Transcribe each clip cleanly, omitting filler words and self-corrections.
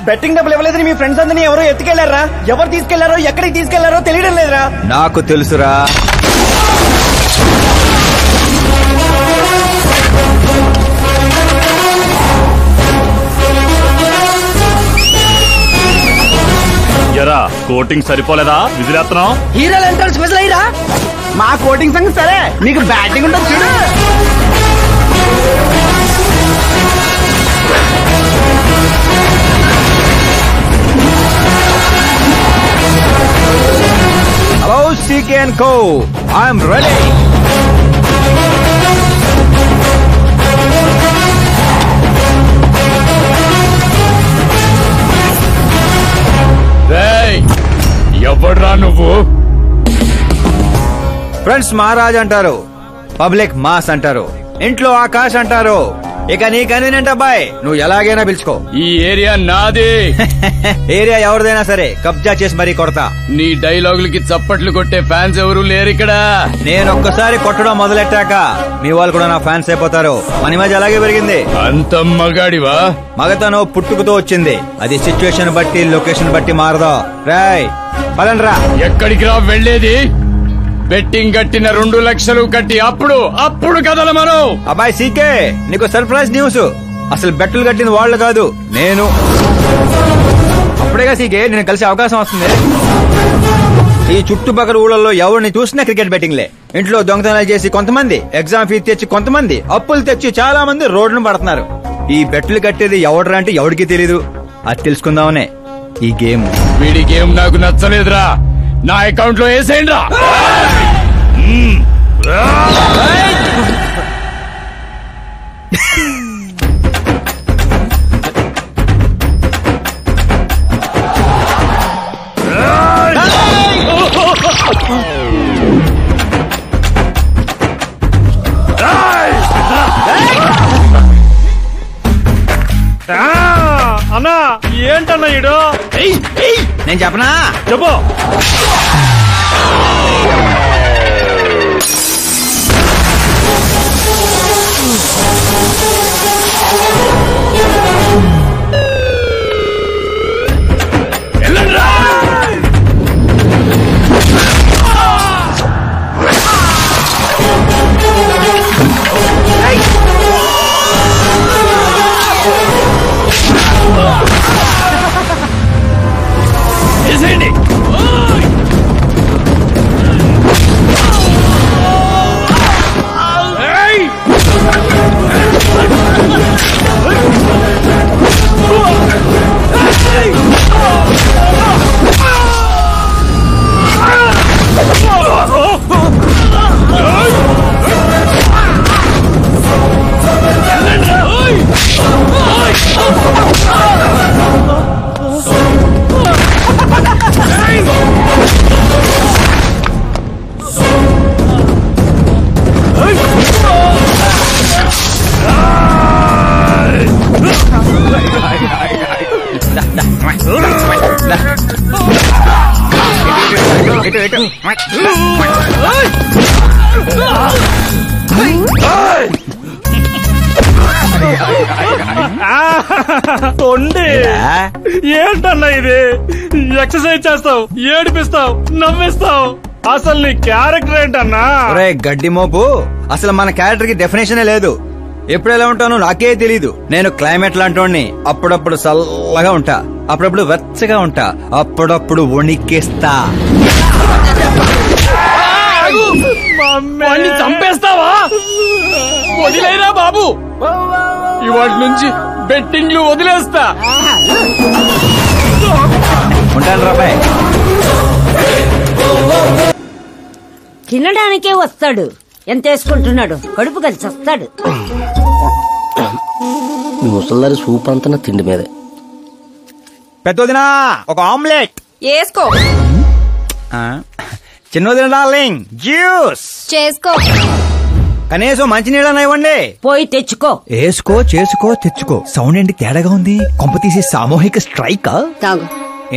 Betting డబ్బులు ఇవ్వలేదని మీ friends అందరినీ ఎవరో ఎత్తుకెళ్లారా? ఎవరు తీసుకెళ్లారో ఎక్కడికి తీసుకెళ్లారో తెలియడం లేదురా. నాకు తెలుసురా. ఎరా కోటింగ్ సరిపోలేదా? విజిలేస్తున్నావు. హీరోలు ఎంట్రన్స్ విజిల్ అయ్యిరా. మా కోటింగ్ సంగతి సరే, నీకు బ్యాటింగ్ ఉంటుంది చూడు. Hello CK and Co. I'm ready. ఎవడ్రా నువ్వు? ఫ్రెండ్స్ మహారాజ్ అంటారు, పబ్లిక్ మాస్ అంటారు, ఇంట్లో ఆకాశ్ అంటారు. ఇక నీ కన్వీనియంట్ అబ్బాయి, నువ్వు ఎలాగైనా పిలుచుకో. ఈ ఏరియా నాది. ఏరియా ఎవరిదైనా సరే కబ్జా చేసి మరీ కొడతా. నీ డైలాగులకి చప్పట్లు కొట్టే ఫ్యాన్స్ ఎవరు లేరు ఇక్కడ. నేను ఒక్కసారి కొట్టడం మొదలెట్టాక మీ వాళ్ళు కూడా నా ఫ్యాన్స్ అయిపోతారు. మన ఇమేజ్ అలాగే పెరిగింది. అంత మగాడివా? మగతను పుట్టుకుతో వచ్చింది, అది సిచ్యువేషన్ బట్టి లొకేషన్ బట్టి మారదా. రాయ్ పదండ్రా. ఎక్కడికి రా వెళ్లేది? బెట్టింగ్ కట్టిన 2 లక్షలు కట్టి అప్పుడు కదల మనం. అబ్బాయి సీకే, నీకు సర్ప్రైజ్ న్యూస్. అసలు బెట్టులు కట్టింది వాళ్ళు కాదు, నేను. అప్పుడేగా సీకే నేను కలిసే అవకాశం వస్తుంది. ఈ చుట్టుపక్కల ఊళ్ళల్లో ఎవరిని చూసినా క్రికెట్ బెట్టింగ్లే. ఇంట్లో దొంగతనాలు చేసి కొంతమంది, ఎగ్జామ్ ఫీజు తెచ్చి కొంతమంది, అప్పులు తెచ్చి చాలా మంది రోడ్లను పడుతున్నారు. ఈ బెట్లు కట్టేది ఎవడరా అంటే ఎవడికి తెలీదు. అది తెలుసుకుందామనే ఈ గేమ్. వీడి గేమ్ నాకు నచ్చలేదురా, నా అకౌంట్ లో వేసేయండి రా. అన్నా ఏంటన్నా ఈడు? నేను చెప్పనా? చెప్పు. ఏంటన్నా ఇది? ఎక్సర్సైజ్ చేస్తావు, ఏడిపిస్తావు, నవ్విస్తావు, అసలు నీ క్యారెక్టర్ ఏంటన్నా? గడ్డి మోపు, అసలు మన క్యారెక్టర్ కి డెఫినేషనే లేదు. ఎప్పుడు ఎలా ఉంటానో నాకే తెలీదు. నేను క్లైమేట్ లాంటి అప్పుడప్పుడు చల్లగా ఉంటా, అప్పుడప్పుడు వెచ్చగా ఉంటా, అప్పుడప్పుడు వణికేస్తా. చంపేస్తావా? వదిలేరా బాబు, ఇవాటి నుంచి బెట్టింగ్లు వదిలేస్తా. ఉంటాను రాబాయ్. తినడానికే వస్తాడు, ఎంత వేసుకుంటున్నాడు, కడుపు కలిసి వస్తాడు. ముసల్దారి సూప్ అంతా తిండి మీదే. పెద్దదినా ఒక ఆమ్లెట్ వేసుకో. చిన్నదిన డార్లింగ్ జ్యూస్ చేసుకో. కనీసం మంచినీళ్ళని ఇవ్వండి. పోయి తెచ్చుకో. వేసుకో, చేసుకో, తెచ్చుకో. సౌండ్ ఏంటి తేడాగా ఉంది? కొంప తీసి సామూహిక స్ట్రైక్? తాగు.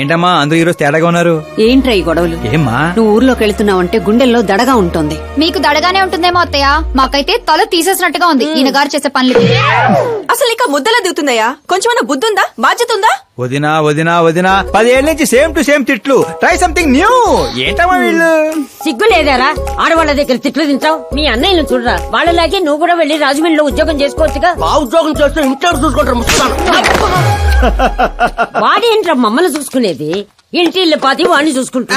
ఏంటమ్మా అందరూ ఈరోజు తేడాగా ఉన్నారు? ఏంట్రా ఈ గొడవలు? ఏమ్మా నువ్వు ఊర్లోకి వెళ్తున్నావంటే గుండెల్లో దడగా ఉంటుంది. మీకు దడగానే ఉంటుందేమో అత్తయ్య, మాకైతే తల తీసేసినట్టుగా ఉంది ఈయన గారు చేసే పనులు. అసలు ఇక ముద్దలా దిగుతుందయ్యా, కొంచెమన్నా బుద్ధి ఉందా, బాధ్యత ఉందా? వదినా వదినా వదినా 10 ఏళ్ల నుంచి సేమ్ టు సేమ్ తిట్లు. Try something new. ఏంటమ్మా వీళ్ళు? సిగ్గు లేదారా ఆడవాళ్ళ దగ్గర తిట్లు తింటావు? మీ అన్నయ్యను చూడరా, వాళ్ళలాగే నువ్వు కూడా వెళ్లి రాజమండ్రిలో ఉద్యోగం చేసుకోవచ్చుగా. ఉద్యోగం చేస్తే ఇంట్లో చూసుకుంటారు. వాడేంట్రా మమ్మల్ని చూసుకునేది? ఇంటి ఇల్లు పాతి వాడిని చూసుకుంటా.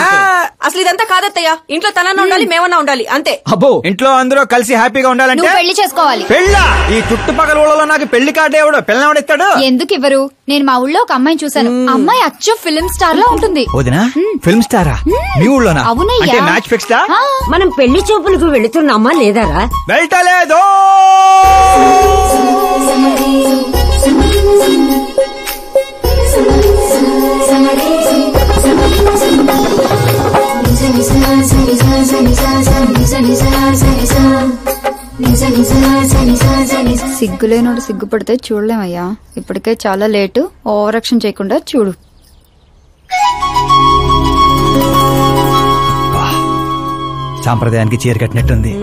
అసలు ఇదంతా కాదత్తయ్యా, ఇంట్లో తనన్నా ఉండాలి, మేమన్నా ఉండాలి, అంతే. అబ్బో, ఇంట్లో అందరూ కలిసి హ్యాపీగా ఉండాలంటే నువ్వు పెళ్లి చేసుకోవాలి. పెళ్ళా? ఈ చుట్టుపక్కల ఊళ్ళలో నాకు పెళ్లి కార్డు ఎవడు పిల్లవాడిస్తాడు? ఎందుకు ఇవ్వరు? నేను మా ఊళ్ళో ఒక అమ్మాయిని చూశాను, అమ్మాయి అచ్చు ఫిల్మ్ స్టార్ లో ఉంటుంది. వదినా ఫిల్మ్ స్టారా? మీ ఊళ్ళోనా? అవునయ్యా. అంటే మ్యాచ్ ఫిక్స్డా? మనం పెళ్లి చూపులకు వెళుతున్నామా లేదారా? వెళ్ళలేదు. సిగ్గులేనోడు సిగ్గుపడితే చూడలేమయ్యా. ఇప్పటికే చాలా లేటు, ఓవర్ యాక్షన్ చేయకుండా చూడు. సాంప్రదాయానికి చీర కట్టినట్టుంది.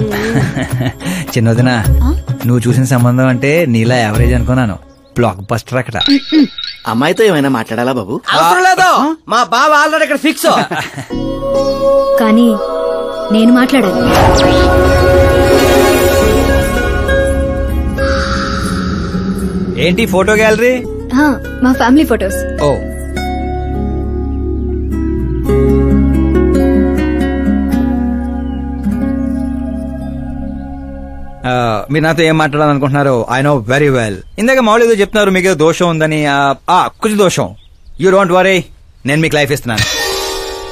చిన్నదినా నువ్వు చూసిన సంబంధం అంటే నీలా యావరేజ్ అనుకున్నాను. బ్లాక్ బస్టర్ అక్కడ. అమ్మాయితో ఏమైనా మాట్లాడాలా బాబు? అవసరం లేదు, మా బావ ఆల్రెడీ ఇక్కడ ఫిక్స్. కానీ నేను మాట్లాడాలి. ఏంటి ఫోటో గ్యాలరీ? మా ఫ్యామిలీ ఫొటోస్. ఓ మీరు నాతో ఏం మాట్లాడాలనుకుంటున్నారు? I know very well. ఇందాక మామూలు ఏదో చెప్తున్నారు, మీకు ఏదో దోషం ఉందని. కుజ దోషం. యూ డోంట్ వరీ, నేను మీకు లైఫ్ ఇస్తున్నాను.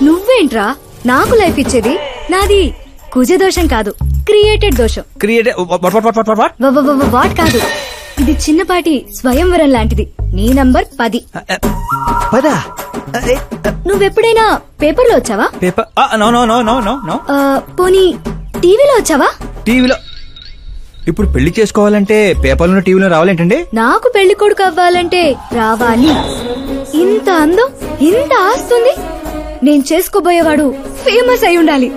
నువ్వేంట్రా నాకు లైఫ్ ఇచ్చేది? నాది కుజ దోషం కాదు, క్రియేటెడ్ దోషం. వాట్ కాదు, ఇది చిన్నపాటి స్వయంవరం లాంటిది. నీ నంబర్ 10. నువ్వెప్పుడైనా పేపర్లో వచ్చావా? Paper? No no no no no no. పోనీ టీవీలో వచ్చావా? టీవీలో? ఇప్పుడు పెళ్లి చేసుకోవాలంటే పేపర్లో టీవీలో రావాలేంటండి? నాకు పెళ్లి కొడుకు అవ్వాలంటే రావాలి. ఇంత అందం, ఇంత ఆస్తుంది. నేను చేసుకోబోయేవాడు ఫేమస్ అయి ఉండాలి,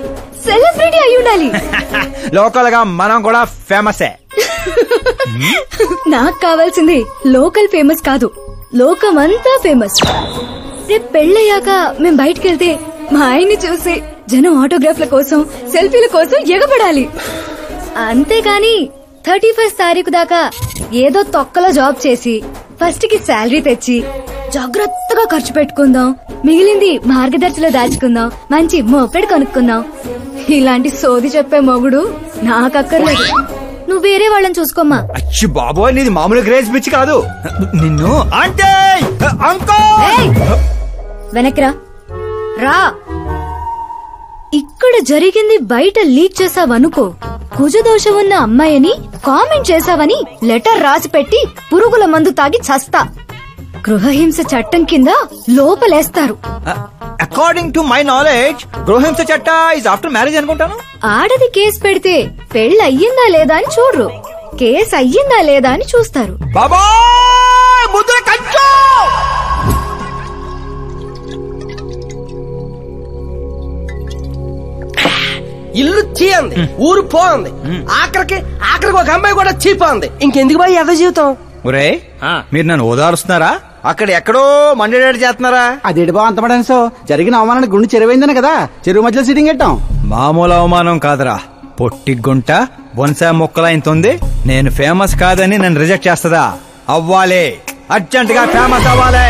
సెలబ్రిటీ అయి ఉండాలి. లోకల్ గా మనం కూడా ఫేమస్. నాకు కావాల్సింది లోకల్ ఫేమస్ కాదు, లోకమంతా ఫేమస్. రేపు పెళ్ళయ్యాక మేం బయటకెళ్తే మా ఆయన్ని చూసి జనం ఆటోగ్రాఫ్ల కోసం, సెల్ఫీల కోసం ఎగబడాలి. అంతేగాని 31st తారీఖు దాకా ఏదో తొక్కలో జాబ్ చేసి ఫస్ట్ కి శాలరీ తెచ్చి జాగ్రత్తగా ఖర్చు పెట్టుకుందాం, మిగిలింది మార్గదర్శిలో దాచుకుందాం, మంచి మోపెడు కొనుక్కుందాం. ఇలాంటి సోది చెప్పే మొగుడు నాకక్కర్లేదు. నువ్వు వేరే వాళ్ళని చూసుకోమ్మా. అచ్చి బాబోయ్, నీది మామూలు గ్రేజ్ పిచ్చి కాదు. నిన్ను అంటే వెనక్రా రా. ఇక్కడ జరిగింది బయట లీక్ చేసావనుకో, కుజదోషం ఉన్న అమ్మాయిని కామెంట్ చేసావని లెటర్ రాసి పెట్టి పురుగుల మందు తాగి చస్తా. గృహహింస చట్టం కింద లోపలేస్తారు. అకార్డింగ్ టు మై నాలెడ్జ్ గృహహింస చట్ట ఇస్ ఆఫ్టర్ మ్యారేజ్ అనుకుంటాను. ఆడది కేసు పెడితే పెళ్లి అయ్యిందా లేదా అని చూడరు, కేసు అయ్యిందా లేదా అని చూస్తారు. బాబా ముద్ర కంచు. ఇల్లు చీ అంది, ఊరు పో అంది, ఆఖరికి ఒక అమ్మాయి కూడా చీపోంది. ఇంకెందుకు బాయ్ ఎద జీవితం? ఒరే, మీరు నన్ను ఓదారుస్తున్నారా? అక్కడ ఎక్కడో మండేడాడు చేస్తున్నారా? అదేటి బా అంతమడాను సో జరిగిన అవమానానికి గుండె చెరువైందని కదా చెరువు మధ్యలో సిట్టింగ్ పెట్టాం. మామూలు అవమానం కాదురా, పొట్టి గుంట బొన్సా మొక్కలైంతుంది. నేను ఫేమస్ కాదని నన్ను రిజెక్ట్ చేస్తదా? అవ్వాలి, అర్జెంట్ గా ఫేమస్ అవ్వాలి.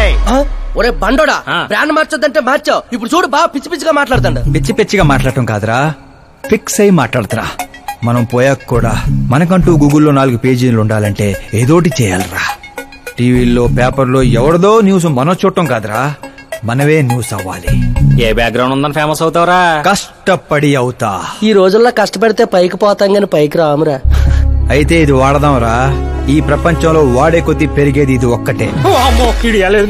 ఒరే బండోడా, బ్రాండ్ మార్చొద్దంటే మార్చావు. ఇప్పుడు చూడు బాగా పిచ్చి పిచ్చిగా మాట్లాడుతాడు. పిచ్చి పిచ్చిగా మాట్లాడటం కాదురా, ఫిక్స్ అయి మాట్లాడుతురా. మనం పోయాక కూడా మనకంటూ గూగుల్లో 4 పేజీలు ఉండాలంటే ఏదోటి చేయాలరా. టీవీల్లో పేపర్లో ఎవరిదో న్యూస్ మనం చూడటం కాదురా, మనవే న్యూస్ అవ్వాలి. ఏ బ్యాక్గ్రౌండ్ ఉందని ఫేమస్ అవుతావురా? కష్టపడి అవుతా. ఈ రోజుల్లో కష్టపడితే పైకి పోతాం గాని పైకి రామురా. అయితే ఇది వాడదాంరా. ఈ ప్రపంచంలో వాడే కొద్దీ పెరిగేది ఇది ఒక్కటే.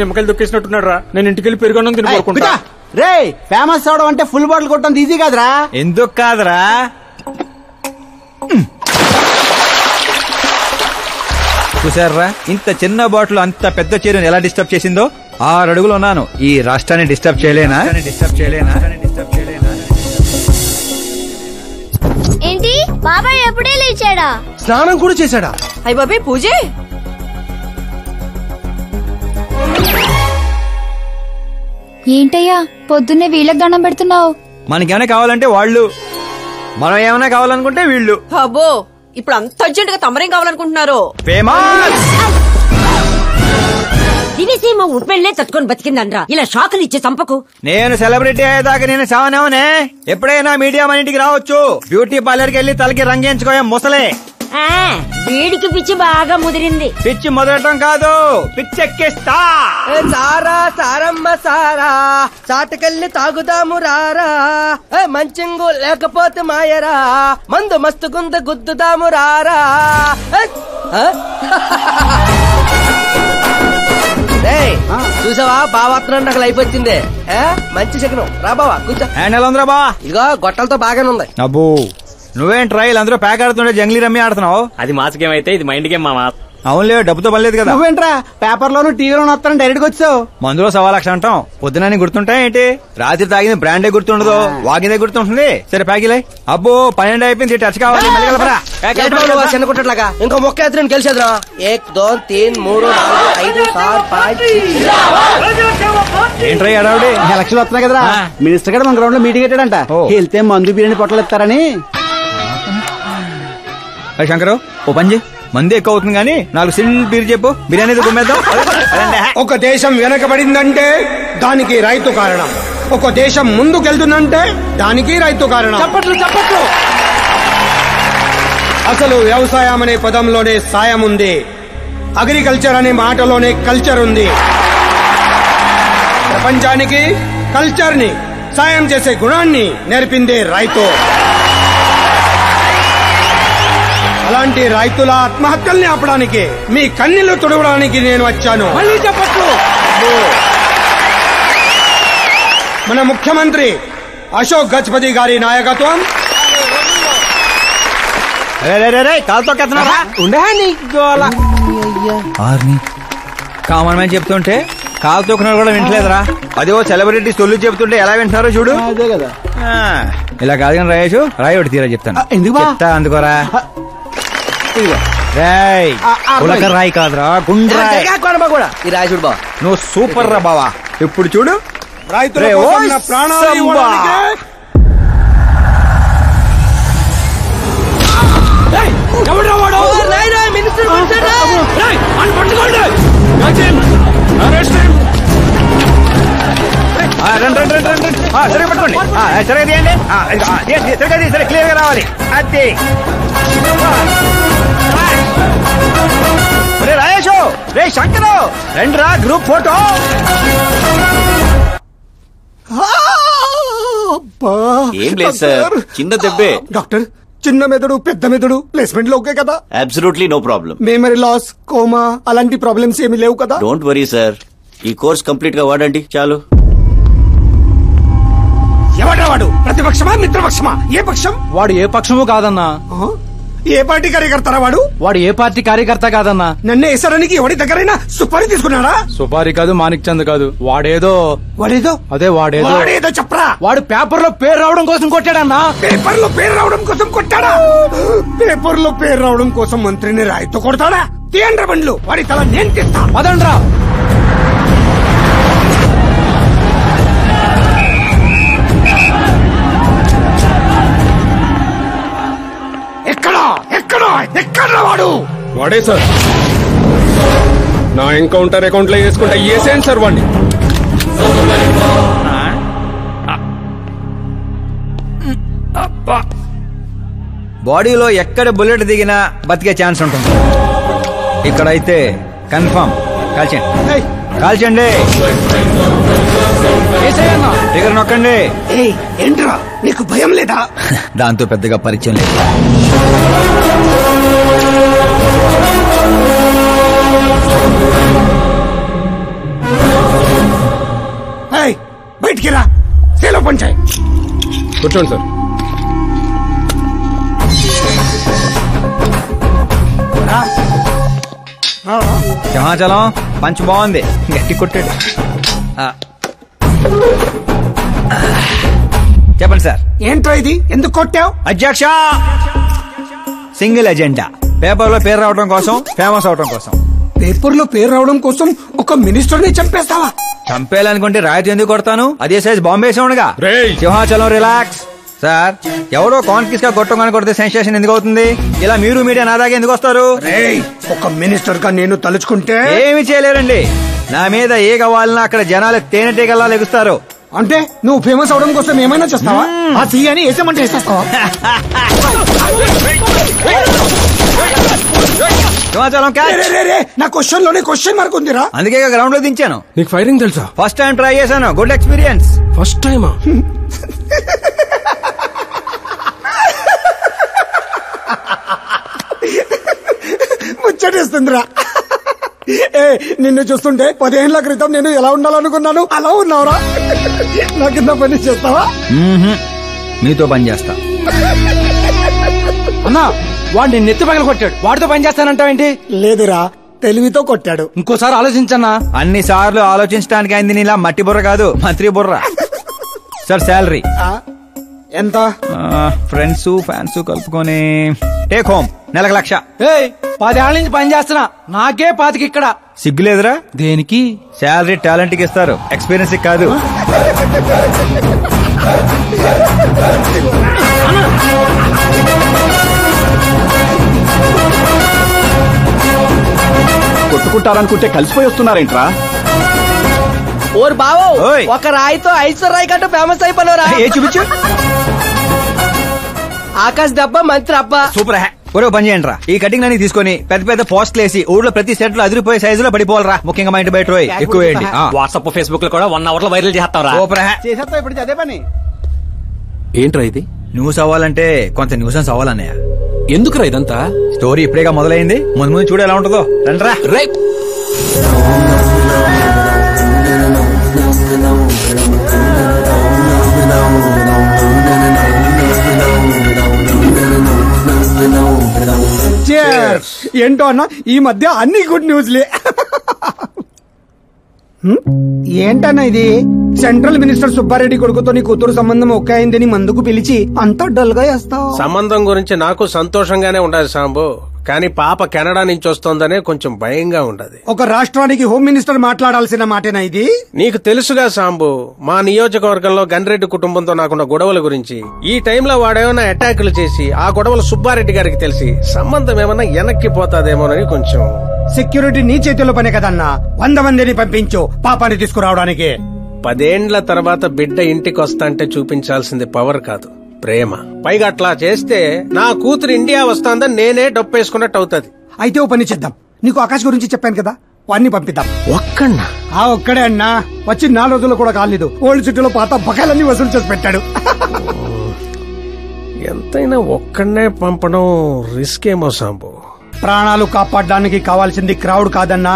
నిమ్మకాయలు దొక్కేసినట్టున్నాడు రా. నేను ఇంటికి వెళ్ళి పెరుగొన్నం తినుకుంటా. రే, ఫేమస్ అవడం అంటే ఫుల్ బాటిల్ కొట్టడం ఈజీ కాదురా. ఎందుకు కాదురా? చూసారా, ఇంత చిన్న బాటిల్ అంత పెద్ద చీరను ఎలా డిస్టర్బ్ చేసిందో. 6 అడుగులు ఉన్నాను, ఈ రాష్ట్రాన్ని డిస్టర్బ్ చేయలేనా? ఏంటి బాబాయ్ ఎప్పుడే లేచాడా? స్నానం కూడా చేశాడా? అయ్య బాబాయ్ పూజే. ఏంటయ్యా పొద్దున్నే వీళ్ళకి దండం పెడుతున్నావు? మనకేమైనా కావాలంటే వాళ్ళు, మనం ఏమైనా కావాలనుకుంటే వీళ్ళు. అబ్బో, ఇప్పుడు అంత అర్జెంట్ గా తమరేం కావాలనుకుంటున్నారు? ఫేమస్. దివిసీమ ఉప్పెళ్లే తట్టుకొని బతికిందనరా, ఇలా షాకులు ఇచ్చే చంపకు. నేను సెలబ్రిటీ అయ్యేదాకా నేను సావనేవనే. ఎప్పుడైనా మీడియా మన ఇంటికి రావచ్చు. బ్యూటీ పార్లర్కి వెళ్ళి తలకి రంగేయించుకోయా ముసలే. వీడికి పిచ్చి బాగా ముదిరింది. పిచ్చి మొదలటం కాదు, పిచ్చెక్కిస్తా. సారా సారమ్మ సారా, చాటకెళ్ళి తాగుదాము రారా. మంచింగు లేకపోతే మాయరా, మందు మస్తు గుంద గుద్దుదాము రారా. చూసావా బావాత్రం నాకు లైఫ్ వచ్చింది. మంచి శకనం. రా బావా కూర్చో. హ్యాండ్ ఎలా ఉందిరా బా? ఇదిగో గొట్టలతో బాగానే ఉంది. అబ్బో, నువ్వేం ట్రైల్ అందరూ ప్యాక్ ఆడుతుండే జంగ్లీ రమ్మి ఆడుతున్నావు. అది మాస్ గేమ్ అయితే ఇది మైండ్ గేమ్ మామా. అవునులే, డబ్బుతో పనిలేదు కదా. నువ్వేంట్రా పేపర్లోను టీవీలోను వస్తాను డైరెక్ట్ గా వచ్చావు. మందులో 1,00,000 అంటాం. పొద్దునని గుర్తుంటాయి ఏంటి? రాత్రి తాగింది బ్రాండే గుర్తుండదు, వాగిందే గుర్తుంటుంది. సరే ప్యాకిలే. అబ్బో 12 అయిపోయింది, టచ్ కావాలి. చిన్న కుట్టట్లాగా ఇంకో మొక్క ఎత్తుని గెలిచేద్రా. 1 2 3 4 5 7 5 ఏంట్రై అడావుడి? ఎలక్షన్లు వస్తున్నాయి కదరా, మినిస్టర్ గారు మన గ్రౌండ్ లో మీటింగ్ పెట్టాడంట. వెళ్తే మందు బిర్యానీ పొట్టలు ఇస్తారని. శంకరు ఓ పని చేయి, మంది ఎక్కువ అవుతుంది కానీ 4 సిల్ బీర్ చెప్పు, బిర్యానీ గుమ్మేద్దాం. ఒక దేశం వెనకబడిందంటే దానికి రైతు కారణం. ఒక దేశం ముందుకెళ్తుందంటే దానికి రైతు కారణం. చప్పట్లు చప్పట్లు. అసలు వ్యవసాయం అనే పదంలోనే సాయం ఉంది. అగ్రికల్చర్ అనే మాటలోనే కల్చర్ ఉంది. ప్రపంచానికి కల్చర్ ని, సాయం చేసే గుణాన్ని నేర్పిందే రైతు. అలాంటి రైతుల ఆత్మహత్యల్ని ఆపడానికి, మీ కన్నీళ్లు తుడవడానికి నేను వచ్చాను. మళ్ళీ చెప్పట్లు. మన ముఖ్యమంత్రి అశోక్ గజపతి గారి నాయకత్వం. కాలుతో కామన్ మ్యాన్ చెప్తుంటే కాలు తొక్కున్నారు కూడా వింటలేదురా. అదే సెలబ్రిటీ సొల్లు చెప్తుంటే ఎలా వింటున్నారో చూడు. అదే కదా. ఇలా కాదు కానీ రాయేషు, రాయి ఒకటి తీరా చెప్తాను. ఎందుకు చెప్తా అందుకోరా. రాయ్ ఉలక రాయి కాదురా, గుండ్రాయ్. ఈ రాజుడు బా, నువ్వు సూపర్ రా బావా. ఇప్పుడు చూడు, రైతుల కోసం నా ప్రాణాలు ఇవ్వడానికి. సరే పట్టుకోండి, సరే తీయండి, సరే క్లియర్ గా రావాలి. అది రే రాయేషు, రే శంకరు, రండి రా గ్రూప్ ఫోటో. ఏం లేదు సార్, చిన్న దెబ్బే. డాక్టర్, చిన్న మెదడు పెద్ద మెదడు ప్లేస్మెంట్ లో ఓకే కదా? Absolutely no problem. Memory loss, coma అలాంటి ప్రాబ్లమ్స్ ఏమి లేవు కదా? డోంట్ వరీ సార్, ఈ కోర్స్ కంప్లీట్ గా వాడండి చాలు. ఎవడా వాడు? ప్రతిపక్షమా మిత్రపక్షమా? ఏ పక్షం? వాడు ఏ పక్షము కాదన్నా. ఏ పార్టీ కార్యకర్తారా వాడు? వాడు ఏ పార్టీ కార్యకర్త కాదన్నా. నన్ను వేసడానికి ఎవడి దగ్గరైనా సుపారీ తీసుకున్నాడా? సుపారీ కాదు, మాణిక్ చంద్ కాదు. వాడేదో అదే వాడేదో చెప్పరా. వాడు పేపర్ లో పేరు రావడం కోసం కొట్టాడన్నా. పేపర్ లో పేరు రావడం కోసం కొట్టాడా? పేపర్ లో పేరు రావడం కోసం మంత్రిని రాయితో కొడతాడా? తీయండ్ర బండ్లు, వాడి తల నేను తీస్తా. పదండ్రా. ఎక్కడ వాడు? వాడే సార్. నా ఎన్కౌంటర్ అకౌంట్ లో వేసుకుంటా వేసేయండి సార్ వాడిని. బాడీలో ఎక్కడ బుల్లెట్ దిగినా బతికే ఛాన్స్ ఉంటుంది. ఇక్కడైతే కన్ఫర్మ్. కాల్చండి, కాల్చండి, దగ్గర నొక్కండి. ఏంట్రా నీకు భయం లేదా? దాంతో పెద్దగా పరిచయం లేదు. బయటికి రా, సేలో పంచాయి. కూర్చోండి సార్. సింహాచలం పంచ్ బాగుంది, గట్టి కొట్టాడు. చెప్పండి సార్. ఏంట్రా ఇది? ఎందుకు కొట్టావు? అధ్యక్ష, సింగిల్ ఎజెండా. పేపర్ లో పేరు రావడం కోసం, ఫేమస్ అవడం కోసం. పేపర్ లో పేరు రావడం కోసం ఒక మినిస్టర్ ని చంపేస్తావా? చంపేయాలనుకుంటే రాయితీ ఎందుకు కొడతాను? అదే సైజ్ బాంబే సౌండ్గా. సింహాచలం రిలాక్స్. సార్, ఎవడో కాన్ఫిస్ గా కొట్టగానే కొడితే సెన్సేషన్ ఎందుకు అవుతుంది? ఇలా మీరు మీడియా నా దాకా ఎందుకు వస్తారు? ఒక మినిస్టర్ గా నేను తలుచుకుంటే ఏమి చేయలేరండి. నా మీద ఏ కావాలన్నా అక్కడ జనాలు తేనెటీగల్లా లెగుస్తారు. అంటే నువ్వు ఫేమస్ అవడం కోసం ఏమైనా చేస్తావా? ఆ సీఎని వేసేమంటే వేసేస్తావా? నా క్వశ్చన్ లోనే క్వశ్చన్ మార్క్ ఉందిరా. అందుకే గ్రౌండ్ లో దించాను. నీకు ఫైరింగ్ తెలుసా? ఫస్ట్ టైం ట్రై చేశాను, గుడ్ ఎక్స్పీరియన్స్. ఫస్ట్ టైమా? ముచ్చటేస్తుందిరా. నిన్ను చూస్తుంటే 10 ఏళ్ల క్రితం నేను ఎలా ఉండాలనుకున్నాను అలా ఉన్నావురా. నా కింద పని చేస్తావా? మీతో పని చేస్తా. అన్నా, వాడిని నెత్తి పగల కొట్టాడు. వాడితో పని చేస్తానంటావేంటి? లేదురా, తెలివితో కొట్టాడు. ఇంకోసారి ఆలోచించన్నా. అన్ని సార్లు ఆలోచించడానికి అయింది నీలా మట్టి బుర్ర కాదు, మంత్రి బుర్ర. సార్, శాలరీ ఎంత? ఫ్రెండ్స్ ఫ్యాన్స్ కలుపుకొని టేక్ హోమ్ నెలకు 1,00,000. 10 ఏళ్ల నుంచి పని చేస్తున్నా, నాకే 25 ఇక్కడ. సిగ్గులేదురా? దేనికి? శాలరీ టాలెంట్ కి ఇస్తారు, ఎక్స్పీరియన్స్ కాదు. కొట్టుకుంటారనుకుంటే కలిసిపోయి వస్తున్నారేంట్రా? ఓరు బావో, ఓయ్. ఒక రాయితో ఐశ్వర్ రాయ్ కంటే ఫేమస్ అయిపోయినరా? ఏ చూపించు. ఆకాశ్ దెబ్బ మంత్రి అబ్బా. సూపర్ హ్యా. ఒరే పని చేయండి రా, ఈ కటింగ్ అన్ని తీసుకొని పెద్ద పెద్ద పోస్టులు వేసి ఊళ్ళో ప్రతి సెట్ లో అదిరిపోయే సైజులో పడిపోవాలరా. ముఖ్యంగా మా ఇంటి బయట ఎక్కువ వేయండి. వాట్సాప్ ఫేస్బుక్ లో కూడా 1 hour లో వైరల్ చేస్తారా? సూపర్ హ్యా. చేసేస్తా ఇప్పుడు అదే పని. ఏంట్రా ఇది? న్యూస్ అవ్వాలంటే కొంత న్యూసెన్స్ అవ్వాలన్నయ్య. ఎందుకురా ఇదంతా? స్టోరీ ఇప్పుడేగా మొదలైంది, ముందు ముందు చూడు ఎలా ఉంటుందో. రండ్రా. రేయ్ ఏంటో అన్న ఈ మధ్య అన్ని గుడ్ న్యూస్లే. ఏంటన్నా ఇది? సెంట్రల్ మినిస్టర్ సుబ్బారెడ్డి కొడుకుతో నీ కూతురు సంబంధం ఒకే అయిందని మందుకు పిలిచి అంతా డల్ గా వేస్తావు. సంబంధం గురించి నాకు సంతోషంగానే ఉండదు సాంబు, కానీ పాప కెనడా నుంచి వస్తోందనే కొంచెం భయంగా ఉండదు. ఒక రాష్ట్రానికి హోమ్ మినిస్టర్ మాట్లాడాల్సిన మాటేనా ఇది? నీకు తెలుసుగా సాంబు, మా నియోజకవర్గంలో గన్రెడ్డి కుటుంబంతో నాకున్న గొడవల గురించి. ఈ టైంలో వాడేమన్నా అటాకులు చేసి ఆ గొడవలు సుబ్బారెడ్డి గారికి తెలిసి సంబంధం ఏమన్నా వెనక్కి పోతాదేమోనని కొంచెం. సెక్యూరిటీ నీ చేతిలో పనే కదన్నా, 100 మందిని పంపించు పాపాన్ని తీసుకురావడానికి. 10 ఏండ్ల తర్వాత బిడ్డ ఇంటికి వస్తాంటే చూపించాల్సింది పవర్ కాదు, ప్రేమ. పైగా అట్లా చేస్తే నా కూతురు ఇండియా వస్తాందని నేనే డప్పేసుకున్నట్టు అవుతుంది. అయితే ఓ పని చేద్దాం, నీకు ఆకాశ్ గురించి చెప్పాను కదా, వాడిని పంపిద్దాం. ఒక్కన్నా? ఒక్కడే అన్నా, వచ్చి 4 రోజులు కూడా కాలేదు. ఓల్డ్ సిటీలో పాత బకాయిలన్నీ వసూలు చేసి పెట్టాడు. ఎంతైనా ఒక్కడనే పంపడం రిస్క్ ఏమో సాంబు. ప్రాణాలు కాపాడడానికి కావాల్సింది క్రౌడ్ కాదన్నా,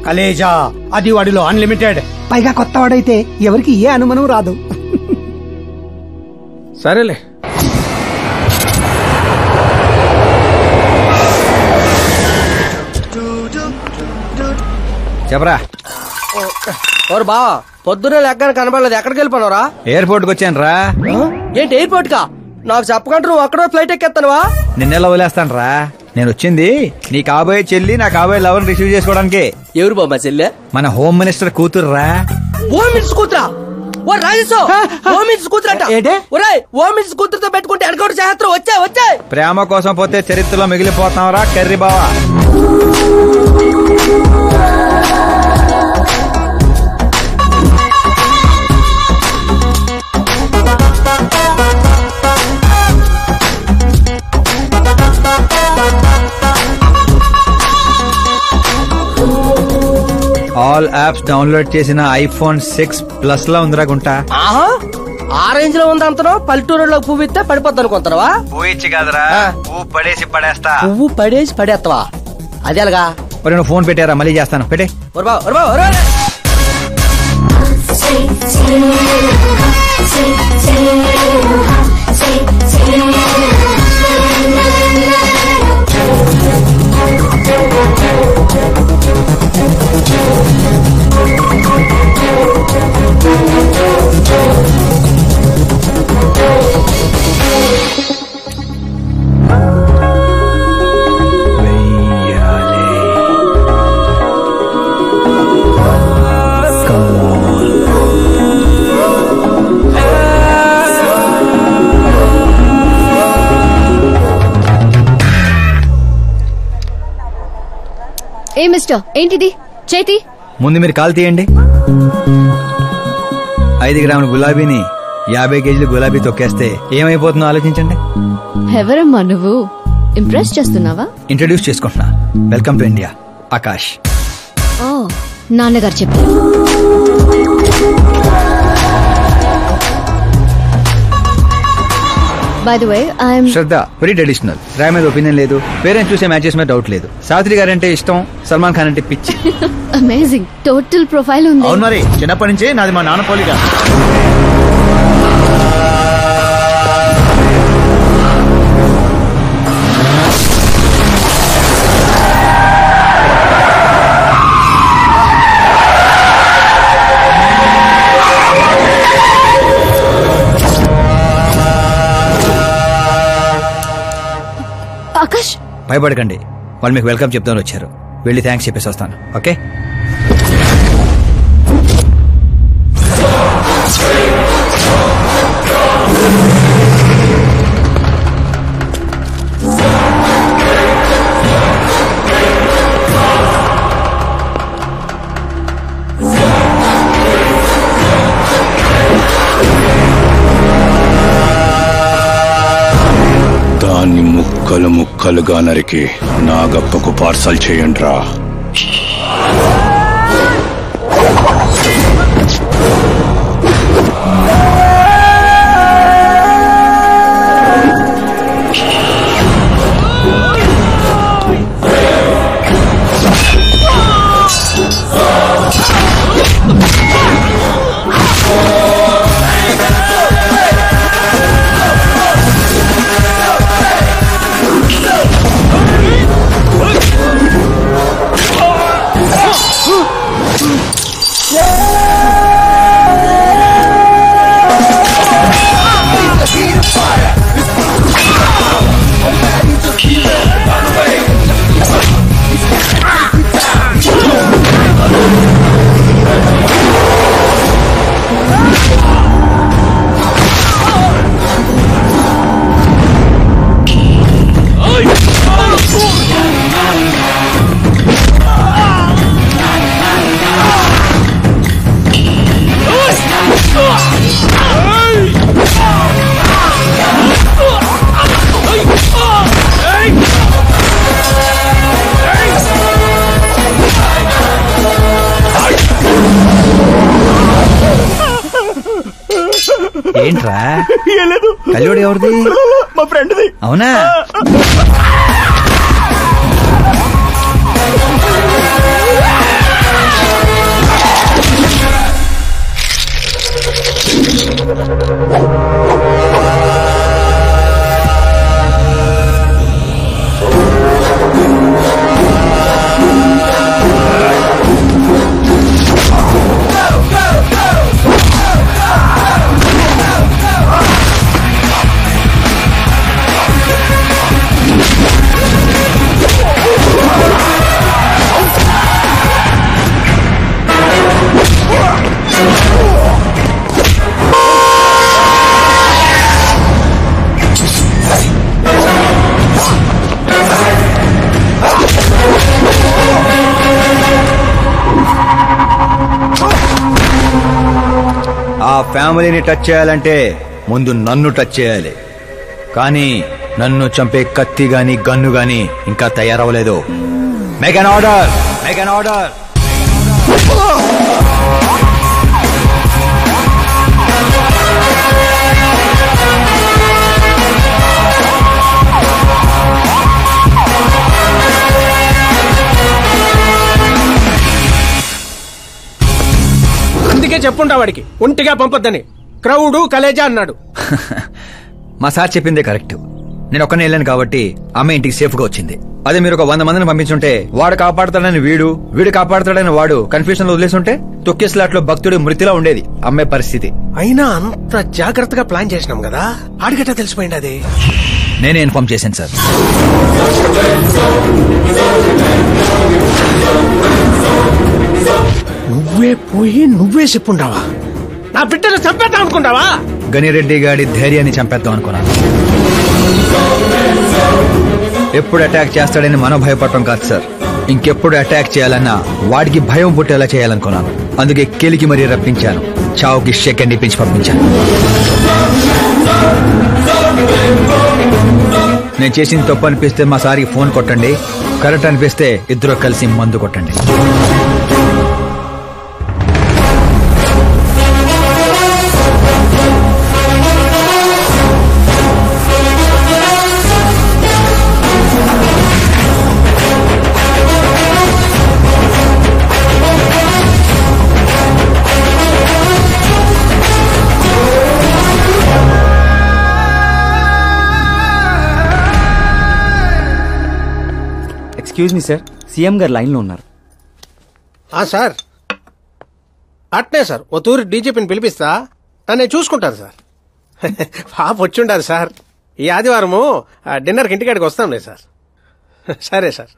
కలేజా. అది వాడిలో అన్లిమిటెడ్. పైగా కొత్త వాడైతే ఎవరికి ఏ అనుమానం రాదు. సరేలే. చెప్పరా. ఓరు బావా, పొద్దునే లెక్కన కనబడలేదు, ఎక్కడికి వెళ్ళిపోనరా? ఎయిర్పోర్ట్ కి వచ్చాను రా. ఏంటి ఎయిర్పోర్ట్ కా? నాకు చెప్పకుండా నువ్వు అక్కడో ఫ్లైట్ ఎక్కేస్తానువా? నిన్నెలా వదిలేస్తాను రా. నేను వచ్చింది నీ కాబోయే చెల్లి, నా కాబోయే లవర్ రిసీవ్ చేసుకోవడానికి. ఎవరు బాబా చెల్లె? మన హోమ్ మినిస్టర్ కూతురు రా. హోమ్ మినిస్టర్ కూతురా? ఓ రాజేశో, హోమ్ మినిస్టర్ కూతురట. ఒరేయ్, హోమ్ మినిస్టర్ కూతురుతో పెట్టుకుంటే ఎడగొడు చేస్తారు. వచ్చే ప్రేమ కోసం పోతే చరిత్రలో మిగిలిపోతాం రా కర్రీ బావా. ఆల్ యాప్స్ డౌన్లోడ్ చేసిన iPhone 6 Plus లా ఉందిరా గుంట. ఆ రేంజ్ లో ఉంది అంతనో? పల్లెటూరులో పువ్వు ఇస్తే పడిపోద్ది అనుకుంటున్నావా? పోయిచ్చి కాదురా, పువ్వు పడేసి పడేస్తా. పువ్వు పడేసి పడేస్తావా? అది అలాగా. నువ్వు ఫోన్ పెట్టారా, మళ్ళీ చేస్తాను. పెట్టే. ఏ మిస్టర్, ఏంటిది చేతి? ముందు మీరు కాల్ తీయండి. 5 గ్రాముల గులాబీని 50 కేజీలు గులాబీ తొక్కేస్తే ఏమైపోతుందో ఆలోచించండి. ఎవరమ్మా నువ్వు? ఇంప్రెస్ చేస్తున్నావా? ఇంట్రడ్యూస్ చేసుకుంటున్నా. Welcome to India, Akash. ఓ, నాన్నగారు చెప్పారు. By the way, I'm Shraddha. Very traditional. Rai మీద ఒపీనియన్ లేదు, పేరెంట్స్ చూసే మ్యాచెస్ మీద డౌట్ లేదు. సావిత్రి గారు అంటే ఇష్టం, సల్మాన్ ఖాన్ అంటే పిచ్చి. అమేజింగ్ టోటల్ ప్రొఫైల్ ఉంది. అవును మరి, చిన్నప్పటి నుంచే నాది మా నాన్న పోలిక. ఆకాష్, భయపడకండి, వాళ్ళు మీకు వెల్కమ్ చెప్తాను వచ్చారు. వెళ్ళి థ్యాంక్స్ చెప్పేసి వస్తాను. ఓకే. దాన్ని ముక్కలు ముక్కలుగా నరికి నాగప్పకు పార్సల్ చేయండి రా. ఏంట్రా కల్లుడు ఎవరిది? మా ఫ్రెండ్ది. అవునా? ఆ ఫ్యామిలీని టచ్ చేయాలంటే ముందు నన్ను టచ్ చేయాలి. కానీ నన్ను చంపే కత్తి గాని గన్ను గాని ఇంకా తయారవలేదు. Make an order, make an order. అందుకే చెప్పుంటా వాడికి ఒంటిగా పంపొద్దని. క్రౌడు కలేజా అన్నాడు. మా సార్ చెప్పిందే కరెక్ట్. నేను ఒక్కనే వెళ్ళాను కాబట్టి అమ్మ ఇంటికి సేఫ్ గా వచ్చింది. అదే మీరు ఒక 100 మందిని పంపించుంటే వాడు కాపాడతాడని వీడు కాపాడతాడని వాడు కన్ఫ్యూజన్ లో వదిలేసుంటే తొక్కేస్లాట్ లో భక్తుడి మృతిలా ఉండేది అమ్మాయి పరిస్థితి. అయినా అంత జాగ్రత్తగా ప్లాన్ చేసినాం కదా, ఆడిగట్టా తెలిసిపోయింది. అది నేనే ఇన్ఫార్మ్ చేశాను సార్. నువ్వే పోయి నువ్వే చెప్పుంటావా? నా బిడ్డను చంపేద్దాం అనుకుంటావా? గనిరెడ్డి గాడి ధైర్యాన్ని చంపేద్దాం అనుకున్నాను. ఎప్పుడు అటాక్ చేస్తాడని మనం భయపడటం కాదు సార్, ఇంకెప్పుడు అటాక్ చేయాలన్నా వాడికి భయం పుట్టేలా చేయాలనుకున్నాను. అందుకే కెలికి మరీ రప్పించాను. చావుకి సెకండ్ ఇప్పించి పంపించాను. నేను చేసిన తప్పు అనిపిస్తే మా సారికి ఫోన్ కొట్టండి, కరెక్ట్ అనిపిస్తే ఇద్దరు కలిసి మందు కొట్టండి. ఎక్స్క్యూజ్ మీ సార్, సీఎం గారు లైన్ లో ఉన్నారు. సార్ అట్నే సార్, ఓ తూరి డీజీపీని పిలిపిస్తా, నన్ను చూసుకుంటారు సార్. పాప వచ్చిండారు సార్. ఈ ఆదివారము డిన్నర్కి ఇంటికాడికి వస్తాంలే సార్. సరే సార్.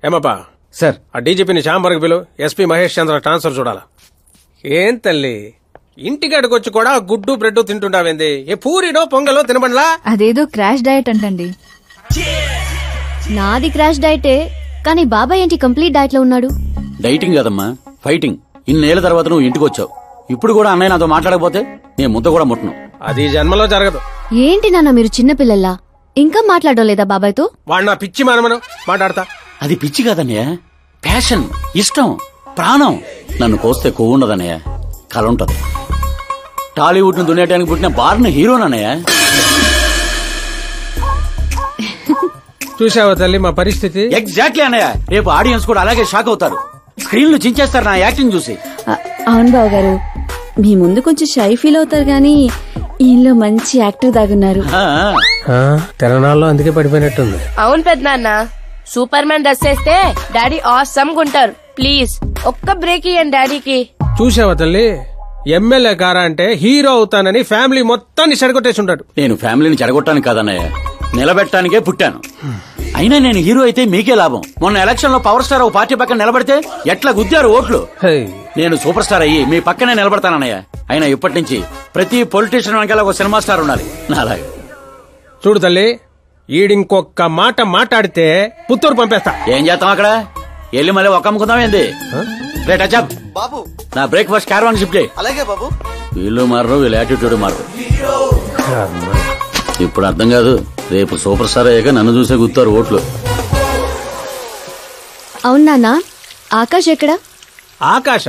ఏమప్పా సార్, ఆ డీజీపీని చాంబర్కి పిలు, ఎస్పీ మహేష్ చంద్ర ట్రాన్స్ఫర్ చూడాలా. ఏం తల్లి ఇంటికాడికి వచ్చి కూడా గుడ్డు బ్రెడ్ తింటుంటావేంది? ఏ పూరినో పొంగలో తినబండ్లా? అదేదో క్రాష్ డయట్ అంటండి. నాది క్రాష్ డైటే, కానీ బాబాయ్ ఏంటి కంప్లీట్ డైట్ లో ఉన్నాడు? డైటింగ్ కదమ్మా, ఫైటింగ్. ఇన్నేళ్ల తర్వాత నువ్వు ఇంటికి వచ్చావు, ఇప్పుడు కూడా అన్నయ్య నాతో మాట్లాడకపోతే నేను ముద్ద కూడా ముట్టను. అది జన్మలో జరగదు. ఏంటి నాన్న మీరు చిన్నపిల్లల్లా ఇంకా మాట్లాడలేదా బాబాయ్తో? వాడు నా పిచ్చి మనమను మాట్లాడతా. అది పిచ్చి కాదన్నయ్య, ప్యాషన్, ఇష్టం, ప్రాణం. నన్ను కోస్తే కొవ్వు ఉండదన్నయ్య, కళ ఉంటది. టాలీవుడ్ ను దున్నేయడానికి పుట్టిన బార్న హీరోనన్నయ్య. చూసావా తల్లి మా పరిస్థితి? ఎగ్జాక్ట్లీ అన్నయ్య. రేపు ఆడియన్స్ కూడా అలాగే షాక్ అవుతారు. స్క్రీన్ లో చించేస్తారు నా యాక్టింగ్ చూసి. అవును బావ గారు, మీ ముందు కొంచెం షై ఫీల్ అవుతారు గానీ ఈయనలో మంచి యాక్టర్ దాగున్నారు. తెలంగాణలో అందుకే పడిపోయినట్టుంది. అవును పెద్దనాన్న, సూపర్ మ్యాన్ డ్రెస్ వేస్తే డాడీ ఆసమ్ గుంటారు. ప్లీజ్ ఒక్క బ్రేక్ ఇయ్యండి డాడీకి. చూసావా తల్లి, ఎమ్మెల్యే కారా అంటే హీరో అవుతానని ఫ్యామిలీ మొత్తాన్ని చెడగొట్టేసి ఉంటాడు. నేను ఫ్యామిలీని చెడగొట్టాను కాదన్నయ్య, నిలబెట్టడానికే పుట్టాను. అయినా నేను హీరో అయితే మీకే లాభం. మొన్న ఎలక్షన్ లో పవర్ స్టార్ ఒక పార్టీ పక్కన నిలబడితే ఎట్లా గుద్దారు ఓట్లు. నేను సూపర్ స్టార్ అయ్యి మీ పక్కనే నిలబడతానన్నయ్య. అయినా ఇప్పటి నుంచి ప్రతి పొలిటీషియన్ వెనకాల ఒక సినిమా స్టార్ ఉండాలి నాలాగే. చూడు తల్లి, ఈడింకొక్క మాట మాట్లాడితే పుత్తూరు పంపేస్తా. ఏం చేస్తాం అక్కడ? వెళ్ళి మళ్ళీ ఒక్క అమ్ముకుందాం ఏంది? బాబు నా బ్రేక్ఫాస్ట్ క్యారవాన్ షిఫ్ట్ చేయి. అలాగే బాబు. వీళ్ళు మారరు, వీళ్ళ యాటిట్యూడ్ మారరు. ఇప్పుడు అర్థం కాదు, రేపు సూపర్ స్టార్ అయ్యాక నన్ను చూసే గుర్తారు ఓట్లు. అవును నాన్న, ఆకాష్ ఎక్కడా? ఆకాశ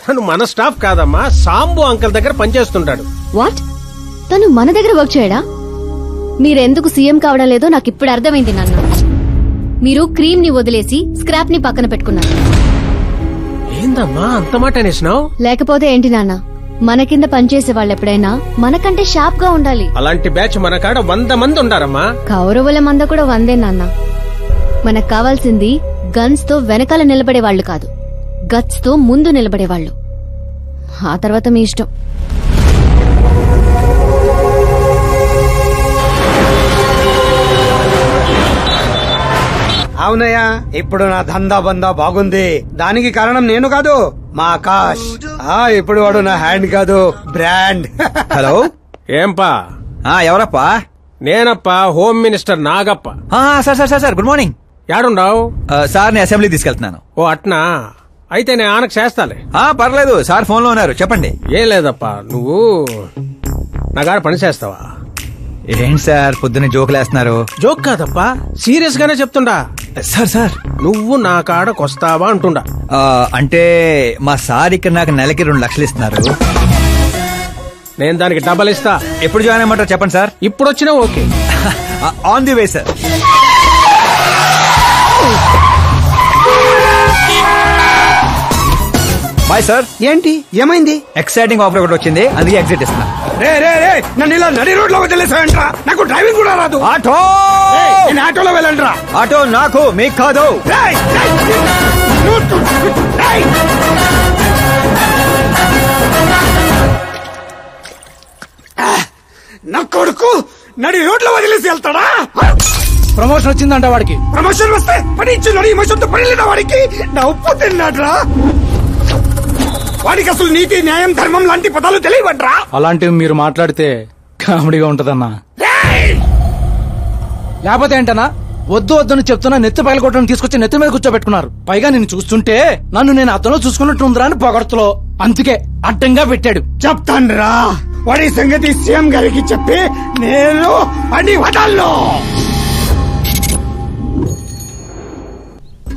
తను మన స్టాఫ్ కాదమ్మా, సాంబు అంకల్ దగ్గర పనిచేస్తుంటాడు. వాట్? తను మన దగ్గర వర్క్ చేయడా? మీరెందుకు సీఎం కావడం లేదో నాకు ఇప్పుడు అర్థమైంది నాన్న. మీరు క్రీమ్ ని వదిలేసి స్క్రాప్ ని పక్కన పెట్టుకున్నారు. ఏందమ్మా అంత మాట అనేసినావు? లేకపోతే ఏంటి నాన్న, మన కింద పనిచేసే వాళ్ళు ఎప్పుడైనా మనకంటే షార్ప్ గా ఉండాలి. అలాంటి బ్యాచ్ మన కాడ 100 మంది ఉండారమ్మా. కౌరవుల మంద కూడా 100 నాన్న. మనకు కావాల్సింది గన్స్ తో వెనకాల నిలబడే వాళ్ళు కాదు, గట్స్ తో ముందు నిలబడేవాళ్ళు. ఆ తర్వాత మీ ఇష్టం. అవునయ్యా, ఇప్పుడు నా దందా బందా బాగుంది. దానికి కారణం నేను కాదు, మా ఆకాష్. ఇప్పుడు వాడు నా హ్యాండ్ కాదు, బ్రాండ్. హలో, ఏంపా? ఎవరప్పా? నేనప్పా, home minister Nagappa. Sir sir sir, good morning. యాడుండావు? సార్ ని అసెంబ్లీ తీసుకెళ్తున్నాను. ఓ అట్నా, అయితే నేను ఆనకు చేస్తాలే. పర్లేదు సార్, ఫోన్ లో ఉన్నారు, చెప్పండి. ఏం లేదప్పా, నువ్వు నా గారు పని చేస్తావా? ఏంటి సార్ పొద్దున్నే జోకులేస్తున్నారు? జోక్ కాదప్పా, సీరియస్ గానే చెప్తుండా. సార్ సార్, నువ్వు నా కాడకొస్తావా అంటుండా. అంటే మా సార్ ఇక్కడ నాకు నెలకి 2 లక్షలు ఇస్తున్నారు. నేను దానికి డబల్ ఇస్తా. ఎప్పుడు జాయిన్ అయ్యమంటారు చెప్పండి సార్. ఇప్పుడు వచ్చినా okay. On the way sir. Bye sir. ఏంటి ఏమైంది? ఎక్సైటింగ్ ఆఫర్ ఒకటి వచ్చింది, అందుకే ఎగ్జిట్ ఇస్తున్నా. నన్ను ఇలా నడి రోడ్ లో వదిలేసాయంట్రా, నాకు డ్రైవింగ్ కూడా రాదు. ఆటో, నేను ఆటోలో వెళ్ళండిరా. ఆటో నాకు, మీకు కాదు. నా కొడుకు నడి రోడ్ లో వదిలేసి వెళ్తాడా? ప్రమోషన్ వచ్చిందంట వాడికి. ప్రమోషన్ వస్తే పని ఇచ్చిన ఇమోషన్తో పని లేదా వాడికి? నా ఉప్పు తిన్నాడ్రా. వాడికి అసలు నీతి, న్యాయం, ధర్మం లాంటి పదాలు తెలియవట్రా. అలాంటివి మీరు మాట్లాడితే కామెడీగా ఉంటదన్నా. లేకపోతే ఏంటన్నా, వద్దు వద్దని చెప్తున్నా నెత్తి పగల కొట్టని తీసుకొచ్చి నెత్తి మీద కూర్చోబెట్టుకున్నారు. పైగా నేను చూస్తుంటే నన్ను నేను అతను చూసుకున్నట్టుందిరా అని పొగడతలో, అందుకే అడ్డంగా పెట్టాడు. చెప్తాన్రా, వాడి సంగతి సీఎం గారికి చెప్పి నేను అని వదల్లో.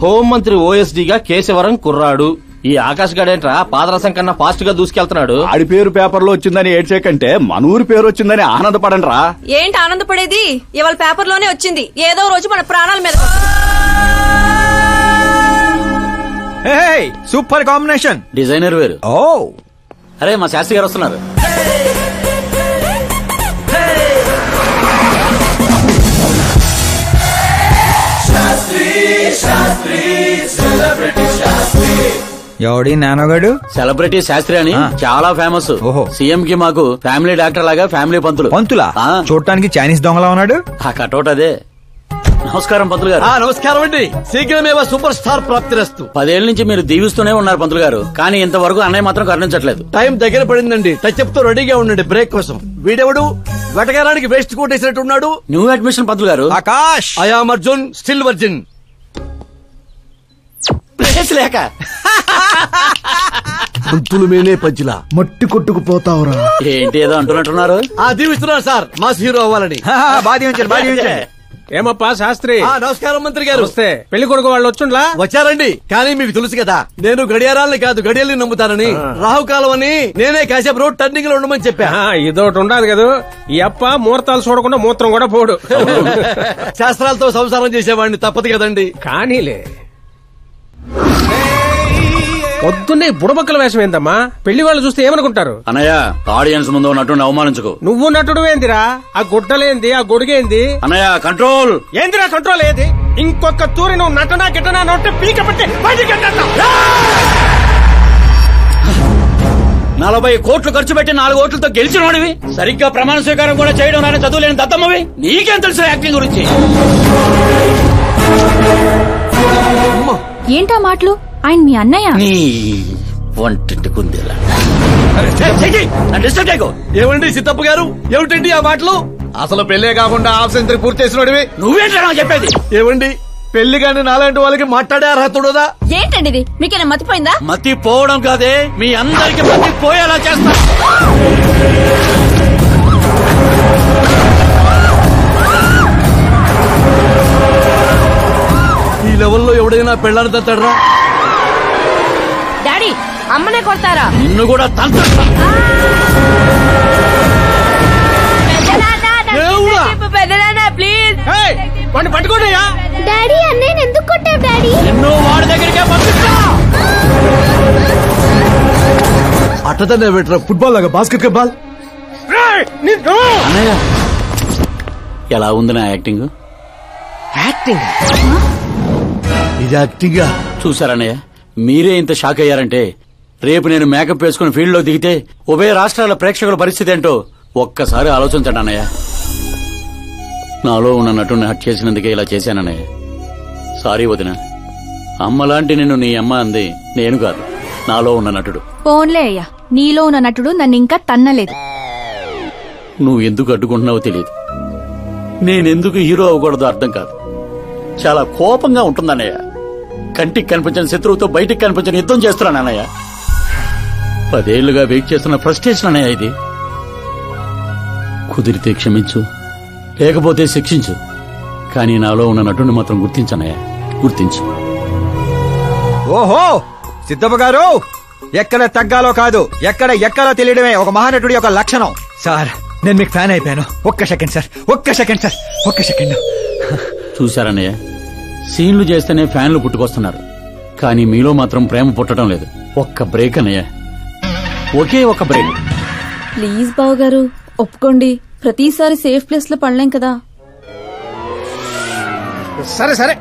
హోంమంత్రి ఓఎస్డీగా కేశవరం కుర్రాడు. ఈ ఆకాశ్ గడేంట్రా పాదరసం కన్నా ఫాస్ట్ గా దూసుకెళ్తున్నాడు. ఆడి పేరు పేపర్ లో వచ్చిందని ఏడ్చేకంటే మన ఊరి పేరు వచ్చిందని ఆనందపడండి రా. ఏంటి ఆనందపడేది? ఇవాళ పేపర్ లోనే వచ్చింది. ఏదో రోజు మన ప్రాణాల మీద. Super combination. డిజైనర్ వేరు. ఓ అరే మా శాస్త్రి గారు వస్తున్నారు. ఎవడి నానోగాడు? సెలబ్రిటీ శాస్త్రి అని చాలా ఫేమస్. సీఎం కి మాకు ఫ్యామిలీ డాక్టర్ లాగా ఫ్యామిలీ పంతులు. పంతులా? చూడటానికి చైనీస్ దొంగలా ఉన్నాడు. ఆ కటౌట్ అదే. నమస్కారం పంతులు గారు. నమస్కారం అండి. శీఘ్రమే సూపర్ స్టార్ ప్రాప్తిరస్తు. 10 ఏళ్ల నుంచి మీరు దీవిస్తూనే ఉన్నారు పంతులు గారు, కానీ ఇంతవరకు అన్నయ్య మాత్రం కరుణించట్లేదు. టైం దగ్గర పడిందండి. టచ్ అప్ తో రెడీగా ఉండండి బ్రేక్ కోసం. వీడెవడు వెటకారానికి వేస్ట్ కోట్ వేసినట్టున్నాడు. న్యూ అడ్మిషన్ పంతులు గారు. Akash. I'm Arjun, still virgin. Place లేక పంతులు మేనే పంచిలా మట్టి కొట్టుకుపోతావురా. ఏంటి ఏదో అంటున్నట్టున్నారు? దీవిస్తున్నారు సార్ మాస్ హీరో అవ్వాలని. ఏమప్పా శాస్త్రి? నమస్కారం మంత్రి గారు. వస్తే పెళ్లి కొడుకు వాళ్ళు వచ్చుండ్లా? వచ్చారండి. కానీ మీకు తెలుసు కదా నేను గడియారాలని కాదు గడియల్ని నమ్ముతానని. రాహుకాలం అని నేనే కాసేపు రోడ్ టర్నింగ్ లో ఉండమని చెప్పా. ఇదొకటి ఉండదు కదా, ఈ అప్ప ముహూర్తాలు చూడకుండా మూత్రం కూడా పోడు. శాస్త్రాలతో సంసారం చేసేవాడిని, తప్పదు కదండి. కానీలే పొద్దున్నే బుడబక్కల వేషం ఏందమ్మా? పెళ్లి వాళ్ళు చూస్తే ఏమనుకుంటారు? అన్నయ్య ఆడియన్స్ ముందు నటుని అవమానించుకో. నువ్వు నటుడు ఏందిరా? ఆ గుడ్డలేంది, ఆ గొడుగేంది? అన్నయ్య కంట్రోల్. ఏందిరా కంట్రోల్ ఏది? ఇంకొక తూరి నువ్వు నటనా గిట్టనా నోటే పీక పట్టి బయటికి 40 కోట్లు ఖర్చు పెట్టి 4 ఓట్లతో గెలిచినోడివి, సరిగ్గా ప్రమాణ స్వీకారం కూడా చేయడం నాని చదువులేని దత్తమ్మవి, నీకేం తెలుసు యాక్టింగ్ గురించి? ఏంటా మాటలు? ఆయన మీ అన్నయ్య. నీ వంటింటి కుందేలా. ఏమండి సిద్ధప్ప గారు, ఏమిటండి ఆ మాటలు? అసలు పెళ్లే కాకుండా హాఫ్ సెంచరీ పూర్తి చేసినోడివి నువ్వేంటా చెప్పేది? ఏమండి పెళ్లి కానీ నాలాంటి వాళ్ళకి మాట్లాడే అర్హత ఉండదా? ఏంటండి ఇది? మీకేనా మతిపోయిందా? మతి పోవడం కాదే, మీ అందరికి మతి పోయేలా చేస్తా. ఈ లెవెల్లో ఎవడైనా పెళ్ళాన్ని తట్టడరా? డాడీ అమ్మనే కొడతారా? నిన్ను కూడా తంతా. ప్లీజ్ పట్టుకోండియా. డాడీ అన్నయ్య ఎందుకు కొట్టావు డాడీ? నిన్ను వాడి దగ్గరికే పంపిస్తా. అట్టతనే పెట్టరా, ఫుట్బాల్ లాగా బాస్కెట్ బాల్. అన్నయ్య ఎలా ఉంది నా యాక్టింగ్? యాక్టింగ్ ఇది యాక్టింగా? చూసారన్నయ్య, మీరే ఇంత షాక్ అయ్యారంటే రేపు నేను మేకప్ వేసుకుని ఫీల్డ్ లో దిగితే ఉభయ రాష్ట్రాల ప్రేక్షకుల పరిస్థితి ఏంటో ఒక్కసారి ఆలోచించండి అన్నయ్య. నాలో ఉన్న నటుని హట్ చేసినందుకే ఇలా చేశానన్నయ్య. సారీ వదిన. అమ్మలాంటి నిన్ను నీ అమ్మ అంది నేను కాదు, నాలో ఉన్న నటుడు. పోన్లే అయ్యా, నీలో ఉన్న నటుడు నన్ను ఇంకా తన్నలేదు. నువ్వు ఎందుకు అడ్డుకుంటున్నావో తెలియదు, నేనెందుకు హీరో అవ్వకూడదో అర్థం కాదు. చాలా కోపంగా ఉంటుందన్నయ్య. కంటికి కనిపించిన శత్రువుతో బయటికి కనిపించిన యుద్ధం చేస్తున్నాను అన్నయ్య. 10 ఏళ్లుగా వెయిట్ చేస్తున్న ఫ్రస్ట్రేషన్ అన్నయ్య ఇది. కుదిరితే క్షమించు, లేకపోతే శిక్షించు, కానీ నాలో ఉన్న నటుని మాత్రం గుర్తించనయ్యా, గుర్తించు. ఓహో సిద్ధప్ప గారు, ఎక్కడ తగ్గాలో కాదు ఎక్కడ ఎక్కాలో తెలియడమే ఒక మహానటుడి యొక్క లక్షణం. సార్ నేను మీకు ఫ్యాన్ అయిపోయాను. ఒక్క సెకండ్ సార్, ఒక్క సెకండ్ సార్, ఒక్క సెకండ్. చూశారన్నయ్య, సీన్లు చేస్తేనే ఫ్యాన్లు పుట్టుకొస్తున్నారు, కానీ మీలో మాత్రం ప్రేమ పుట్టడం లేదు. ఒక్క బ్రేక్ అన్నయ్య, ఒకే ఒక బ్రేక్. ప్లీజ్ బావు గారు ఒప్పుకోండి. ప్రతిసారి సేఫ్ ప్లేస్ లో పడలేం కదా. సరే సరే,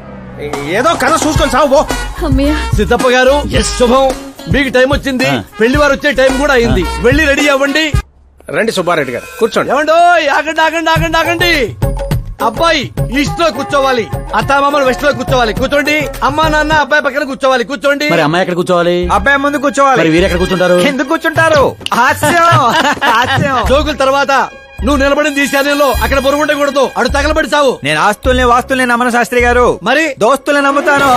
ఏదో కథ చూసుకొని సాగు. సిద్ధప్ప గారు శుభం, మీకు టైం వచ్చింది. పెళ్లి వారు వచ్చే టైం కూడా అయింది. వెళ్ళి రెడీ అవ్వండి. రండి సుబ్బారెడ్డి గారు కూర్చోండి. ఏమండో ఆగండి ఆగండి ఆగండి ఆగండి. అబ్బాయి ఈస్ట్ లో కూర్చోవాలి, అత్తామామలు వెస్ట్ లో కూర్చోవాలి. కూర్చోండి. అమ్మా నాన్న అబ్బాయి పక్కన కూర్చోవాలి. కూర్చోండి. మరి అమ్మాయి ఎక్కడ కూర్చోవాలి? అబ్బాయి ముందు కూర్చోవాలి. మరి వీరు ఎక్కడ కూర్చుంటారు? ఎందుకు కూర్చుంటారు? జోకుల తర్వాత నువ్వు నిలబడింది ఈ శారీలో, అక్కడ బరువు ఉండకూడదు. అడు తగలబడి సావు. నేను ఆస్తుల్ని వాస్తుల్ని నమ్మను శాస్త్రి గారు, మరి దోస్తుల్ని నమ్ముతాను.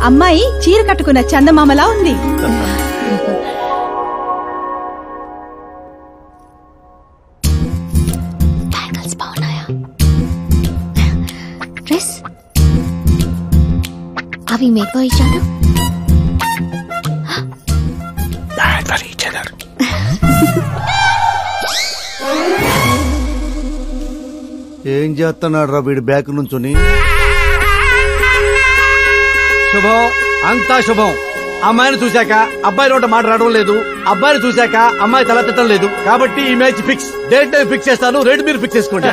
అమ్మాయి చీర కట్టుకున్న చందమామలా ఉంది. బ్యాంగిల్స్ బాగున్నాయా? డ్రెస్ అవి make for each other. Bad for each other. ఏం చేస్తున్నాడు రా వీడు బ్యాక్ నుంచుని? శుభం, అంతా శుభం. అమ్మాయిని చూశాక అబ్బాయి నోట మాట రావడం లేదు, అబ్బాయిని చూశాక అమ్మాయి తల తిట్టడం లేదు. కాబట్టి ఈ match fix. Date time fix చేస్తాను, రేట్ మీరు ఫిక్స్ చేసుకోండి.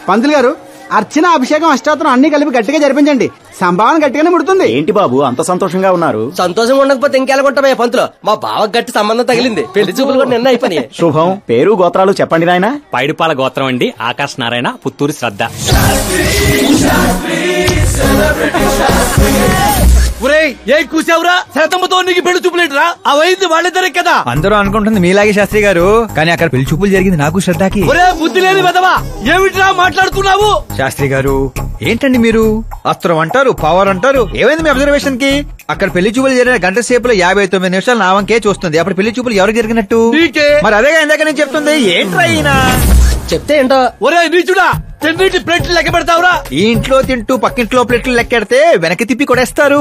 పంతులు గారు అర్చన అభిషేకం అష్టాత్రం అన్ని కలిపి గట్టిగా జరిపించండి. సంభావన గట్టిగానే ముడుతుంది. ఏంటి బాబు అంత సంతోషంగా ఉన్నారు? సంతోషంగా ఉండకపోతే ఇంకెలాగుంటామయ్యా పంతులు. మా బావ గట్టి సంబంధం తగిలింది. పెళ్లి చూపులు కూడా నిన్న అయిపోయి. శుభం. పేరు గోత్రాలు చెప్పండి నాయన. పైడిపాల గోత్రం అండి. ఆకాశ్ నారాయణ, పుత్తూరు శ్రద్ధ. ఏం కూసావురా? శతంతో నీకు పెళ్లి చూపులేట్రా? అవైంది వాళ్ళిద్దరే కదా. అందరూ అనుకుంటుంది మీలాగే శాస్త్రి గారు, కానీ అక్కడ పెళ్లి చూపులు జరిగింది నాకు శ్రద్ధకి. బుద్ధి లేని వెదవా, ఏమిట్రా మాట్లాడుతున్నావు? శాస్త్రి గారు ఏంటండి మీరు? అస్త్రం అంటారు, పవర్ అంటారు. ఏమైంది మీ అబ్జర్వేషన్ కి? అక్కడ పెళ్లి చూపులు జరిగిన గంట సేపులో 59 నిమిషాలు నా వంకే చూస్తుంది. అప్పుడు పెళ్లి చూపులు ఎవరికి జరిగినట్టు? మరి అదేగా ఇందాక నేను చెప్తుంది. ఏంట్రా ఈయన చెప్తే ఏంటో. ఒరే నీచుడా, తిన్నిటి ప్లేట్లు లెక్క పెడతావురా? ఈ ఇంట్లో తింటూ పక్కింట్లో ప్లేట్లు లెక్కెడితే వెనక్కి తిప్పి కొడేస్తారు.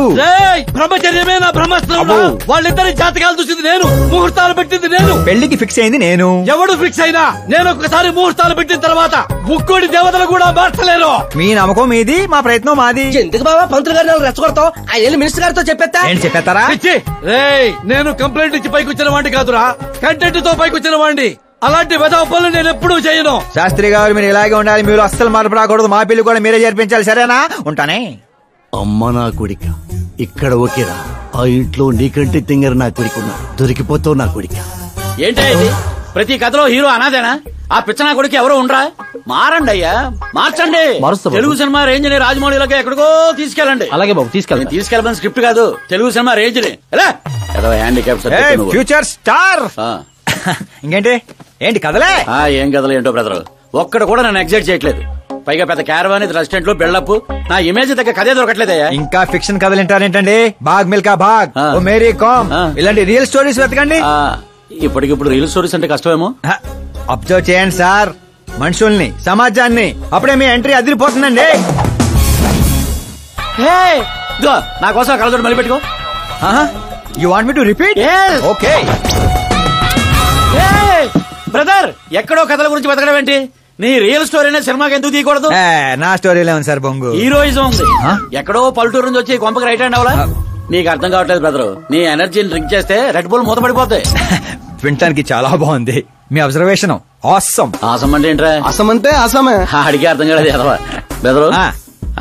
బ్రహ్మచర్యమే నా బ్రహ్మాస్త్రం. వాళ్ళిద్దరి జాతకాలు చూసింది నేను, ముహూర్తాలు పెట్టింది నేను, పెళ్లికి ఫిక్స్ అయింది నేను. ఎవడు ఫిక్స్ అయినా నేను ఒక్కసారి ముహూర్తాలు పెట్టిన తర్వాత ముక్కోడి దేవతలు కూడా మార్చలేరు. మీ నమ్మకం మీది, మా ప్రయత్నం మాది. ఎందుకు బాబా పంతులు గారిని రెచ్చగొడతావు? ఆయన మినిస్టర్ గారితో చెప్పేస్తా. ఏంటి చెప్పేస్తారా? నేను కంప్లైంట్ ఇచ్చి పైకి వచ్చిన వాడిని కాదురా, కంటెంట్ తో పైకి వచ్చిన వాడిని. అలాంటి వెధవ పనులు నేను ఎప్పుడూ చేయను. శాస్త్రి గారు మీరు ఇలాగే ఉండాలి. మీరు అస్సలు మార్పు రాకూడదు. మా పెళ్లి కూడా మీరే జరిపించాలి. సరేనా? ఉంటానే. అమ్మ నా కొడిక, ఇక్కడ ఓకేరా. ఆ ఇంట్లో నీకంటే తింగర నా కొడుకున్నా, దొరికిపోతావు నా కొడిక. ఏంటి ప్రతి కథలో హీరో అనాదేనా? ఆ పిచ్చనా కొడుకు ఎవరో ఉండరా? మారండి అయ్యా, మార్చండి. తెలుగు సినిమా రేంజ్ ని రాజమౌళిలోకి ఎక్కడికో తీసుకెళ్ళండి. అలాగే బాబు, తీసుకెళ్ళండి. తీసుకెళ్ళమని స్క్రిప్ట్ కాదు, తెలుగు సినిమా రేంజ్ ని. Handicap future star. ఇంకేంటి? ఏంటి కథలే? ఏం కథలు ఏంటో బ్రదర్, ఒక్కడ కూడా నన్ను ఎగ్జైట్ చేయట్లేదు. పైగా పెద్ద క్యారవాన్, రెస్టారెంట్ లో బిల్డప్, నా ఇమేజ్ దగ్గర కథే దొరకట్లేదయ్యా. ఇంకా ఫిక్షన్ కథలు వింటారేంటండి? బాగ్ మిల్కా బాగ్, ఓ మేరీ కామ్, ఇలాంటి రియల్ స్టోరీస్ వెతకండి. ఇప్పటికిప్పుడు రియల్ స్టోరీస్ అంటే కష్టమేమో. అబ్జర్వ్ చేయండి సార్ మనుషుల్ని, సమాజాన్ని. అప్పుడే మీ ఎంట్రీ అదిరిపోతుందండి. నా కోసం కళ్ళజోడు మళ్ళీ పెట్టుకో. You want me to repeat? Okay. Brother, ఎక్కడో కథల గురించి బతకడం ఏంటి? నీ రియల్ స్టోరీనే సినిమాకి ఎందుకు తీయకూడదు? నా స్టోరీలో ఉంది సార్ బొంగు. హీరోయిజం ఉంది. ఎక్కడో పల్లెటూరు నుంచి వచ్చి కొంపకి రైట్ హ్యాండ్ అవ్వాలా? నీకు అర్థం కావట్లేదు బ్రదర్. నీ ఎనర్జీని డ్రింక్ చేస్తే రెడ్ బుల్ మూతపడిపోతాయి. వినటానికి చాలా బాగుంది మీ అబ్జర్వేషన్. ఆసమ్. ఆసమ్ అంటే ఏంట్రా? ఆసమ్ అంటే ఆసమే. అడిగే అర్థం కాలేదు ఎదవా. బెదరు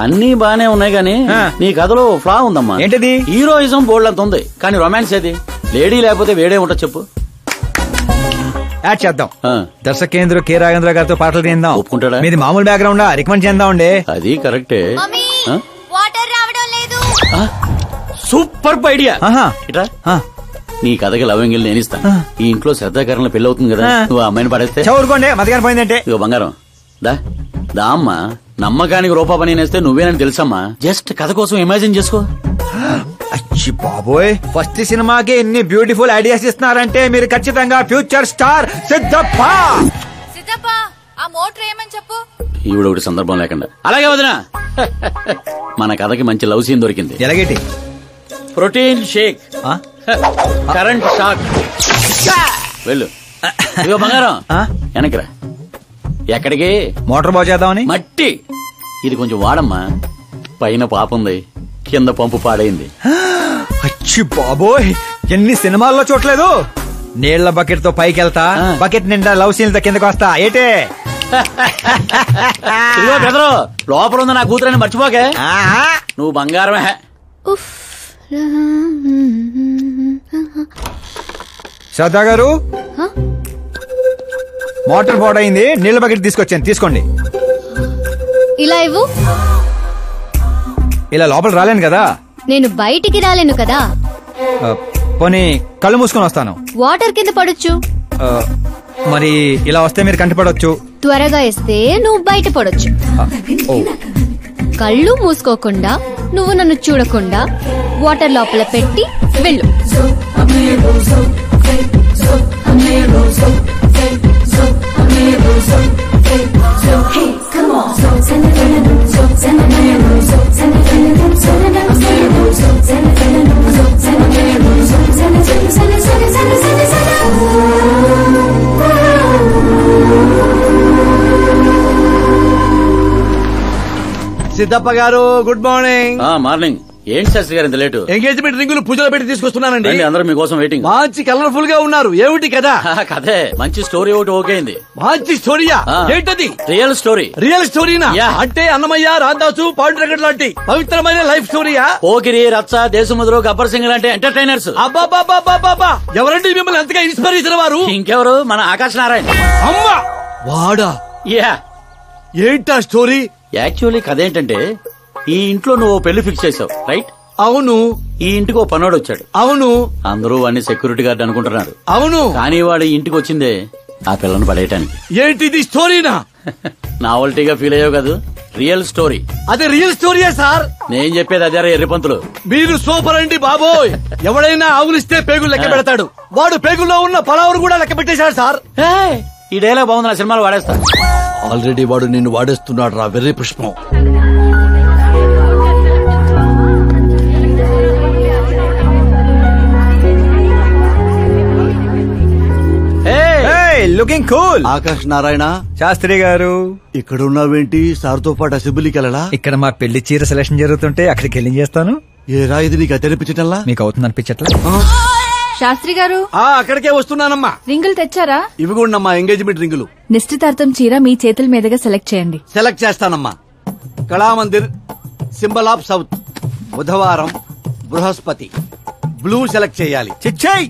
అన్ని బానే ఉన్నాయి కానీ నీ కథలో ఫ్లా ఉందమ్మా. ఏంటిది? హీరోయిజం బోల్డ్ అంత ఉంది, కానీ రొమాన్స్ ఏది? లేడీ లేకపోతే వేడే ఉంటుంది చెప్పు. యాడ్ చేద్దాం. దర్శకేంద్ర కె రాఘవేంద్ర గారితో పాటలు తీద్దాం. ఒప్పుకుంటాడా? మీది మామూలు బ్యాక్గ్రౌండ్ రికమెండ్ చేద్దాం. అది కరెక్టే. Super idea. ఇట్రా, నీ కథకి లవ్ ఎంగిల్ నేను ఇస్తా. ఈ ఇంట్లో శ్రద్ధాకరణ పెళ్లి అవుతుంది కదా, నువ్వు అమ్మాయిని పడేస్తే చదువుకోండి. మధ్యాహ్నం పోయిందంటే ఇగో బంగారం దా అమ్మా. నమ్మకానికి రూపా పని నేస్తే నువ్వేనని తెలుసమ్మా. జస్ట్ కథ కోసం ఇమాజిన్ చేసుకో. అచ్చి బాబోయ్, ఫస్ట్ సినిమాకి ఎన్ని బ్యూటిఫుల్ ఐడియాస్ ఇస్తున్నారంటే మీరు ఖచ్చితంగా ఫ్యూచర్ స్టార్ సిద్ధప్ప. ఆ మోటర్ ఏమని చెప్పు. ఈవిడ ఒకటి సందర్భం లేకుండా. అలాగే వదినా, మన కథకి మంచి లవ్ సీన్ దొరికింది. ఎలాగేటి? Protein shake, current shock. వెళ్ళు. ఇగో బంగారం వెనకరా. ఎక్కడికి? మోటార్ బాగు చేద్దామని. మట్టి ఇది కొంచెం వాడమ్మా. పైన పాపుంది, కింద పంపు పాడైంది. అచ్చి బాబోయ్, ఎన్ని సినిమాల్లో చూడలేదు. నీళ్ల బకెట్ తో పైకి వెళ్తా, బకెట్ నిండా లవ్ సీన్ తో కిందకి వస్తా. ఏటే ఇదిగో బెదరు, లోపల ఉంది నా కూతురని మర్చిపోకే. నువ్వు బంగారమే. శ్రద్ధా గారు, మోటార్ పాడైంది, నీళ్ల బకెట్ తీసుకొచ్చాను, తీసుకోండి. ఇలా ఇవ్వు. ఇలా లోపల రాలేను కదా. నేను బయటికి రాలేను కదా. పోనీ కళ్ళు మూసుకొని వస్తాను. వాటర్ కింద పడొచ్చు. మరి ఇలా వస్తే మీరు కంటపడొచ్చు. త్వరగా ఇస్తే నువ్వు బయట పడొచ్చు. కళ్ళు మూసుకోకుండా, నువ్వు నన్ను చూడకుండా వాటర్ లోపల పెట్టి వెళ్ళు. సిద్ధప్ప గారు, గుడ్ మార్నింగ్. మార్నింగ్. ఏంటి శాస్త్రి గారు ఇంత లేటు? ఎంగేజ్మెంట్ రింగులు పూజలో పెట్టి తీసుకొస్తున్నానండి. అందరూ మీకోసం వెయిటింగ్. మంచి కలర్ఫుల్ గా ఉన్నారు. ఏమిటి కదా? కదే మంచి స్టోరీ ఒకటి ఓకే అయింది. మంచి స్టోరీయా? ఏంటది? Real story. రియల్ స్టోరీనా? అంటే అన్నమయ్య, రాధాసు, పాండురంగడ్ లాంటి పవిత్రమైన లైఫ్ స్టోరీయా? పోకిరి, రచ్చ, దేశముద్రు, గబ్బర్ సింగ్ లాంటి ఎంటర్టైనర్స్. అబ్బాబాబాబాబా, ఎవరండి మిమ్మల్ని ఎంతగా ఇన్స్పైర్ చేసిన వారు? ఇంకెవరు, మన ఆకాశ్ నారాయణ. అమ్మా వాడా? యా. ఏంటా స్టోరీ? యాక్చువల్లీ కథ ఏంటంటే, ఈ ఇంట్లో నువ్వు పెళ్లి ఫిక్స్ చేసావు, రైట్? అవును. ఈ ఇంటికి ఓ పనోడు వచ్చాడు. అవును. అందరూ వాడిని సెక్యూరిటీ గార్డ్ అనుకుంటున్నారు. అవును. కానీ వాడు ఇంటికి వచ్చిందే ఆ పిల్లను పడేయటానికి. ఏంటిది స్టోరీనా? నావల్టీగా ఫీల్ అయ్యావు కదా, రియల్ స్టోరీ. అదే రియల్ స్టోరీయే సార్. నేను చెప్పేది అదే ఎర్రిపంతులు. మీరు సూపర్ అండి బాబోయ్. ఎవడైనా ఆవులిస్తే పేగులు లెక్క పెడతాడు. వాడు పేగుల్లో ఉన్న పలావురు కూడా లెక్క పెట్టేశాడు సార్. ఈ డైలాగ్ బాగుంది, నా సినిమాలు వాడేస్తా. ఆల్రెడీ వాడు నిన్ను వాడేస్తున్నాడు రా వెర్రి పుష్పం. Looking cool. ఆకాశ్ నారాయణ శాస్త్రి గారు ఇక్కడ ఉన్నావేంటి? సార్తో పాటు అసెంబ్లీకి వెళ్ళడా? ఇక్కడ మా పెళ్లి చీర సెలక్షన్ జరుగుతుంటే అక్కడికి వెళ్ళి చేస్తాను. ఏ రా ఇది నీకు అనిపించటల్లా? మీకు అవుతుంది అనిపించట్లా? శాస్త్రి గారు అక్కడికే వస్తున్నానమ్మా. రింగులు తెచ్చారా? ఇవి కూడా మా ఎంగేజ్మెంట్ రింగులు. నిశ్చితార్థం చీర మీ చేతుల మీదుగా సెలెక్ట్ చేయండి. సెలెక్ట్ చేస్తానమ్మా. కళామందిర్, సింబల్ ఆఫ్ సౌత్, బుధవారం, బృహస్పతి. బ్లూ సెలెక్ట్ చేయాలి. చిచ్చాయి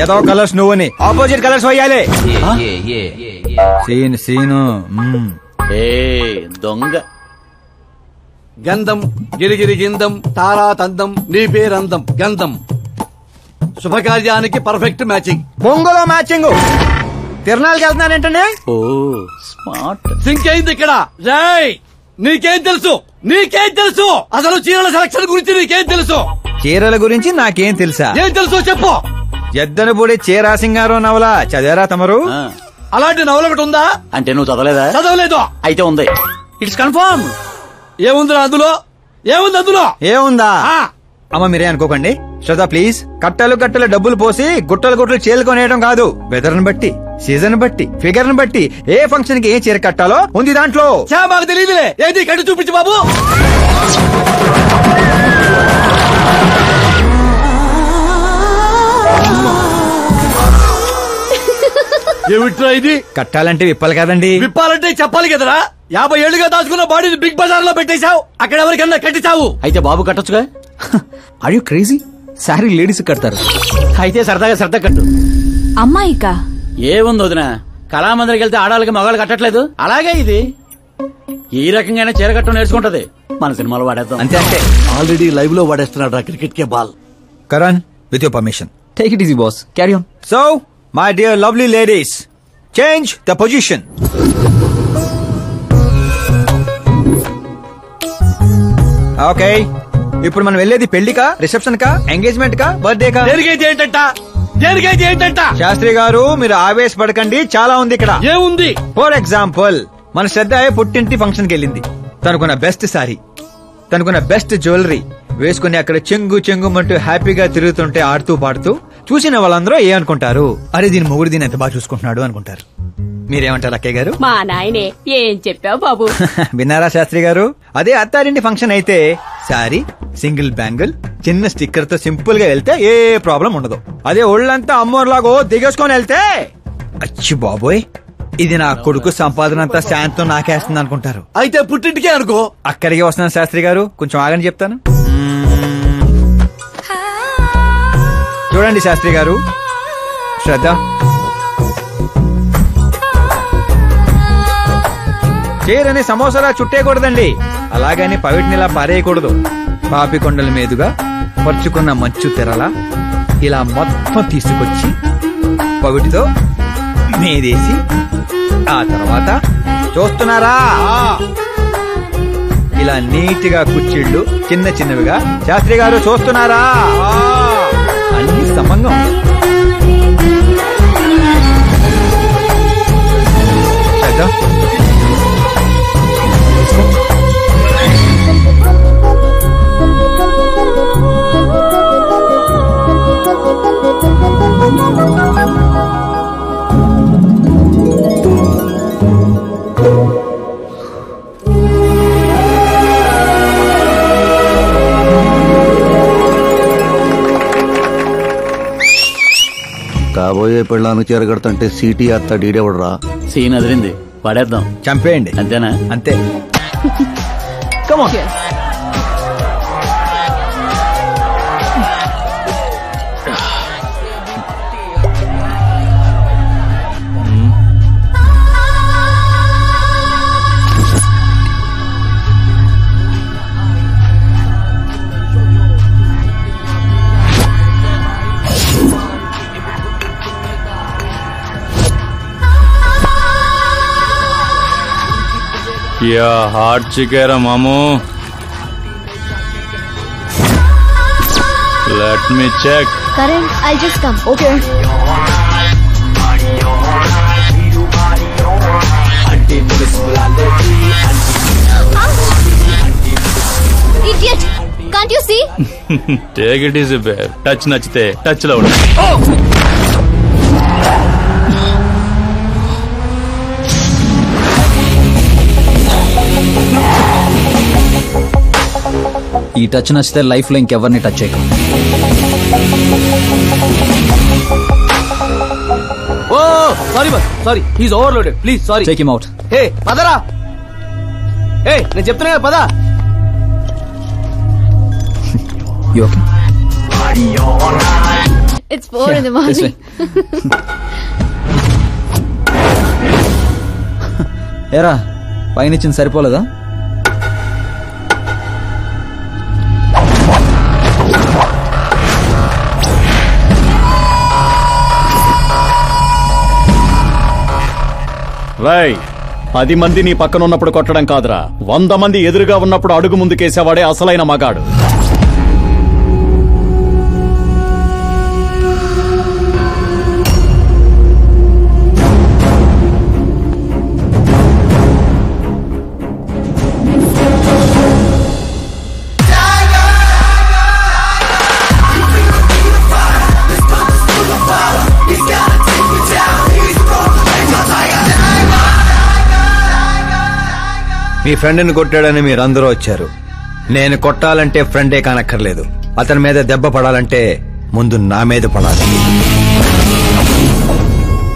ఏదో కలర్స్ నువ్వుని ఆపోజిట్ కలర్స్ వేయాలి. సీను దొంగ. గంధం గిరిగిరి గిందం తారా తందం నీ పేరందం గంధం. శుభకార్యానికి పర్ఫెక్ట్ మ్యాచింగ్. బొంగులో మ్యాచింగ్. తిరణాలకి వెళ్తున్నారేంటండి? ఓ స్మార్ట్. సింక్ అయింది ఇక్కడ. జై నీకేం తెలుసు? నీకేం తెలుసు? అసలు చీరల సెలక్షన్ గురించి నీకేం తెలుసు? చీరల గురించి నాకేం తెలుసా? ఏం తెలుసు చెప్పు. ఎద్దను పొడి చీరా సింగారో నవల చదివారా తమరు? అలాంటి నవల ఒకటి ఉందా? అంటే నువ్వు చదవలేదా? చదవలేదు. అయితే ఉంది. It's confirm. ఏముందిరా అందులో? ఏముంది అందులో? ఏముందా? అమ్మ మీరే అనుకోకండి. శ్రద్ధ ప్లీజ్. కట్టలు కట్టలు డబ్బులు పోసి గుట్టలు గుట్టలు చీరలు కొనేయడం కాదు. వెదర్ ని బట్టి, సీజన్ బట్టి, ఫిగర్ ని బట్టి ఏ ఫంక్షన్ కి ఏ చీర కట్టాలో ఉంది దాంట్లో. మాకు తెలియదులే. ఏది కట్టి చూపించు బాబు. ఏమిట్రా ఇది? కట్టాలంటే విప్పాలి కదండి. విప్పాలంటే చెప్పాలి కదరా. 50 ఏళ్లుగా దాచుకున్న బాడీని బిగ్ బజార్ లో పెట్టేశావు. అక్కడ ఎవరికన్నా కట్టించావు. అయితే బాబు కట్టొచ్చుగా. Are you crazy? Sorry ladies కడతారు. అయితే సరదాగా శ్రద్ధ కట్టు. అమ్మాయికా? ఏముంది వదిన, కళామందిరికి వెళ్తే ఆడవాళ్ళకి మగవాళ్ళు కట్టట్లేదు, అలాగే ఇది ఈ రకంగానే చీర కట్టడం నేర్చుకుంటది. మన సినిమాలో వాడేద్దాం. అంతే అంటే ఆల్రెడీ లైవ్ లో వాడేస్తున్నాడు రా క్రికెట్ కే ball. Karan with your permission take it easy boss. Carry on. So my dear lovely ladies, change the position. Okay, ఇప్పుడు మనం వెళ్ళేది పెళ్లికా, రిసెప్షన్ కా, ఎంగేజ్మెంట్ కా, బర్త్డే కా? శాస్త్రి గారు మీరు ఆవేశపడకండి, చాలా ఉంది ఇక్కడ. ఏముంది? ఫర్ ఎగ్జాంపుల్ మన శ్రద్ధ పుట్టింటి ఫంక్షన్ కి వెళ్ళింది. తనకున్న బెస్ట్ సారీ, తనకున్న బెస్ట్ జ్యువెలరీ వేసుకుని అక్కడ చెంగు చెంగుమంటూ హ్యాపీగా తిరుగుతుంటే ఆడుతూ పాడుతూ చూసిన వాళ్ళందరూ ఏ అనుకుంటారు? అరే దీని మొగుడు దీని ఎంత బాగా చూసుకుంటున్నాడు అనుకుంటారు. మీరేమంటారు అక్కయ్య గారు? మా నాయనే ఏం చెప్పావు బాబు. విన్నారా శాస్త్రి గారు? అదే అత్తారింటి ఫంక్షన్ అయితే సారీ, సింగిల్ బ్యాంగిల్, చిన్న స్టిక్కర్ తో సింపుల్ గా వెళ్తే ఏ ప్రాబ్లం ఉండదు. అదే ఒళ్ళంతా అమ్మోర్లాగో దిగేసుకొని వెళ్తే అచ్చి బాబోయ్ ఇది నా కొడుకు సంపాదన అంతా శాంతం నాకేస్తుంది అనుకుంటారు. అయితే పుట్టింటికే అనుకో. అక్కడికే వస్తున్నాను శాస్త్రి గారు, కొంచెం ఆగని చెప్తాను. చూడండి శాస్త్రి గారు, శ్రద్ధ చీరని సమోసాలా చుట్టేయకూడదండి, అలాగని పవిటినిలా పారేయకూడదు. పాపి కొండల మీదుగా పరుచుకున్న మంచు తెరలా ఇలా మొత్తం తీసుకొచ్చి పవిటితో మీదేసి ఆ తర్వాత చూస్తున్నారా ఇలా నీట్ గా కుర్చీళ్లు చిన్న చిన్నవిగా. శాస్త్రి గారు చూస్తున్నారా? అన్ని సమంగా కాబోయే పెళ్ళానికి చేరగడతంటే సీటీ అత్త డీడేవడరా. సీన్ అదిరింది, పడేద్దాం, చంపేయండి. అంతేనా? అంతే. क्या हार्ट चिकेरा मामू. Let me check. Karan, I'll just come. Okay. Idiot! Can't you see? Take it easy, babe. Touch నచ్చితే టచ్ లో ఉండు. ఈ టచ్ నచ్చితే లైఫ్ లో ఇంకెవరిని టచ్ చేయకు. Oh sorry boss, sorry, he's overloaded, please sorry. Take him out. Hey పదరా, hey నేను చెప్తున్నా కదా పద. You okay? It's 4 in the morning. ఏరా పైన ఇచ్చింది సరిపోలేదా? రై 10 మంది నీ పక్కన ఉన్నప్పుడు కొట్టడం కాదురా, 100 మంది ఎదురుగా ఉన్నప్పుడు అడుగు ముందుకేసేవాడే అసలైన మగాడు. మీ ఫ్రెండ్ని కొట్టాడని మీరందరూ వచ్చారు. నేను కొట్టాలంటే ఫ్రెండే కానక్కర్లేదు, అతని మీద దెబ్బ పడాలంటే ముందు నా మీద పడాలి.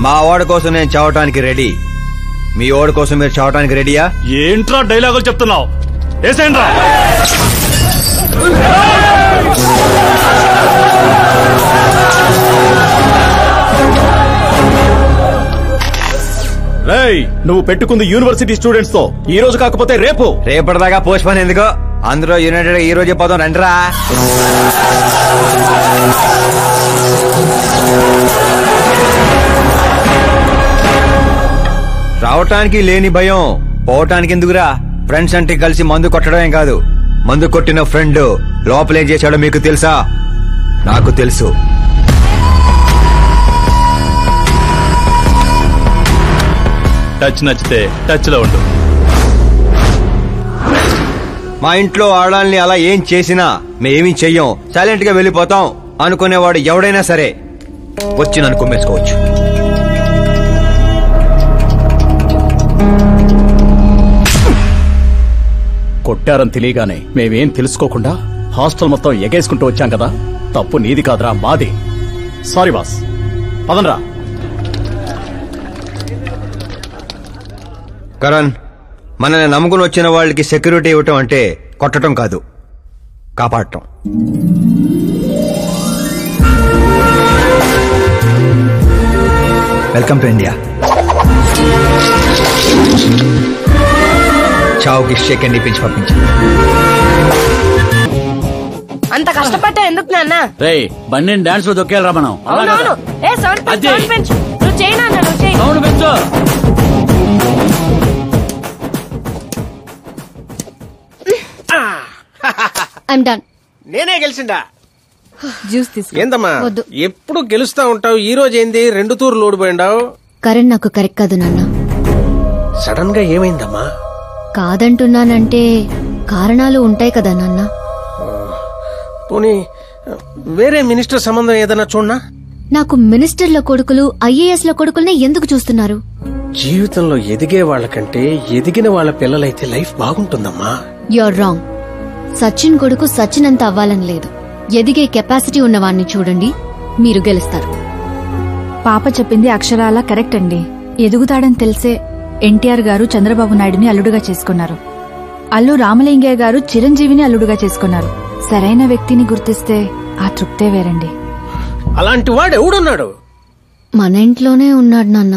మా వాడి కోసం నేను చావటానికి రెడీ, మీ వాడి కోసం మీరు చావటానికి రెడీయా? ఏంట్రా డైలాగులు చెప్తున్నావు? ఏసేంట్రా. రేయ్ నువ్వు పెట్టుకుంది యూనివర్సిటీ స్టూడెంట్స్ తో, ఈ రోజు కాకపోతే రేపు. రేపటిదాకా పోస్ట్ పోన్ ఎందుకు? అందరూ యునైటెడ్ ఈ రోజే పోదాం రండిరా. రావటానికి లేని భయం పోవటానికి ఎందుకురా? ఫ్రెండ్స్ అంటే కలిసి మందు కొట్టడమే కాదు, మందు కొట్టిన ఫ్రెండ్ లోపలేం చేశాడో మీకు తెలుసా? నాకు తెలుసు. టచ్ నచ్చితే టచ్ లో ఉండు. మా ఇంట్లో ఆడాలని అలా ఏం చేసినా మేమేమీ చెయ్యం, సైలెంట్ గా వెళ్ళిపోతాం అనుకునేవాడు ఎవడైనా సరే వచ్చి నన్ను కుమ్మేసుకోవచ్చు. కొట్టారని తెలియగానే మేమేం తెలుసుకోకుండా హాస్టల్ మొత్తం ఎగేసుకుంటూ వచ్చాం కదా, తప్పు నీది కాదురా, మాది. Sorry boss, పదనరా. కరణ్, మనల్ని నమ్ముకుని వచ్చిన వాళ్ళకి సెక్యూరిటీ ఇవ్వటం అంటే కొట్టడం కాదు, కాపాడటం. Welcome to India. చావుకి షేక్ అండ్ ఇప్పించి పంపించి. అంత కష్టపడ్డా ఎందుకు నాన్న? రేయ్ బండిని డాన్స్ లో దొక్కేయాలరా మనం. అవునవును. ఏ సౌండ్ పెంచు, నువ్వు చేయి నాన్న, నువ్వు చేయి. సౌండ్ పెంచు. I'm done. నేనే గెలిచిందా? జ్యూస్ తీసుకో. ఏందమ్మా వద్దు. ఎప్పుడు గెలుస్తా ఉంటావు, ఈ రోజు ఏంది 2 తూర్లు ఓడిపోయిండావు? కరణ్ నాకు కరెక్ట్ కాదు నాన్న. సడన్ గా ఏమైందమ్మా? కాదంటున్నానంటే కారణాలు ఉంటాయి కదా నాన్న. పోనీ వేరే మినిస్టర్ సంబంధం ఏదైనా చూడనా? నాకు మినిస్టర్ల కొడుకులు ఐఏఎస్ల కొడుకుల్ని ఎందుకు చూస్తున్నారు? జీవితంలో ఎదిగే వాళ్ళకంటే ఎదిగిన వాళ్ళ పిల్లలైతే లైఫ్ బాగుంటుందమ్మా. You're wrong. సచిన్ కొడుకు సచిన్ అంత అవ్వాలని లేదు, ఎదిగే కెపాసిటీ ఉన్నవాణ్ణి చూడండి, మీరు గెలుస్తారు. పాప చెప్పింది అక్షరాలా కరెక్ట్ అండి. ఎదుగుతాడని తెలిసే ఎన్టీఆర్ గారు చంద్రబాబు నాయుడుని అల్లుడుగా చేసుకున్నారు. అల్లు రామలింగయ్య గారు చిరంజీవిని అల్లుడుగా చేసుకున్నారు. సరైన వ్యక్తిని గుర్తిస్తే ఆ తృప్తే వేరండి. అలాంటి వాడు ఎవడున్నాడు? మన ఇంట్లోనే ఉన్నాడు నాన్న,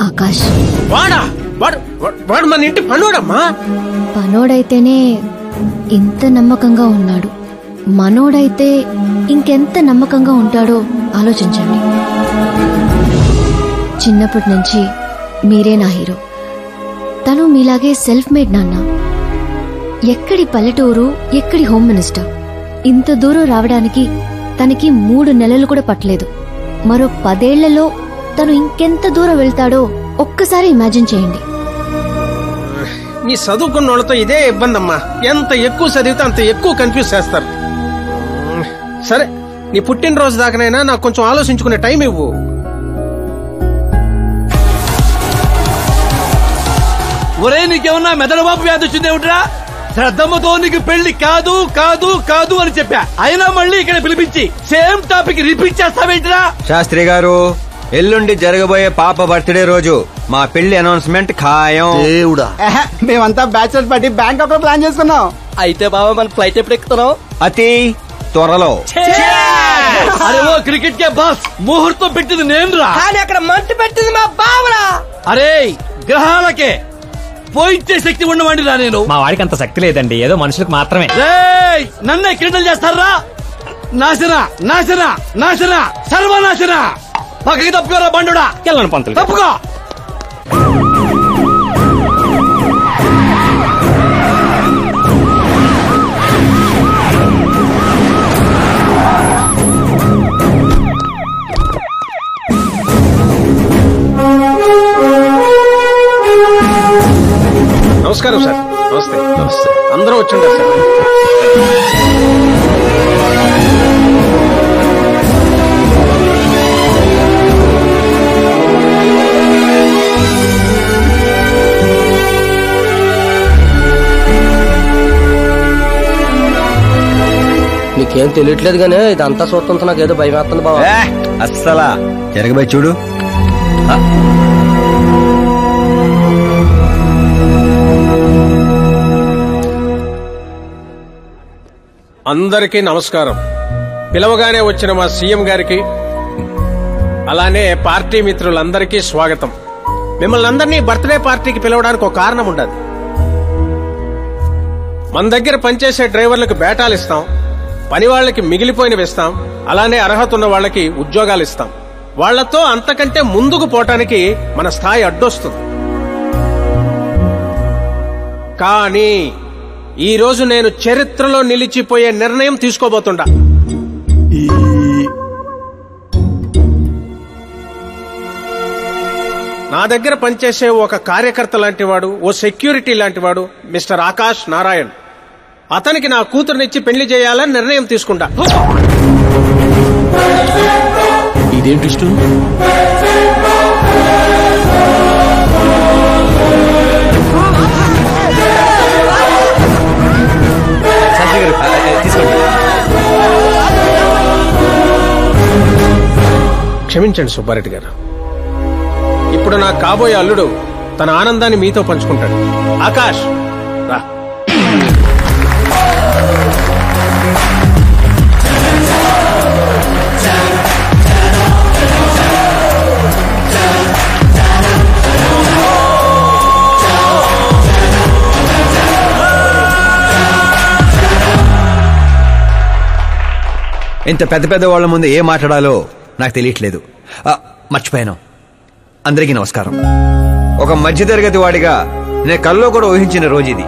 ఆకాష్. వాడా? వాడు మన ఇంటి పనోడమ్మా. పనోడైతేనే ఇంత నమ్మకంగా ఉన్నాడు. మనోడైతే ఇంకెంత నమ్మకంగా ఉంటాడో ఆలోచించండి. చిన్నప్పటి నుంచి మీరే నా హీరో. తను మీలాగే సెల్ఫ్ మేడ్ నాన్న. ఎక్కడి పల్లెటూరు, ఎక్కడి హోమ్ మినిస్టర్. ఇంత దూరం రావడానికి తనకి 3 నెలలు కూడా పట్టలేదు. మరో 10 ఏళ్లలో తను ఇంకెంత దూరం వెళ్తాడో ఒక్కసారి ఇమాజిన్ చేయండి. నీ చదువుకున్న వాళ్ళతో ఇదే ఇబ్బంది అమ్మా. ఎంత ఎక్కువ చదివితే అంత ఎక్కువ కన్ఫ్యూజ్ చేస్తారు. సరే, నీ పుట్టినరోజు దాకానైనా నాకు కొంచెం ఆలోచించుకునే టైం ఇవ్వు. ఒరే, నీకేమన్నా మెదడువాపు వ్యాధి వచ్చిందేమిట్రా? శ్రద్ధమ్మతో నీకు పెళ్లి కాదు కాదు కాదు అని చెప్పా, అయినా మళ్ళీ ఇక్కడ పిలిపించి సేమ్ టాపిక్ రిపీట్ చేస్తావేంటిరా? శాస్త్రి గారు, ఎల్లుండి జరగబోయే పాప బర్త్డే రోజు మా పెళ్లి అనౌన్స్మెంట్ ఖాయం. దేవుడా, మేమంతా బ్యాచులర్ పార్టీ బ్యాంకాక్ లో ప్లాన్ చేసుకున్నాం. అయితే బాబా మన ఫ్లైట్ ఎప్పుడు ఎక్కుతున్నాం? అతి త్వరలో. అరే ఓ క్రికెట్ కే బాస్, ముహూర్తం పెట్టింది నేను రా, కానీ అక్కడ మంట పెట్టింది మా బావరా. అరే గ్రహాలకే పోయించే శక్తి ఉన్నవాడిని రా నేను. మా వాడికి అంత శక్తి లేదండి, ఏదో మనుషులకు మాత్రమే. నన్నే క్రీడలు చేస్తారా? నాశన నాశన నాశన సర్వనాశన. పక్కకి తప్పుకోరా బండుడా. వెళ్ళను పంతులు, తప్పుకో. నమస్కారం సార్. నమస్తే. నమస్తే. అందరూ వచ్చిండారు సార్. నీకేం తెలియట్లేదు గానీ ఇదంతా చూస్తుంటే నాకు ఏదో భయం వేస్తుంది బాబా. అస్సలా జరగబోయి చూడు. అందరికీ నమస్కారం. పిలవగానే వచ్చిన మా సీఎం గారికి, అలానే పార్టీ మిత్రులందరికీ స్వాగతం. మిమ్మల్ని అందరినీ బర్త్డే పార్టీకి పిలవడానికి ఒక కారణం ఉండదు. మన దగ్గర పనిచేసే డ్రైవర్లకు బేటాలు ఇస్తాం, పని వాళ్ళకి మిగిలిపోయినవి ఇస్తాం, అలానే అర్హత ఉన్న వాళ్ళకి ఉద్యోగాలు ఇస్తాం. వాళ్లతో అంతకంటే ముందుకు పోవటానికి మన స్థాయి అడ్డొస్తుంది. కానీ ఈ రోజు నేను చరిత్రలో నిలిచిపోయే నిర్ణయం తీసుకోబోతుండా. నా దగ్గర పనిచేసే ఒక కార్యకర్త లాంటివాడు, ఓ సెక్యూరిటీ లాంటివాడు మిస్టర్ ఆకాష్ నారాయణ్. అతనికి నా కూతురునిచ్చి పెళ్లి చేయాలని నిర్ణయం తీసుకుంటా. ఇదేంటి ఇష్టం? క్షమించండి సుబ్బారెడ్డి గారు. ఇప్పుడు నా కాబోయే అల్లుడు తన ఆనందాన్ని మీతో పంచుకుంటాడు. ఆకాష్ రా. ఇంత పెద్ద పెద్ద వాళ్ళ ముందు ఏం మాట్లాడాలో నాకు తెలియట్లేదు. మర్చిపోయాను. అందరికీ నమస్కారం. ఒక మధ్యతరగతి వాడిగా నేను కల్లో కూడా ఊహించిన రోజు ఇది.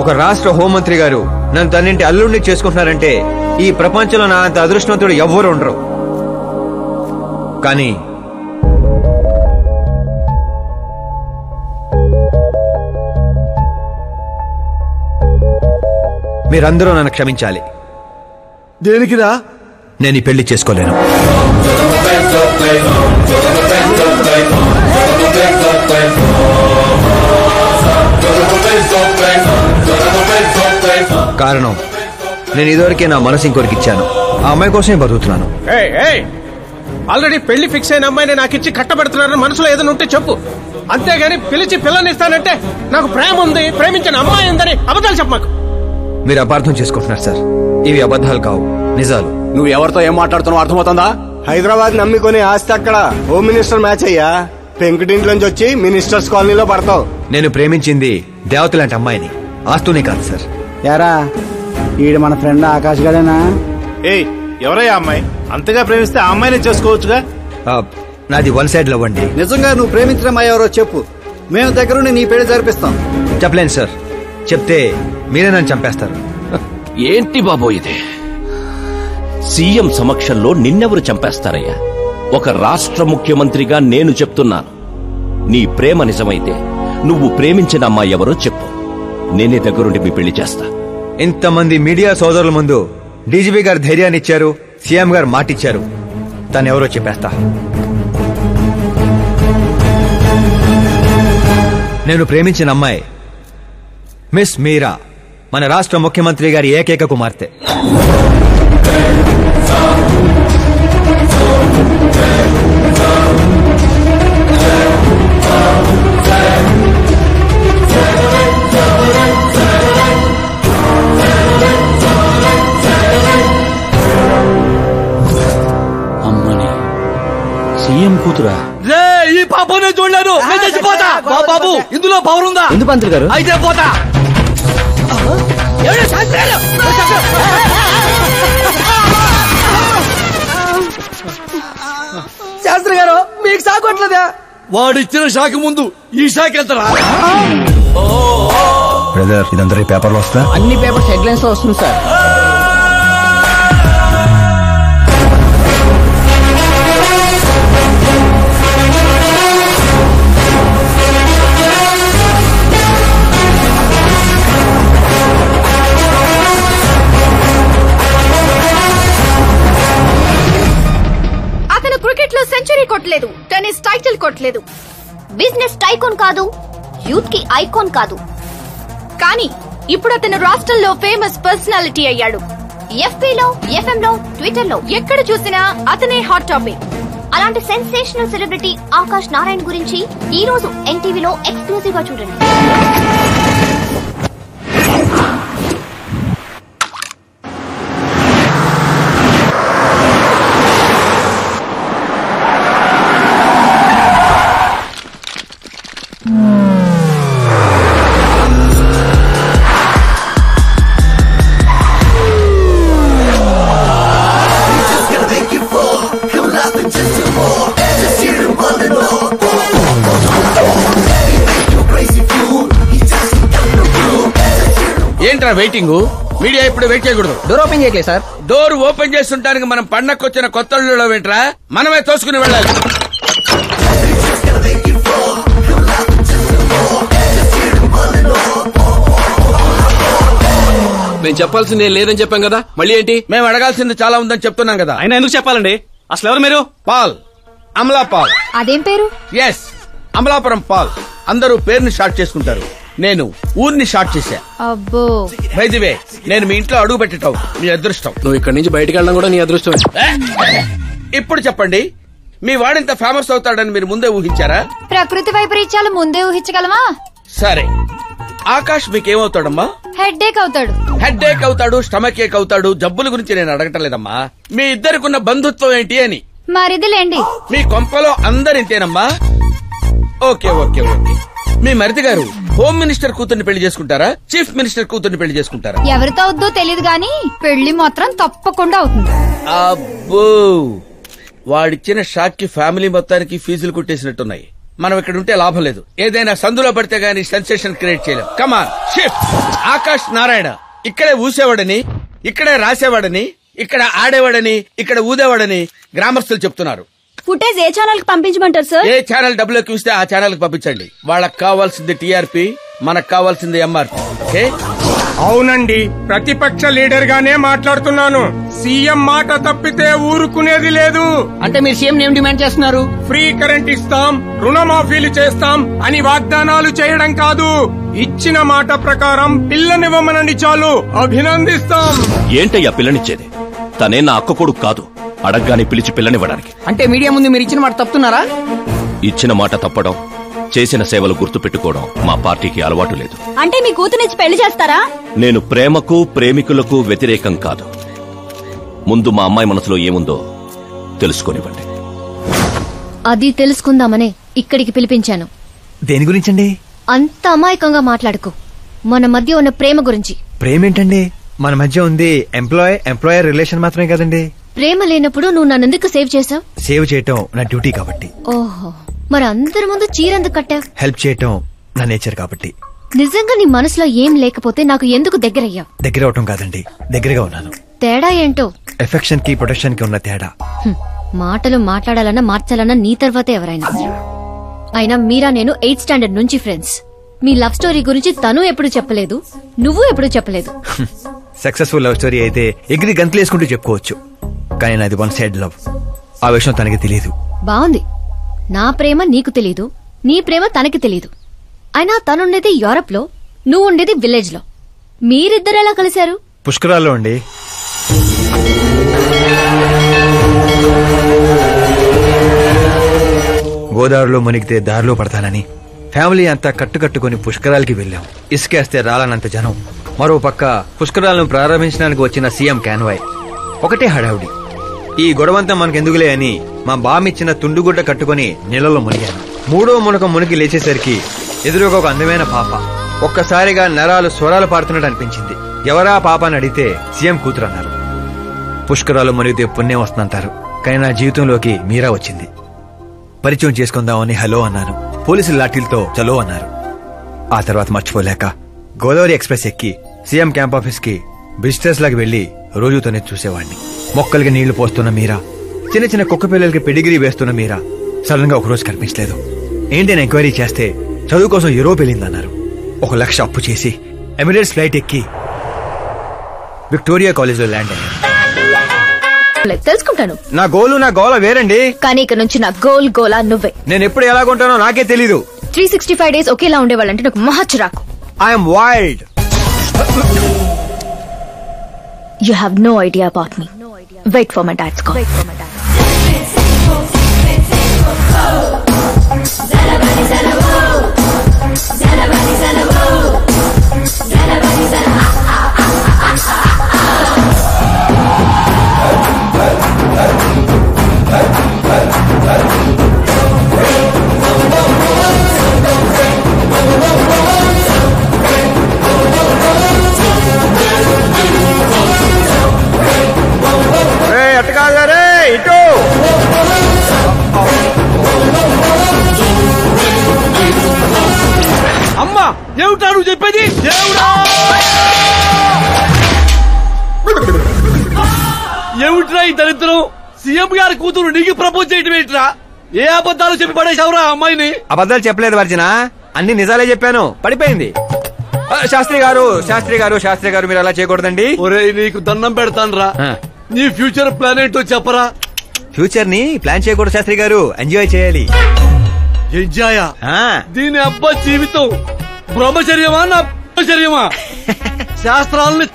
ఒక రాష్ట్ర హోంమంత్రి గారు నన్ను తన్నింటి అల్లుడిని చేసుకుంటున్నారంటే ఈ ప్రపంచంలో నా అంత అదృష్టవంతుడు ఎవ్వరు ఉండరు. కానీ మీరందరూ నన్ను క్షమించాలి. దేనికిరా? నేను ఈ పెళ్లి చేసుకోలేను. కారణం, నేను ఇదివరకే నా మనసు ఇంకొరికి ఇచ్చాను. ఆ అమ్మాయి కోసమే బతుకుతున్నాను. ఆల్రెడీ పెళ్లి ఫిక్స్ అయిన అమ్మాయిని నాకు ఇచ్చి కట్టబెడుతున్నారని మనసులో ఏదైనా ఉంటే చెప్పు. అంతేగాని పిలిచి పిల్లనిస్తానంటే నాకు ప్రేమ ఉంది, ప్రేమించిన అమ్మాయి ఉందని అబద్ధాలు చెప్పమాకు. మీరు అపార్థం చేసుకుంటున్నారు సార్. ఇవి అబద్ధాలు కావు, నిజాలు. నువ్వు ఎవరితో ఏం మాట్లాడుతున్నావు అర్థమవుతుందా? హైదరాబాద్ నమ్మికొని ఆస్తి అక్కడ హోమ్ మినిస్టర్ మ్యాచ్ అయ్యా. పెంకుటింట్లోంచి వచ్చి మినిస్టర్స్ కాలనీలో పడతావు. నేను ప్రేమించింది దేవత లాంటి అమ్మాయిని, ఆస్తునే కాదు సార్. యారా ఈడు మన ఫ్రెండ్ ఆకాష్ గడేనా? ఏయ్ ఎవరయ్యా అమ్మాయి? అంతగా ప్రేమిస్తే ఆ అమ్మాయినే చేసుకోవచ్చుగా. నాది వన్ సైడ్ లవ్ అండి. నిజంగా నువ్వు ప్రేమించిన అమ్మాయి ఎవరో చెప్పు, మేము దగ్గరుండి నీ పెళ్లి జరిపిస్తాం. చెప్పలేను సార్, చెప్తే మీరే నన్ను చంపేస్తారు. ఏంటి బాబో ఇది? సీఎం సమక్షంలో నిన్నెవరు చంపేస్తారయ్యా? ఒక రాష్ట్ర ముఖ్యమంత్రిగా నేను చెప్తున్నాను, నీ ప్రేమ నిజమైతే నువ్వు ప్రేమించిన అమ్మాయి ఎవరో చెప్పు, నేనే దగ్గరుండి మీ పెళ్లి చేస్తా. ఇంతమంది మీడియా సోదరుల ముందు డీజీపీ గారు ధైర్యాన్ని ఇచ్చారు, సీఎం గారు మాటిచ్చారు. తను ఎవరో చెప్పేస్తా. నేను ప్రేమించిన అమ్మాయి మిస్ మీరా, మన రాష్ట్ర ముఖ్యమంత్రి గారి ఏకైక కుమార్తె. అమ్మని సీఎం కూతురా? ఈ పాపనే చూడలేదు, నేను చచ్చిపోతా. బాబు ఇందులో పవర్ ఉందా? ఎందుకు పంతులు గారు? అయితే పోతా. శాస్త్రి గారు మీకు సాగొట్లేదా? వాడిచ్చిన షాక్ ముందు ఈ షాక్ ఎంతరా? బ్రదర్ ఇదంతా పేపర్లో వస్తా. అన్ని పేపర్స్ హెడ్లైన్స్ లో వస్తుంది సార్. క్రికెట్ లో సెంచరీ కొట్టలేదు, టెన్నిస్ టైటిల్ కొట్టలేదు, బిజినెస్ టైకోన్ కాదు, యూత్ కి ఐకాన్ కాదు. కానీ ఇప్పుడు అతను రాష్ట్రంలో ఫేమస్ పర్సనాలిటీ అయ్యాడు. ఎఫ్బీ లో, ఎఫ్ఎం లో, ట్విట్టర్ లో ఎక్కడ చూసినా అతనే హాట్ టాపిక్. అలాంటి సెన్సేషనల్ సెలబ్రిటీ ఆకాష్ నారాయణ్ గురించి ఈ రోజు ఎన్టీవీలో ఎక్స్క్లూజివ్ గా చూడండి. ఏంట్రా వెయిటింగ్? మీడియా ఇప్పుడు వెయిట్ చేయకూడదు. డోర్ ఓపెన్ చేయట్లేదు సార్. డోర్ ఓపెన్ చేస్తుంటానికి మనం పండక్కొచ్చిన కొత్త అల్లుళ్ళో వెంట్రా, మనమే తోసుకుని వెళ్ళాలి. మేము చెప్పాల్సింది ఏం లేదని చెప్పాం కదా, మళ్ళీ ఏంటి? మేము అడగాల్సింది చాలా ఉందని చెప్తున్నాం కదా. అయినా ఎందుకు చెప్పాలండి? అసలు ఎవరు మీరు? Paul, Amala Paul. అదేం పేరు? Yes, Amalapuram Paul. అందరూ పేరుని షార్ట్ చేసుకుంటారు, నేను ఊరిని షార్ట్ చేశా. అబ్బో. బై ది వే, నేను మీ ఇంట్లో అడుగు పెట్టటం మీ అదృష్టం. నువ్వు ఇక్కడి నుంచి బయటకు వెళ్ళడం కూడా నీ అదృష్టం. ఇప్పుడు చెప్పండి, మీ వాడింత ఫేమస్ అవుతాడని మీరు ముందే ఊహించారా? ప్రకృతి వైపరీత్యాలు ముందే ఊహించగలమా? సరే, ఆకాష్ మీకేమవుతాడమ్మా? హెడ్ఏక్ అవుతాడు. హెడ్ఏక్ అవుతాడు, స్టమక్ ఏక్ అవుతాడు. జబ్బుల గురించి నేను అడగటం లేదమ్మా, మీ ఇద్దరికున్న బంధుత్వం ఏంటి అని. మరిదిలేండి. మీ కొంపలో అందరింతేనమ్మా? Okay okay okay. మీ మరిది గారు హోమ్ మినిస్టర్ కూతుర్ని పెళ్లి చేసుకుంటారా, చీఫ్ మినిస్టర్ కూతుర్ని పెళ్లి చేసుకుంటారా? ఎవరితో అవుద్దో తెలియదు గాని పెళ్లి మాత్రం తప్పకుండా అవుతుంది. అబ్బో, వాడిచ్చిన షాక్ కి ఫ్యామిలీ మొత్తానికి ఫీజులు కుట్టేసినట్టున్నాయి. మనం ఇక్కడ ఉంటే లాభం లేదు, ఏదైనా సందులో పడితే గానీ సెన్సేషన్ క్రియేట్ చేయలేం. Come on shift. ఆకాష్ నారాయణ ఇక్కడే ఊసేవాడని, ఇక్కడే రాసేవాడని, ఇక్కడ ఆడేవాడని, ఇక్కడ ఊదేవాడని గ్రామస్తులు చెప్తున్నారు. ఫుటేజ్ ఏ ఛానల్ కి పంపించమంటారు సార్? ఏ ఛానల్ డబ్బులోకి ఇస్తే ఆ ఛానల్ కి పంపించండి. వాళ్ళకి కావాల్సింది టీఆర్పీ, మనకు కావాల్సింది ఎంఆర్పీ. ఓకే? అవునండి, ప్రతిపక్ష లీడర్ గానే మాట్లాడుతున్నాను. సీఎం మాట తప్పితే ఊరుకునేది లేదు. అంటే మీరు సీఎం ఏం డిమాండ్ చేస్తున్నారు? ఫ్రీ కరెంట్ ఇస్తాం, రుణమాఫీలు చేస్తాం అని వాగ్దానాలు చేయడం కాదు, ఇచ్చిన మాట ప్రకారం పిల్లనివ్వమనండి చాలు, అభినందిస్తాం. ఏంటయ్యా పిల్లనిచ్చేది? తనే నా అక్క కొడుకు కాదు, అడగ్గానే పిలిచి పిల్లనివ్వడానికి. అంటే మీడియా ముందు మీరు ఇచ్చిన మాట తప్పుతున్నారా? ఇచ్చిన మాట తప్పడం, చేసిన సేవలు గుర్తు పెట్టుకోవడం మా పార్టీకి అలవాటు లేదు. అంటే మీ కూతురిచ్చి పెళ్లి చేస్తారా? నేను ప్రేమకు ప్రేమికులకు వ్యతిరేకం కాదు. ముందు మా అమ్మాయి మనసులో ఏముందో తెలుసుకోనివ్వండి. అది తెలుసుకుందామనే ఇక్కడికి పిలిపించాను. దేని గురించండి? అంత అమాయకంగా మాట్లాడుకో. మన మధ్య ఉన్న ప్రేమ గురించి. ప్రేమ ఏంటండి? మన మధ్య ఉంది ఎంప్లాయర్ రిలేషన్ మాత్రమే కదండి. ప్రేమ లేనప్పుడు నువ్వు నన్నెందుకు సేవ్ చేసావు? సేవ్ చేయటం నా డ్యూటీ కాబట్టి. ఓహో, మరి అందరి ముందు చీరెందుకు కట్టావు? హెల్ప్ చేయటం నా నేచర్ కాబట్టి. నిజంగా నీ మనసులో ఏం లేకపోతే నాకు ఎందుకు దగ్గరయ్యావు? దగ్గర అవటం కాదండి, దగ్గరగా ఉన్నాను. తేడా ఏంటో? ఎఫెక్షన్ కి ప్రొటెక్షన్ కి ఉన్న తేడా. మాటలు మాట్లాడాలన్నా మార్చాలన్నా నీ తర్వాతే ఎవరైనా. అయినా మీరా నేను 8th స్టాండర్డ్ నుంచి ఫ్రెండ్స్. మీ లవ్ స్టోరీ గురించి తను ఎప్పుడు చెప్పలేదు, నువ్వు ఎప్పుడు చెప్పలేదు. సక్సెస్ఫుల్ లవ్ స్టోరీ అయితే ఎగిరి గంతులేసుకుంటూ చెప్పుకోవచ్చు, కానీ నాది వన్ సైడ్ లవ్. ఆ విషయం తనకి తెలియదు. బాగుంది. నా ప్రేమ నీకు తెలీదు, నీ ప్రేమ తనకి తెలీదు. అయినా తనుండేది యూరప్ లో, నువ్వు ఉండేది విలేజ్ లో. మీరిద్దరు ఎలా కలిశారు? పుష్కరాల్లో అండి. గోదావరిలో మునిగితే దారిలో పడతానని ఫ్యామిలీ అంతా కట్టుకట్టుకుని పుష్కరాలకి వెళ్లాం. ఇసుకేస్తే రాలనంత జనం. మరో పక్క పుష్కరాలను ప్రారంభించడానికి వచ్చిన సీఎం కాన్వాయ్. ఒకటే హడావుడి. ఈ గొడవంతా మనకెందుకులే అని మా బామిచ్చిన తుండుగుడ్డ కట్టుకుని నీళ్ళలో మునిగాను. 3వ మునక మునిగి లేచేసరికి ఎదురుగా ఒక అందమైన పాప. ఒక్కసారిగా నరాలు స్వరాలు పాడుతున్నట్టు అనిపించింది. ఎవరా పాప అని అడిగితే సీఎం కూతురు అన్నారు. పుష్కరాలు మునిగితే పుణ్యం వస్తుందంటారు, కానీ నా జీవితంలోకి మీరా వచ్చింది. పరిచయం చేసుకుందామని హలో అన్నాను. పోలీసులు లాఠీలతో చలో అన్నారు. ఆ తర్వాత మర్చిపోలేక గోదావరి ఎక్స్ప్రెస్ ఎక్కి సీఎం క్యాంప్ ఆఫీస్ కి విజిటర్స్ లాగా వెళ్లి రోజుతోనే చూసేవాడిని. మొక్కలకి నీళ్లు పోస్తున్న మీరా, చిన్న చిన్న కుక్క పిల్లలకి పెడిగిరీ వేస్తున్న మీరా సడన్ గా ఒకరోజు కనిపించలేదు. ఏంటని ఎంక్వైరీ చేస్తే చదువు కోసం యూరోప్ వెళ్ళిందన్నారు. 1 లక్ష అప్పు చేసి ఎమిరేట్స్ ఫ్లైట్ ఎక్కి విక్టోరియా కాలేజ్ లో ల్యాండ్ అయ్యాను. తెలుసుకుంటాను. నా గోల వేరండి. కానీ ఇక నుంచి నా గోలా నువ్వే. నేను ఎప్పుడు ఎలాగుంటానో నాకే తెలీదు. 365 days ఒకేలా ఉండేవాళ్ళంటే నాకు మహా చిరాకు. I'm wild. You have no idea about me. Wait for my dad's call. అమ్మా ఏమిటా నువ్వు చెప్పేది? ఏమిట్రా ఈ దరిద్రం? సీఎం గారి కూతురు నీకు ప్రపోజ్ చేయటం ఏంట్రా? ఏ అబద్ధాలు చెప్పి పడేసావురా అమ్మాయిని? అబద్ధాలు చెప్పలేదు వర్జన, అన్ని నిజాలే చెప్పాను. పడిపోయింది. శాస్త్రి గారు మీరు అలా చేయకూడదండి. ఒరేయ్ నీకు దండం పెడతానురా, నీ ఫ్యూచర్ ప్లాన్ ఏంటో చెప్పరా. ఫ్యూచర్ ని ప్లాన్ చేయకూడదు శాస్త్రి గారు, ఎంజాయ్ చేయాలి. ఎంజాయ్? దీని అబ్బా జీవితం బ్రహ్మచర్యమా నా బ్రహ్మచర్యమా? శాస్త్రాలని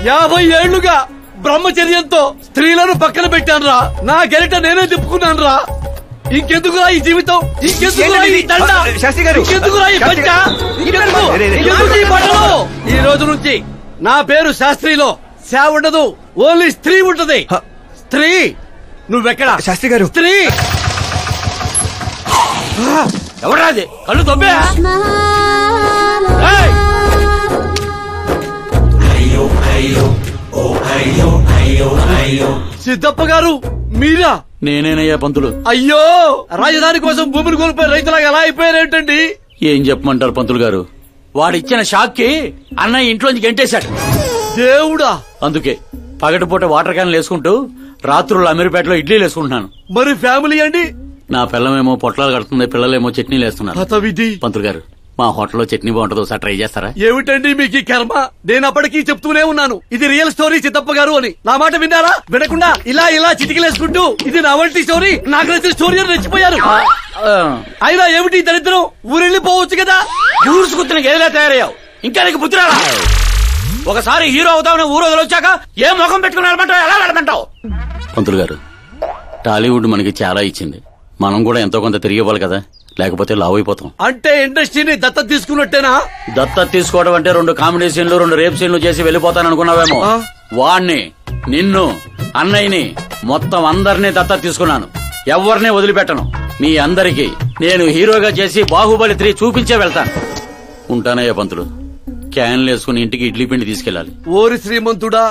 50 ఏళ్లుగా బ్రహ్మచర్యంతో స్త్రీలను పక్కన పెట్టానురా. నా గెరిట నేనే తిప్పుకున్నాను రా. ఇంకెందుకురా ఈ జీవితం? ఇంకెందుకురా ఈ దండ? ఇంకెందుకురా ఈ పంచ? ఇంకెందుకు ఈ బట్టలు? ఈ రోజు నుంచి నా పేరు శాస్త్రిలో సేవ ఉండదు, ఓన్లీ స్త్రీ ఉంటది. స్త్రీ. నువ్వెక్కడ శాస్త్రి గారు? స్త్రీ ఎవరాది? కళ్ళు తొబ్బే. సిద్ధప్ప గారు మీరా? నేనేనయ్యా పంతులు. అయ్యో, రాజధాని కోసం భూమిని కోల్పోయి రైతులాగా ఎలా అయిపోయారేంటండి? ఏం చెప్పమంటారు పంతులు గారు, వాడిచ్చిన షాక్ కి అన్నయ్య ఇంట్లోంచి గెంటేశాడు. దేవుడా! అందుకే పగటిపూట వాటర్ క్యాన్లు వేసుకుంటూ రాత్రులు అమీర్పేటలో ఇడ్లీలు వేసుకుంటున్నాను. మరి ఫ్యామిలీ అండి? నా పిల్లమేమో పొట్లాలు కడుతుంది, పిల్లలేమో చట్నీలు వేస్తున్నారు. పంతులు గారు, మా హోటల్లో చట్నీ బాగుంటుందో ఒకసారి ట్రై చేస్తారా? ఏమిటండి మీకు ఈ కర్మ? నేను అప్పటికీ చెప్తూనే ఉన్నాను ఇది రియల్ స్టోరీ చిత్తప్ప గారు అని. నా మాట విన్నారా? వినకుండా ఇలా చిటికలేసుకుంటూ ఇది నా వంటి స్టోరీ, నాకు నచ్చిన స్టోరీ అని రెచ్చిపోయారు. అయినా ఏమిటి దరిద్రం? ఊరెళ్ళిపోవచ్చు కదా. ఊరుసుకుతున్న గేదెలా తయారయ్యావు, ఇంకా నీకు బుద్ధి రాలా? ఒకసారి హీరో అవుతావు, ఊరు వదిలొచ్చాక ఏ ముఖం పెట్టుకుని వెళ్ళమంటావు, ఎలా వెళ్ళమంటావు? పంతులు గారు, టాలీవుడ్ మనకి చాలా ఇచ్చింది. మనం కూడా ఎంతో కొంత తిరిగి ఇవ్వాలి కదా, లేకపోతే లావ్ అయిపోతాం. అంటే ఇండస్ట్రీని దత్త తీసుకున్నట్టేనా? దత్త తీసుకోవడం అంటే 2 కామెడీ సీన్లు 2 రేప్ సీన్లు చేసి వెళ్ళిపోతాను అనుకున్నావేమో. వాణ్ణి, నిన్ను, అన్నయ్యని, మొత్తం అందరినీ దత్త తీసుకున్నాను. ఎవరిని వదిలిపెట్టను. మీ అందరికీ నేను హీరోగా చేసి బాహుబలి 3 చూపించే వెళ్తాను. ఉంటానయ్యా పంతులు. క్యాన్లు వేసుకుని ఇంటికి ఇడ్లీ పిండి తీసుకెళ్ళాలి. ఓరి శ్రీమంతుడా,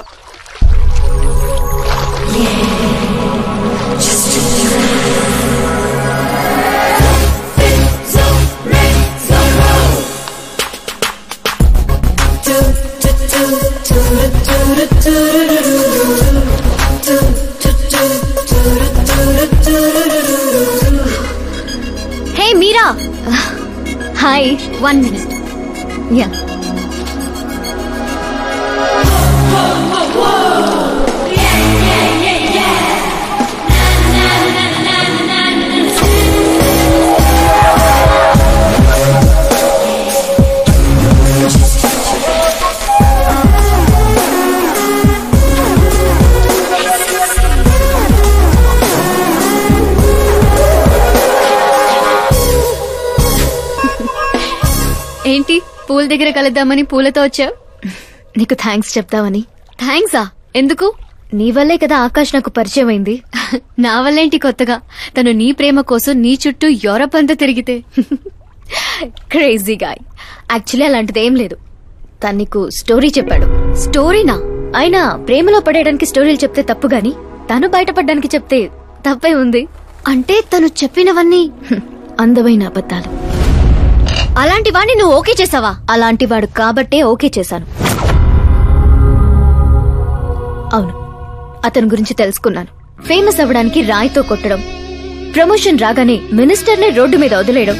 హే మీరా, హాయ్. 1 minute. యా. ఏంటి పూల దగ్గర కలుద్దామని పూలతో వచ్చావు? నీకు థ్యాంక్స్ చెప్తావని. థ్యాంక్సా? ఎందుకు? నీ వల్లే కదా ఆకాష్ నాకు పరిచయం అయింది. నా వల్లేంటి కొత్తగా? తను నీ ప్రేమ కోసం నీ చుట్టూ యూరప్ అంతా తిరిగితే. Crazy guy. యాక్చువల్లీ అలాంటిదేం లేదు. తను నీకు స్టోరీ చెప్పాడు. స్టోరీనా? అయినా ప్రేమలో పడేయడానికి స్టోరీలు చెప్తే తప్పు గాని తను బయటపడడానికి చెప్తే తప్పే ఉంది. అంటే తను చెప్పినవన్నీ అందమైన అబద్ధాలు. అలాంటి వాడిని నువ్వు ఓకే చేసావా? అలాంటి వాడు కాబట్టే ఓకే చేశాను. అవును, అతని గురించి తెలుసుకున్నాను. ఫేమస్ అవ్వడానికి రాయితో కొట్టడం, ప్రమోషన్ రాగానే మినిస్టర్నే రోడ్డు మీద వదిలేయడం,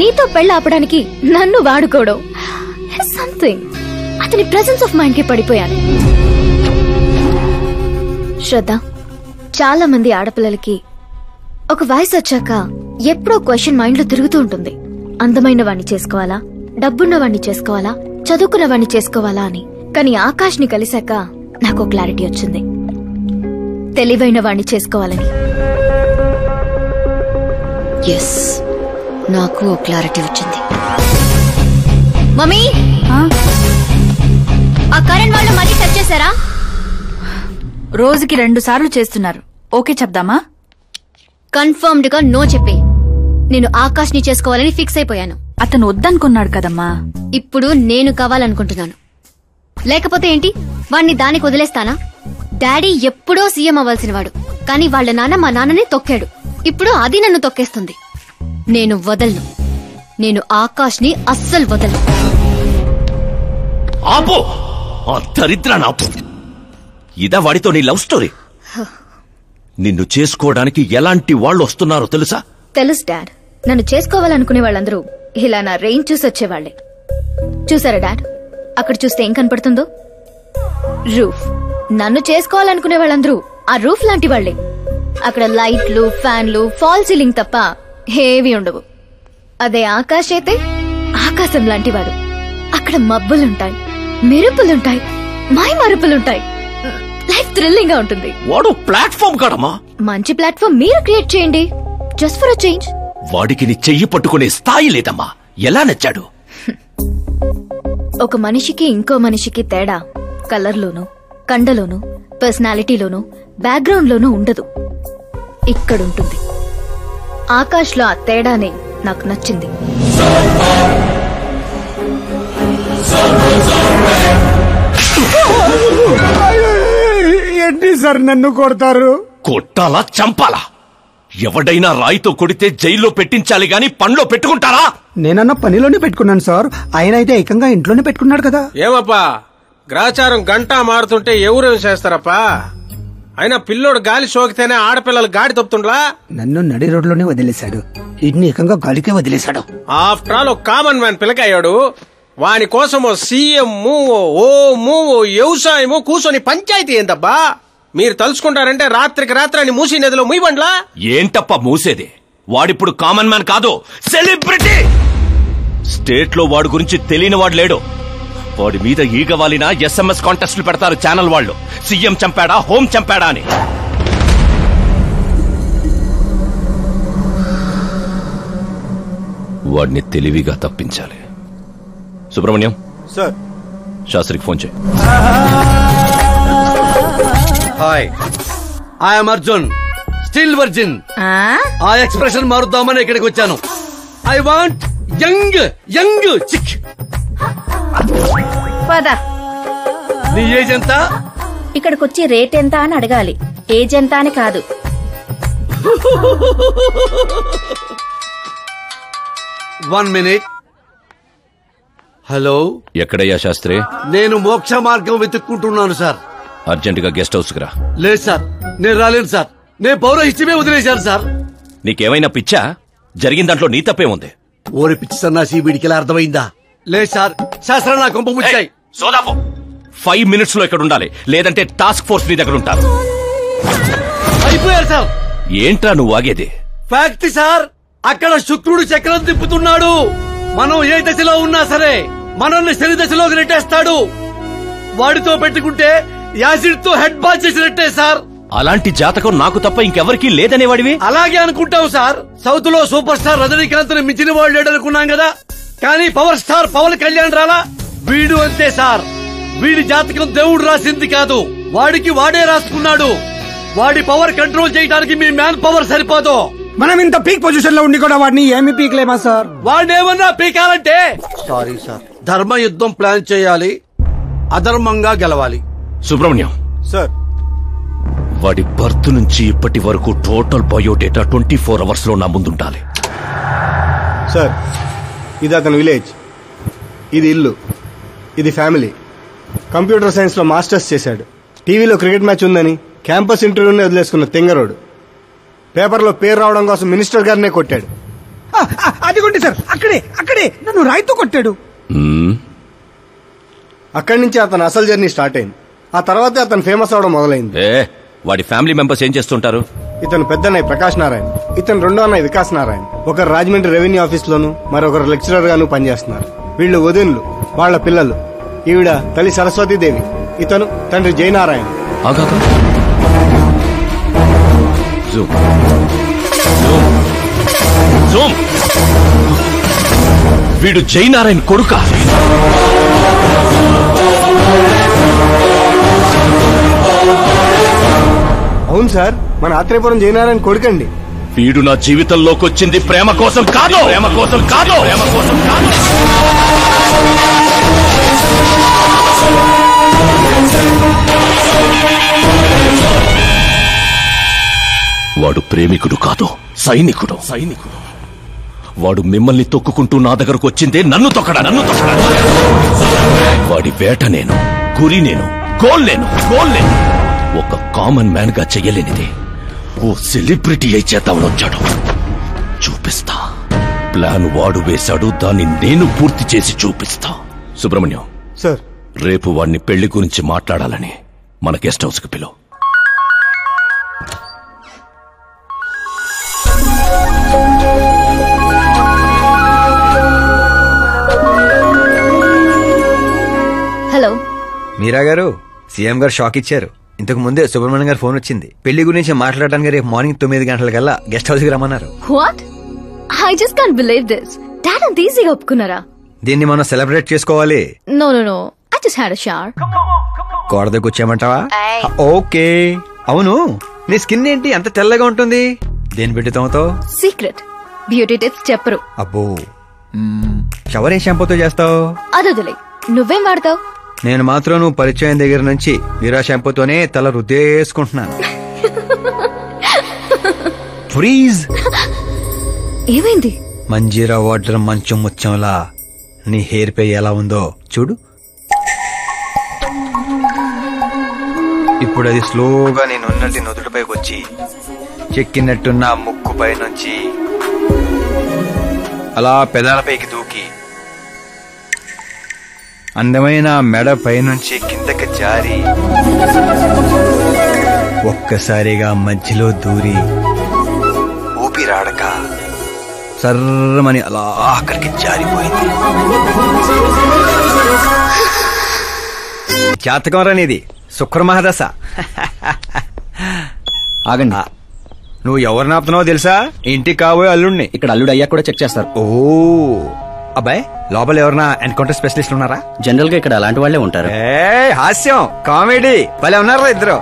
నీతో పెళ్లి ఆపడానికి నన్ను వాడుకోవడం. సంథింగ్. అతని ప్రెసెన్స్ ఆఫ్ మైండ్ కి పడిపోయాను. శ్రద్ధ, చాలా మంది ఆడపిల్లలకి ఒక వయసు వచ్చాక ఎప్పుడో క్వశ్చన్ మైండ్ లో తిరుగుతూ ఉంటుంది. అందమైన వాణ్ణి చేసుకోవాలా, డబ్బున్న వాణ్ణి చేసుకోవాలా, చదువుకున్న వాణ్ణి చేసుకోవాలా అని. కానీ ఆకాష్ ని కలిశాక నాకు క్లారిటీ వచ్చింది. తెలివైన వాణ్ణి చేసుకోవాలని. ఎస్, నాకు క్లారిటీ వచ్చింది. మమ్మీ, ఆ కరెంట్ వాళ్ళు మళ్ళీ సెట్ చేశారా? రోజుకి 2 సార్లు చేస్తున్నారు. ఓకే చెప్దామా? కన్ఫర్మ్డ్ గా నో చెప్పే. నేను ఆకాష్ ని చేసుకోవాలని ఫిక్స్ అయిపోయాను. అతను వద్దనుకున్నాడు కదమ్మా. ఇప్పుడు నేను కావాలనుకుంటున్నాను. లేకపోతే ఏంటి, వాణ్ణి దానికి వదిలేస్తానా? డాడీ ఎప్పుడో సీఎం అవ్వాల్సిన వాడు, కానీ వాళ్ళ నాన్న మా నాన్నని తొక్కాడు. ఇప్పుడు అది నన్ను తొక్కేస్తుంది. నేను వదలను. నేను ఆకాష్ ని అస్సలు వదలను. ఆపో, ఆ దరిద్రాన్ని ఆపు. ఇదా వాడితో నీ లవ్ స్టోరీ? నిన్ను చేసుకోవడానికి ఎలాంటి వాళ్ళు వస్తున్నారో తెలుసా? తెలుసు డాడ్. నన్ను చేసుకోవాలనుకునే వాళ్ళందరూ ఇలా నా రేంజ్ చూసి వచ్చేవాళ్లే. చూసారా డాడ్, అక్కడ చూస్తే ఏం కనపడుతుందో? రూఫ్. నన్ను చేసుకోవాలనుకునే వాళ్ళందరూ ఆ రూఫ్ లాంటి వాళ్లే. అక్కడ లైట్లు, ఫ్యాన్లు, ఫాల్ సీలింగ్ తప్ప ఏవి ఉండవు. అదే ఆకాశ్ అయితే ఆకాశం లాంటివాడు. అక్కడ మబ్బులుంటాయి, మెరుపులుంటాయి, మై మరుపులుంటాయి. లైఫ్ థ్రిల్లింగ్ గా ఉంటుంది. వాడు ప్లాట్ఫామ్ కాడమ్మా. మంచి ప్లాట్ఫామ్ మీరు క్రియేట్ చేయండి. Just for a change. వాడికి నీ చెయ్యి పట్టుకునే స్థాయి లేదమ్మా. ఎలా నచ్చాడు? ఒక మనిషికి ఇంకో మనిషికి తేడా కలర్లోనూ, కండలోనూ, పర్సనాలిటీలోనూ, బ్యాక్గ్రౌండ్ లోనూ ఉండదు. ఇక్కడుంటుంది. ఆకాష్ లో ఆ తేడానే నాకు నచ్చింది. ఏంటి సార్ నన్ను కొడతారు? కొట్టాలా, చంపాలా? ఎవడైనా రాయితో కొడితే జైల్లో పెట్టించాలి గాని పనిలో పెట్టుకుంటారా? నేనన్న పనిలోనే పెట్టుకున్నాను సార్. ఆయన అయితే ఏకంగా ఇంట్లోనే పెట్టుకున్నాడు కదా. ఏమప్పా, గ్రాచారం గంటా మారుతుంటే ఎవరేం చేస్తారప్పా? అయినా పిల్లోడు గాలి సోకితేనే ఆడపిల్లలు గాడి తప్పుతుండ్లా? నన్ను నడి రోడ్లోనే వదిలేశాడు. ఇన్ని ఏకంగా గాలికే వదిలేశాడు. ఆఫ్టర్ ఆల్ ఒక కామన్ మ్యాన్ పిల్లకయ్యాడు. వాని కోసమో సీఎం, ఓ వ్యవసాయము కూర్చొని పంచాయతీ ఏందబ్బా? మీరు తలుచుకుంటారంటే రాత్రికి రాత్రాన్ని మూసీ నదిలో ముయ్యబండ్లా? ఏంటప్ప మూసేది? వాడిప్పుడు కామన్ మ్యాన్ కాదు, సెలబ్రిటీ. స్టేట్ లో వాడి గురించి తెలియని వాడు లేడు. వాడి మీద ఈగ వాలినా SMS కాంటెస్ట్లు పెడతారు ఛానల్ వాళ్ళు. సీఎం చంపాడా, హోం చంపాడా అని. వాడిని తెలివిగా తప్పించాలి. సుబ్రహ్మణ్యం సార్, శాస్త్రికి ఫోన్ చేయి. Hi, I'm Arjun, still virgin. ఆ ఎక్స్ప్రెషన్ మారుద్దామని ఇక్కడికి వచ్చాను. I want young young chick. పదా, నీ ఏజ్ ఎంత? ఇక్కడికి వచ్చి రేట్ ఎంత అని అడగాలి, ఏజ్ ఎంత అని కాదు. One minute. హలో, ఎక్కడయ్యా శాస్త్రి? నేను మోక్ష మార్గం వెతుక్కుంటున్నాను సార్. అర్జెంటుగా గెస్ట్ హౌస్ కి రా. లేదు సార్, నేను రాలేను సార్. నేను పౌరహిత్యమే వదిలేశాను సార్. నీకేమైనా పిచ్చా? జరిగిన దాంట్లో నీ తప్పేముంది? ఓరి పిచ్చి సన్నాసి, వీడికి ఇలా అర్థమైందా? లేదు సార్, శాస్త్రం నా కొంప ముచ్చాయి. సోదాపు 5 minutes లో ఇక్కడ ఉండాలి, లేదంటే టాస్క్ ఫోర్స్ నీ దగ్గర ఉంటారు. అయిపోయారు సార్. ఏంట్రా నువ్వు ఆగేది? ఫ్యాక్ట్ సార్, అక్కడ శుక్రుడు చక్రం తిప్పుతున్నాడు. మనం ఏ దశలో ఉన్నా సరే మనల్ని శని దశలోకి నెట్టేస్తాడు. వాడితో పెట్టుకుంటే యాసిడ్ తో హెడ్ బాత్ చేసినట్టే సార్. అలాంటి జాతకం నాకు తప్ప ఇంకెవరికీ లేదనేవాడివి? అలాగే అనుకుంటావు సార్. సౌత్ లో సూపర్ స్టార్ రజనీకాంత్ ని మించిన వాడు లేడనుకున్నాం కదా, కానీ పవర్ స్టార్ పవన్ కళ్యాణ్ రాలా? వీడు అంతే సార్. వీడి జాతకం దేవుడు రాసింది కాదు, వాడికి వాడే రాసుకున్నాడు. వాడి పవర్ కంట్రోల్ చేయడానికి మీ మ్యాన్ పవర్ సరిపోదు. మనం ఇంత పీక్ పొజిషన్ లో ఉండి కూడా వాడిని ఏమి పీక్లేమా సార్? వాడినేమన్నా పీకాలంటే సారీ సార్, ధర్మ యుద్ధం ప్లాన్ చేయాలి, అధర్మంగా గెలవాలి. సుబ్రహ్మణ్యం సార్, వాడి బర్త్ నుంచి ఇప్పటి వరకు టోటల్ బయోడేటా 24 hours లో నా ముందుండాలి. సార్, ఇది అతని విలేజ్, ఇది ఇల్లు, ఇది ఫ్యామిలీ. కంప్యూటర్ సైన్స్ లో మాస్టర్స్ చేశాడు. టీవీలో క్రికెట్ మ్యాచ్ ఉందని క్యాంపస్ ఇంటర్వ్యూనే వదిలేసుకున్న తెంగరోడు. పేపర్లో పేరు రావడం కోసం మినిస్టర్ గారినే కొట్టాడు. అదిగోండి సార్, అక్కడే అక్కడే నన్ను రాయితో కొట్టాడు. అక్కడి నుంచి అతను అసలు జర్నీ స్టార్ట్ అయింది. ఆ తర్వాతే అతను ఫేమస్ అవడం మొదలైంది. వాడి ఫ్యామిలీ మెంబర్స్ ఏం చేస్తుంటారు? ఇతను పెద్దన్నయ్య ప్రకాష్ నారాయణ, ఇతను రెండో అన్నయ్య వికాస్ నారాయణ. ఒకరు రాజమండ్రి రెవెన్యూ ఆఫీస్ లోను, మరొకరు లెక్చరర్ గాను పనిచేస్తున్నారు. వీళ్ళు వదినులు, వాళ్ల పిల్లలు. ఈవిడ తల్లి సరస్వతీదేవి, ఇతను తండ్రి జయనారాయణ. వీడు జయనారాయణ కొడుకా? అవును సార్, మన ఆత్రేయపురం జయనారాయణ కొడుకండి. వీడు నా జీవితంలోకి వచ్చింది ప్రేమ కోసం కాదు, ప్రేమ కోసం కాదు, ప్రేమ కోసం కాదు. వాడు ప్రేమికుడు కాదు, సైనికుడు. వాడు మిమ్మల్ని తొక్కుకుంటూ నా దగ్గరకు వచ్చిందే నన్ను తొక్కడా. వాడి వేట నేను, గురి నేను, గోల్ నేను. ఒక కామన్ మ్యాన్ గా చెయ్యలేనిది ఓ సెలబ్రిటీ అయి చేద్దామని వచ్చాడు. చూపిస్తా. ప్లాన్ వాడు వేశాడు, దాన్ని నేను పూర్తి చేసి చూపిస్తా. సుబ్రహ్మణ్యం సార్, రేపు వాడిని పెళ్లి గురించి మాట్లాడాలని మన గెస్ట్ హౌస్ కి పిలువు. హలో మీరా గారు, సీఎం గారు షాక్ ఇచ్చారు. ఇంతకు ముందే సుబ్రహ్మణ్యం గారు ఫోన్ వచ్చింది. పెళ్లి గురించి మాట్లాడడానికి రేపు మార్నింగ్ 9 గంటలకల్లా గెస్ట్ హౌస్ కి రమ్మన్నారు. What? I just can't believe this. Dad అంత ఈజీగా ఒప్పుకున్నారా? దీన్ని మనం సెలబ్రేట్ చేసుకోవాలి. No I just had a shower. కోడ దగ్గర వచ్చామంటావా? ఓకే. అవును, నీ స్కిన్ ఏంటి అంత తెల్లగా ఉంటుంది? దేని పెట్టి తోమతో? సీక్రెట్ బ్యూటీ టిప్స్ చెప్పరు. అబ్బో, షవర్ ఏ షాంపూతో చేస్తావు? అదొదిలే, నువ్వేం వాడతావు? నేను మాత్రం నువ్వు పరిచయం దగ్గర నుంచి వీరా షాంపూతోనే తల రుద్దేసుకుంటున్నాను. ఫ్రీజ్. ఏమైంది? మంజీరా వాటర్ మంచు ముత్యంలా నీ హెయిర్ పై ఎలా ఉందో చూడు. ఇప్పుడు అది స్లోగా నేను ఉన్నట్టు నుదుటిపైకి వచ్చి చెక్కినట్టున్న ముక్కుపై నుంచి అలా పెదాలపైకి దూకి అందమైన మెడ పైనుంచి కిందకి జారి ఒక్కసారిగా మధ్యలో దూరి ఊపిరాడక సర్రమని అలా అక్కడికి జారిపోయింది. జాతకం రానిది శుక్ర మహాదశ. ఆగండి, నువ్వు ఎవరిని ఆపుతున్నావో తెలుసా? ఇంటికి కాబోయే అల్లుడిని. ఇక్కడ అల్లుడు అయ్యా కూడా చెక్ చేస్తారు. ఓ అబ్బాయి, లోపల ఎవరన్నా ఎన్కౌంటర్ స్పెషలిస్ట్ ఉన్నారా? జనరల్ గా ఇక్కడ అలాంటి వాళ్ళే ఉంటారు. హాస్యం, కామెడీ భలే ఉన్నారా ఇద్దరు.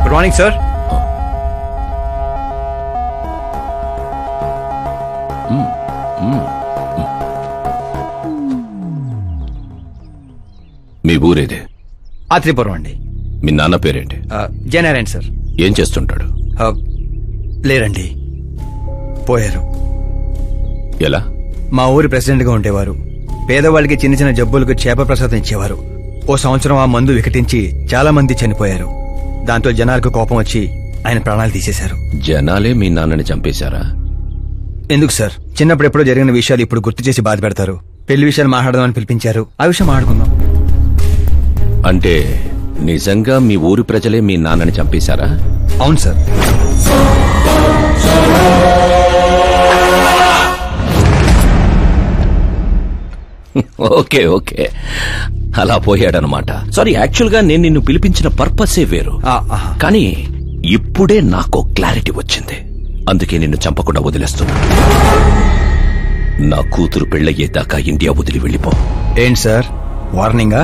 Good morning sir. మీ ఊరేదే? ఆత్రిపురం అండి. మీ నాన్న పేరేంటి? జయనారాయణ సార్. ఏం చేస్తుంటాడు? లేరండి, పోయారు. ఎలా? మా ఊరి ప్రెసిడెంట్ గా ఉండేవారు. పేదవాళ్ళకి చిన్న చిన్న జబ్బులకు చేప ప్రసాదం ఇచ్చేవారు. ఓ సంవత్సరం ఆ మందు వికటించి చాలా మంది చనిపోయారు. దాంతో జనాలకు కోపం వచ్చి ఆయన ప్రాణాలు తీసేశారు. జనాలే మీ నాన్నని చంపేశారా? ఎందుకు సార్, చిన్నప్పుడు ఎప్పుడో జరిగిన విషయాలు ఇప్పుడు గుర్తు చేసి బాధ పెడతారు. పెళ్లి విషయాలు మాట్లాడదామని పిలిపించారు, ఆ విషయం మాట్లాడుకుందాం. అంటే నిజంగా మీ ఊరి ప్రజలే మీ నాన్నని చంపేశారా? అవును సార్. ఓకే ఓకే, అలా పోయాడనమాట. సారీ, యాక్చువల్ గా నేను నిన్ను పిలిపించిన పర్పసే వేరు. కానీ ఇప్పుడే నాకు క్లారిటీ వచ్చింది. అందుకే నిన్ను చంపకుండా వదిలేస్తున్నా. నా కూతురు పెళ్ళయ్యేదాకా ఇండియా వదిలి వెళ్ళిపో. ఏంటి సార్, వార్నింగా?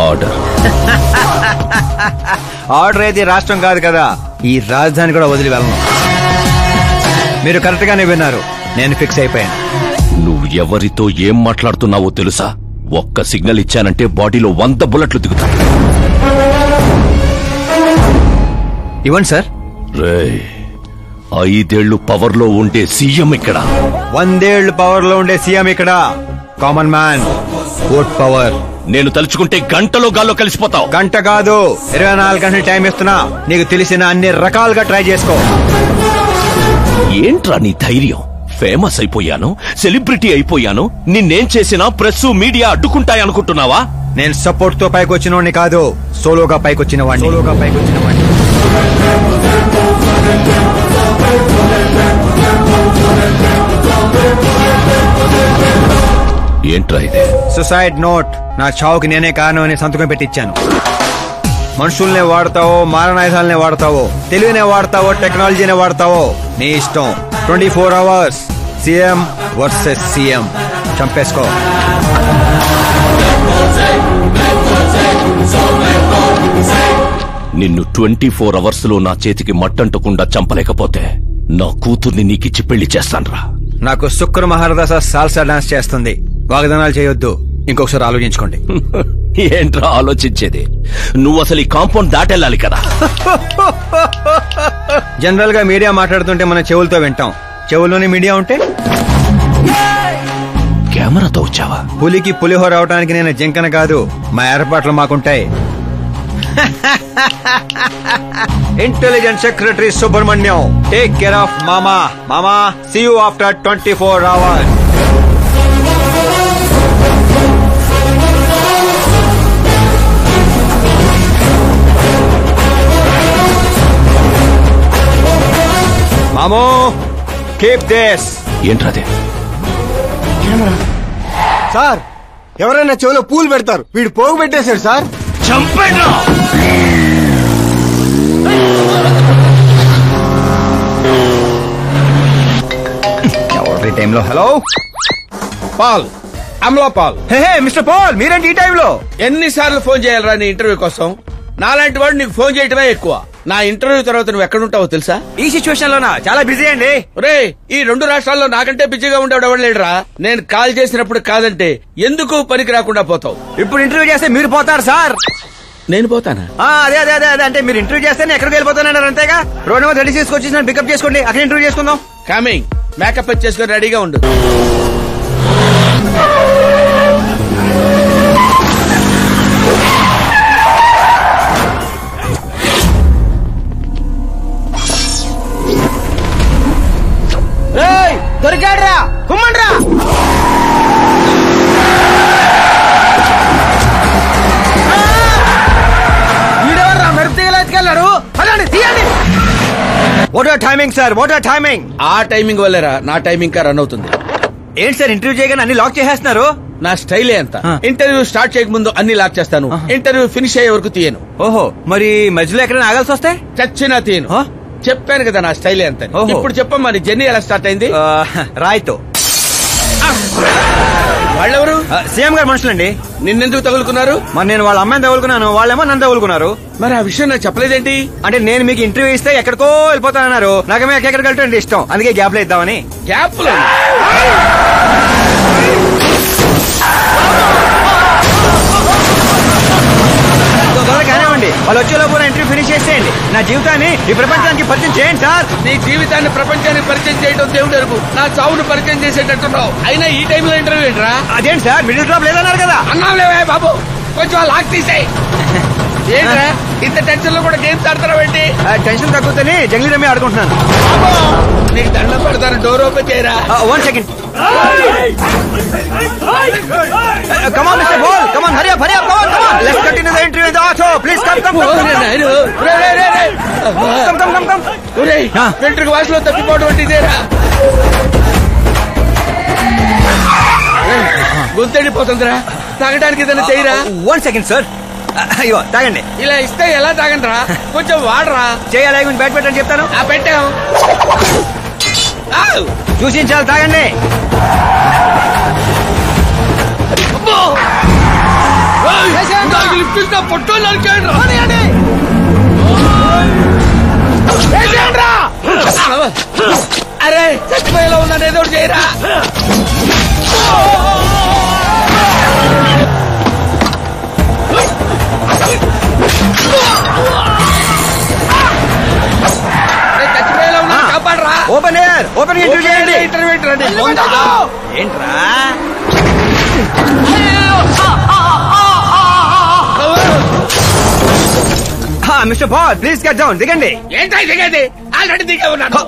ఆర్డర్. ఆర్డర్ అయితే రాష్ట్రం కాదు కదా, ఈ రాజధాని కూడా వదిలి వెళ్ళను. మీరు కరెక్ట్ గానే విన్నారు, నేను ఫిక్స్ అయిపోయాను. నువ్వు ఎవరితో ఏం మాట్లాడుతున్నావో తెలుసా? ఒక్క సిగ్నల్ ఇచ్చానంటే బాడీలో 100 బుల్లెట్లు దిగుతాయి. ఇవ్వండి సార్. రే, 5 ఏళ్లు పవర్ లో ఉండే సీఎం ఇక్కడ. 100 ఏళ్లు పవర్ లో ఉండే సీఎం ఇక్కడ. Common man, vote power. నేను తలుచుకుంటే గంటలో గాల్లో కలిసిపోతావు. గంట కాదు, 24 గంటలు టైం ఇస్తున్నా. నీకు తెలిసిన అన్ని రకాలుగా ట్రై చేసుకో. ఏంట్రా నీ ధైర్యం? ఫేమస్ అయిపోయాను, సెలబ్రిటీ అయిపోయాను, నిన్నేం చేసినా ప్రెస్ మీడియా అడ్డుకుంటాయనుకుంటున్నావా? నేను సపోర్ట్ తో పైకొచ్చిన వాడిని కాదు, సోలోగా పైకొచ్చిన వాడిని. ఏంట్రా ఇదే? Suicide note. నా చావుకి నేనే కారణం అని సంతకం పెట్టించాను. మనుషుల్నే వాడతావో, మారణాయుధాలనే వాడతావో, తెలివినే వాడతావో, టెక్నాలజీనే వాడతావో, నీ ఇష్టం. 24 hours సీఎం వర్సెస్ సీఎం. చంపేసుకో. నిన్ను 24 hours లో నా చేతికి మట్టంటకుండా చంపలేకపోతే నా కూతుర్ని నీకిచ్చి పెళ్లి చేస్తాన్రా. నాకు శుక్ర మహారదాస సాల్సా డాన్స్ చేస్తుంది. వాగ్దానాలు చేయొద్దు, ఇంకొకసారి ఆలోచించుకోండి. ఏంట్రా ఆలోచించేది? నువ్వు అసలు ఈ కాంపౌండ్ దాటెళ్ళాలి కదా. జనరల్ గా మీడియా మాట్లాడుతుంటే మన చెవులతో వింటాం. చెవుల్లోనే మీడియా ఉంటే కెమెరాతో వచ్చావా? పులికి పులిహోర అవడానికి నేను జింకన కాదు, మా ఏర్పాట్లు మాకుంటాయి. Intelligence secretary Subrahmanyam, take care of మామా. మామా, సీ యూ ఆఫ్టర్ 24 hours. మామో, కీప్ దిస్. ఏంట్రాదే? సార్, ఎవరైనా చెవిలో పూలు పెడతారు, వీడు పోగు పెట్టేశాడు సార్. చంపేనా? ఎవరి టైంలో? Hello Paul, Amala Paul. Hey mister Paul, మీరేంటి ఈ టైంలో? ఎన్నిసార్లు ఫోన్ చేయాలరా నీ ఇంటర్వ్యూ కోసం? నాలాంటి వాడు నీకు ఫోన్ చేయటమే ఎక్కువ. నా ఇంటర్వ్యూ తర్వాత నువ్వు ఎక్కడుంటావో తెలుసా? ఈ సిచ్యువేషన్ లోనా? చాలా బిజీ అండి. రే, ఈ 2 రాష్ట్రాల్లో నాకంటే బిజీగా ఉండేవాడు ఎవడు లేడురా. నేను కాల్ చేసినప్పుడు కాదంటే ఎందుకు పనికి రాకుండా పోతావు? ఇప్పుడు ఇంటర్వ్యూ చేస్తే మీరు పోతారు సార్. నేను పోతానా? అదే అదే అదే అదే, అంటే మీరు ఇంటర్వ్యూ చేస్తే నేను ఎక్కడికి వెళ్ళిపోతానన్నారు అంతేగా. రోడ్ నెంబర్ 36 వచ్చి నన్ను పికప్ చేసుకోండి, అక్కడ ఇంటర్వ్యూ చేసుకుందాం. కమింగ్. మేకప్ చేసుకుని రెడీగా ఉండు. దొరికాడ్రా, కుమ్మండ్రా. వీడెవర్రా మెరుపు తీగలు ఎత్తుకెళ్ళాడు? పదండి, తీయండి. What are timing sir, what are timing? ఆ టైమింగ్ వల్లేరా నా టైమింగ్ కా రన్ అవుతుంది. ఏంటి సార్ ఇంటర్వ్యూ చేయగానే అన్ని లాక్ చేసేస్తున్నారు? నా స్టైలే అంత. ఇంటర్వ్యూ స్టార్ట్ చేయక ముందు అన్ని లాక్ చేస్తాను, ఇంటర్వ్యూ ఫినిష్ అయ్యే వరకు తీయను. ఓహో, మరి మధ్యలో ఎక్కడైనా ఆగాల్సి వస్తే? చచ్చినా తీయను. చెప్పాను కదా నా స్టైలే అంత. ఇప్పుడు చెప్పమ్మా, నీ జర్నీ ఎలా స్టార్ట్ అయింది? రాయ్తో. వాళ్ళెవరు? సీఎం గారు మనుషులండి. నిన్నెందుకు తగులుకున్నారు? మరి నేను వాళ్ళ అమ్మాయిని తగులుకున్నాను, వాళ్ళేమో నన్ను తగులుకున్నారు. మరి ఆ విషయం నాకు చెప్పలేదేంటి? అంటే నేను మీకు ఇంటర్వ్యూ ఇస్తే ఎక్కడికో వెళ్ళిపోతానన్నారు, నాకేమో ఎక్కడికి వెళ్ళటం ఇష్టం, అందుకే గ్యాప్ లో ఇద్దామని. గ్యాప్ లో కానివ్వండి, వాళ్ళు వచ్చేలోపు ఇంటర్వ్యూ ఫినిష్ చేసేయండి. నా జీవితాన్ని ఈ ప్రపంచానికి పరిచయం చేయండి సార్. నీ జీవితాన్ని ప్రపంచానికి పరిచయం చేయడం దేవుడు ఎరుగు, నా చావును పరిచయం చేసేటట్టున్నావు. అయినా ఈ టైంలో ఇంటర్వ్యూ ఏంట్రా? అదేంటి సార్, మిడిల్ డ్రాప్ లేదన్నారు కదా? అన్నావులేవే బాబు, కొంచెం లాక్ తీసేయి. ఏంట్రా ఇంత టెన్షన్ లో కూడా గేమ్స్ ఆడతావు ఏంటి? టెన్షన్ తగ్గుతుంది, జంగ్లీ రమ్మి ఆడుకుంటున్నాను. నీకు దండం పెడతాను, డోర్ ఓపెన్ చేయరా. 1 second. Come on, Mr. Ball. Come on, hurry up, hurry up. Come on, come on. Let's continue the interview in the auto. Please come, come, come. Come, come, come. వెంట్రుక వాసులో తప్పిపోవడం అంటే ఇదేరా? గొంతెండిపోతుందిరా, తాగడానికి ఏదైనా చేయరా. 1 second, sir. అయ్యో తాగండి. ఇలా ఇస్తే ఎలా తాగండిరా, కొంచెం వాడరా. చేయాలి, బ్యాట్ పెట్టని చెప్తాను. పెట్టాం, చూసించాలి, తాగండి. పొట్టో అరే చచ్చిపోయేలా ఉందని ఏదో చేయరా. చచ్చిపోయేలా ఉన్నా కాపాడరా. ఓపెన్ ఎయిర్, ఓపెన్ ఇంటర్వ్యూ చేయండి. ఇంటర్వ్యూ ఏంట్రా? Mister ball, please cut down. దిగండి. ఏంటో దిగండి, ఆల్రెడీ దిగే ఉన్నాను.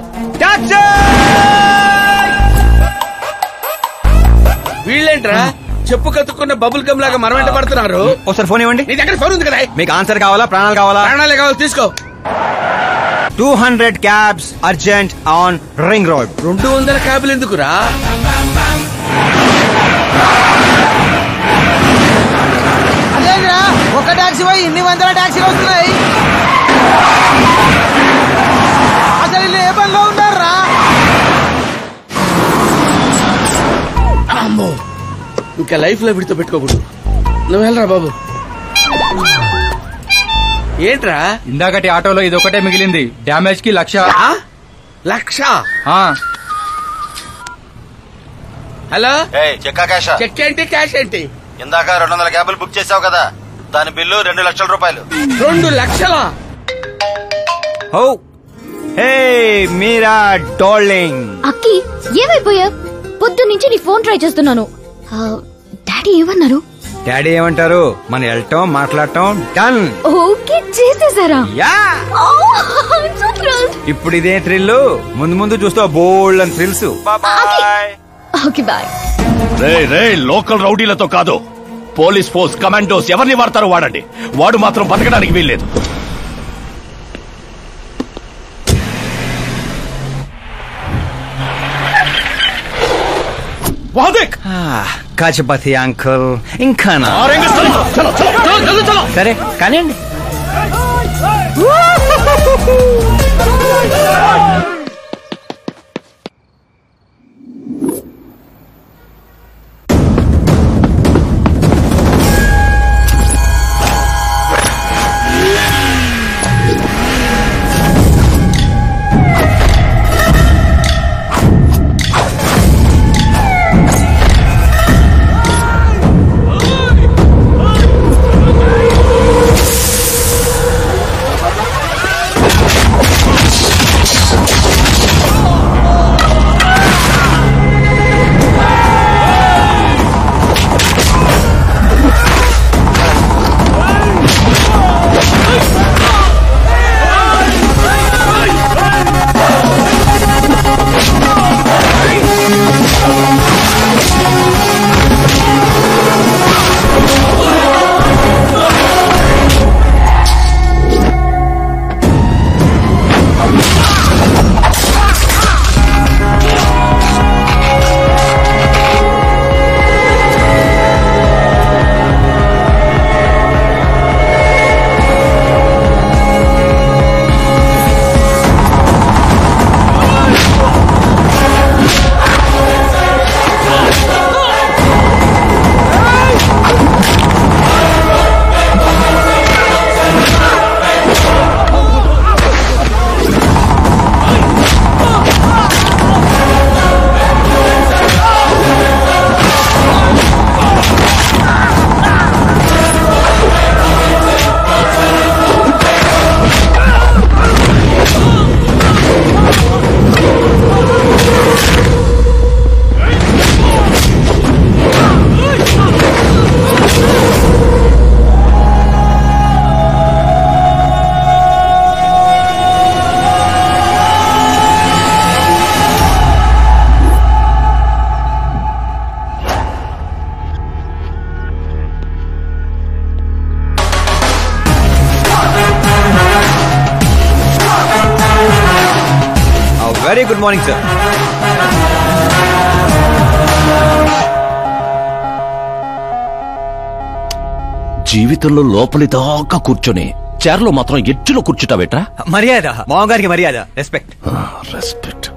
వీళ్ళేంట్రా చెప్పు కత్తుకున్న బబుల్ గమ్ లాగా మనం వెంట పడుతున్నారు. ఒకసారి ఫోన్ ఇవ్వండి. నీ దగ్గర ఫోన్ ఉంది కదా. మీకు ఆన్సర్ కావాలా, ప్రాణాలు కావాలా? ప్రాణాలే కావాలి, తీసుకో. 200 cabs urgent on ring road. 200 క్యాబ్లు ఎందుకురా? అదేరా ఒక టాక్సీ పోయి ఇన్ని వందల టాక్సీలు వస్తున్నాయి. అసలు ఇల్లు ఏ పనిలో ఉన్నారా? అమ్మో, ఇంకా లైఫ్ లో విడితో పెట్టుకోకూడదు. నువ్వు వెళ్ళరా బాబు. ఏంట్రా ఇందాకటి ఆటోలో ఇది ఒకటే మిగిలింది, డ్యామేజ్ కి 1,00,000. హలో, చెక్ ఏంటి, క్యాష్ ఏంటి? ఇందాక 200 క్యాబులు బుక్ చేసావు కదా, దాని బిల్లు 2 లక్షల రూపాయలు. 2 లక్షల? ఓ హే మీరా డార్లింగ్. అక్కి ఏమైపోయా? పొద్దు నుంచి నీ ఫోన్ ట్రై చేస్తున్నాను. డాడీ ఏమన్నారు? డాడీ ఏమంటారు? మన వెళ్ళటం మాట్లాడటం డన్. ఓకే చేసేసారా? యా. ఇప్పుడు ఇదే థ్రిల్, ముందు ముందు చూస్తావు బోల్డ్ అని థ్రిల్స్. Okay boy. రే లోకల్ రౌడీలతో కాదు, పోలీస్ ఫోర్స్ కమాండోస్ ఎవరిని వాడతారో వాడండి. వాడు మాత్రం బతకడానికి వీల్లేదు. కాచపతి అంకుల్ ఇంకా సరే కానివ్వండి. Very good morning sir. జీవితంలో లోపలి దాకా కూర్చొని చైర్లో మాత్రం ఎడ్జ్లో కూర్చుంటావేట్రా? మర్యాద, మామగారికి మర్యాద, రెస్పెక్ట్. రెస్పెక్ట్.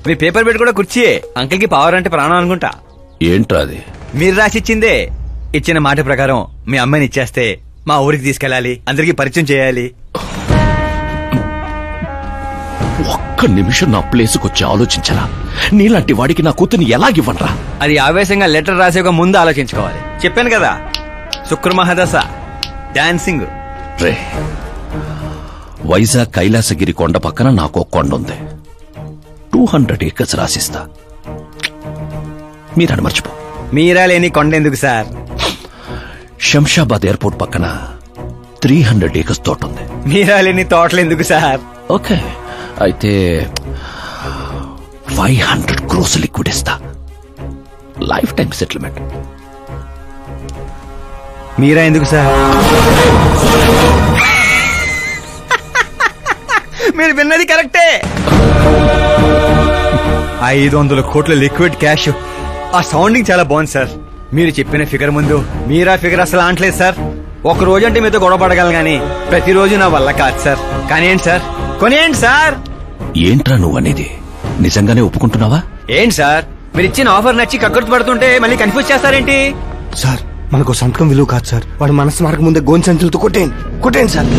మీ పేపర్ పెట్టి కూడా కుర్చీ. అంకిల్ కి పవర్ అంటే ప్రాణం అనుకుంటా. ఏంట్రా అది? మీరు రాసిచ్చిందే. ఇచ్చిన మాట ప్రకారం మీ అమ్మాయిని ఇచ్చేస్తే మా ఊరికి తీసుకెళ్ళాలి, అందరికి పరిచయం చేయాలి. ఒక్క నిమిషం నా ప్లేసుకు వచ్చి ఆలోచించరా? నీలాంటి వాడికి నా కూతుర్ని ఎలాగివ్వనరా? అది ఆవేశంగా లెటర్ రాసే ముందు ఆలోచించుకోవాలి. చెప్పాను కదా, శుక్రమహాదశ, డాన్సింగ్. రే, వైజాగ్ కైలాసగిరి కొండ పక్కన నాకు కొండ ఉంది. 200 acres రాసిస్తా. మీరని మర్చిపో. మీరా లేని కొండ ఎందుకు సార్? శంషాబాద్ ఎయిర్పోర్ట్ పక్కన 300 acres తోట ఉంది. మీరా లేని తోటలు ఎందుకు సార్? ఓకే, అయితే 500 crores లిక్విడ్ ఇస్తా. Lifetime settlement. మీరా ఎందుకు సార్? మీరు విన్నది కరెక్టే. 500 కోట్ల లిక్విడ్ క్యాష్. ఆ సౌండింగ్ చాలా బాగుంది సార్. మీరు చెప్పిన ఫిగర్ ముందు మీరా ఫిగర్ అసలు అంటలేదు సార్. ఒక రోజు అంటే మీతో గొడవ పడగలను కానీ ప్రతిరోజు నా వల్ల కాదు సార్. కానివ్వండి సార్, కొనేయండి సార్. ఏంట్రా నువ్వు అనేది? నిజంగానే ఒప్పుకుంటున్నావా? ఏంటి సార్, మీరు ఇచ్చిన ఆఫర్ నచ్చి కక్కుర్తి పడుతుంటే మళ్ళీ కన్ఫ్యూజ్ చేస్తారేంటి? సార్, మనకు సంతకం విలువ కాదు సార్. వాడు మనసు మార్గం ముందే గోన్ సంచులతో కొట్టేయండి సార్.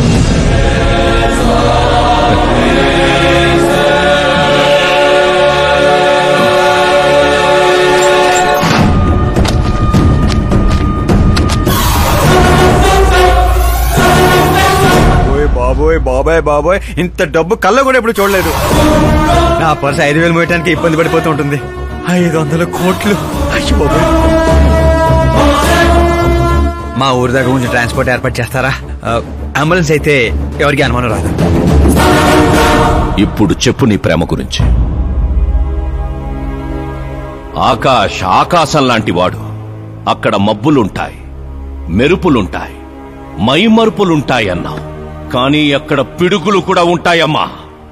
బాబోయ్ బాబాయ్ బాబోయ్, ఇంత డబ్బు కళ్ళ కూడా ఎప్పుడు చూడలేదు. నా పర్స్ 5,000 మోయటానికి ఇబ్బంది పడిపోతూ ఉంటుంది. 500 కోట్లు. అయ్యో బాబోయ్. మా ఊరి దగ్గర కొంచెం ట్రాన్స్పోర్ట్ ఏర్పాటు చేస్తారా? అంబులెన్స్ అయితే ఎవరికి అనుమానం రాదు. ఇప్పుడు చెప్పు నీ ప్రేమ గురించి. ఆకాశం లాంటి వాడు. అక్కడ మబ్బులుంటాయి, మెరుపులుంటాయి, మైమరుపులుంటాయి అన్నావు. కానీ అక్కడ పిడుగులు కూడా ఉంటాయమ్మా.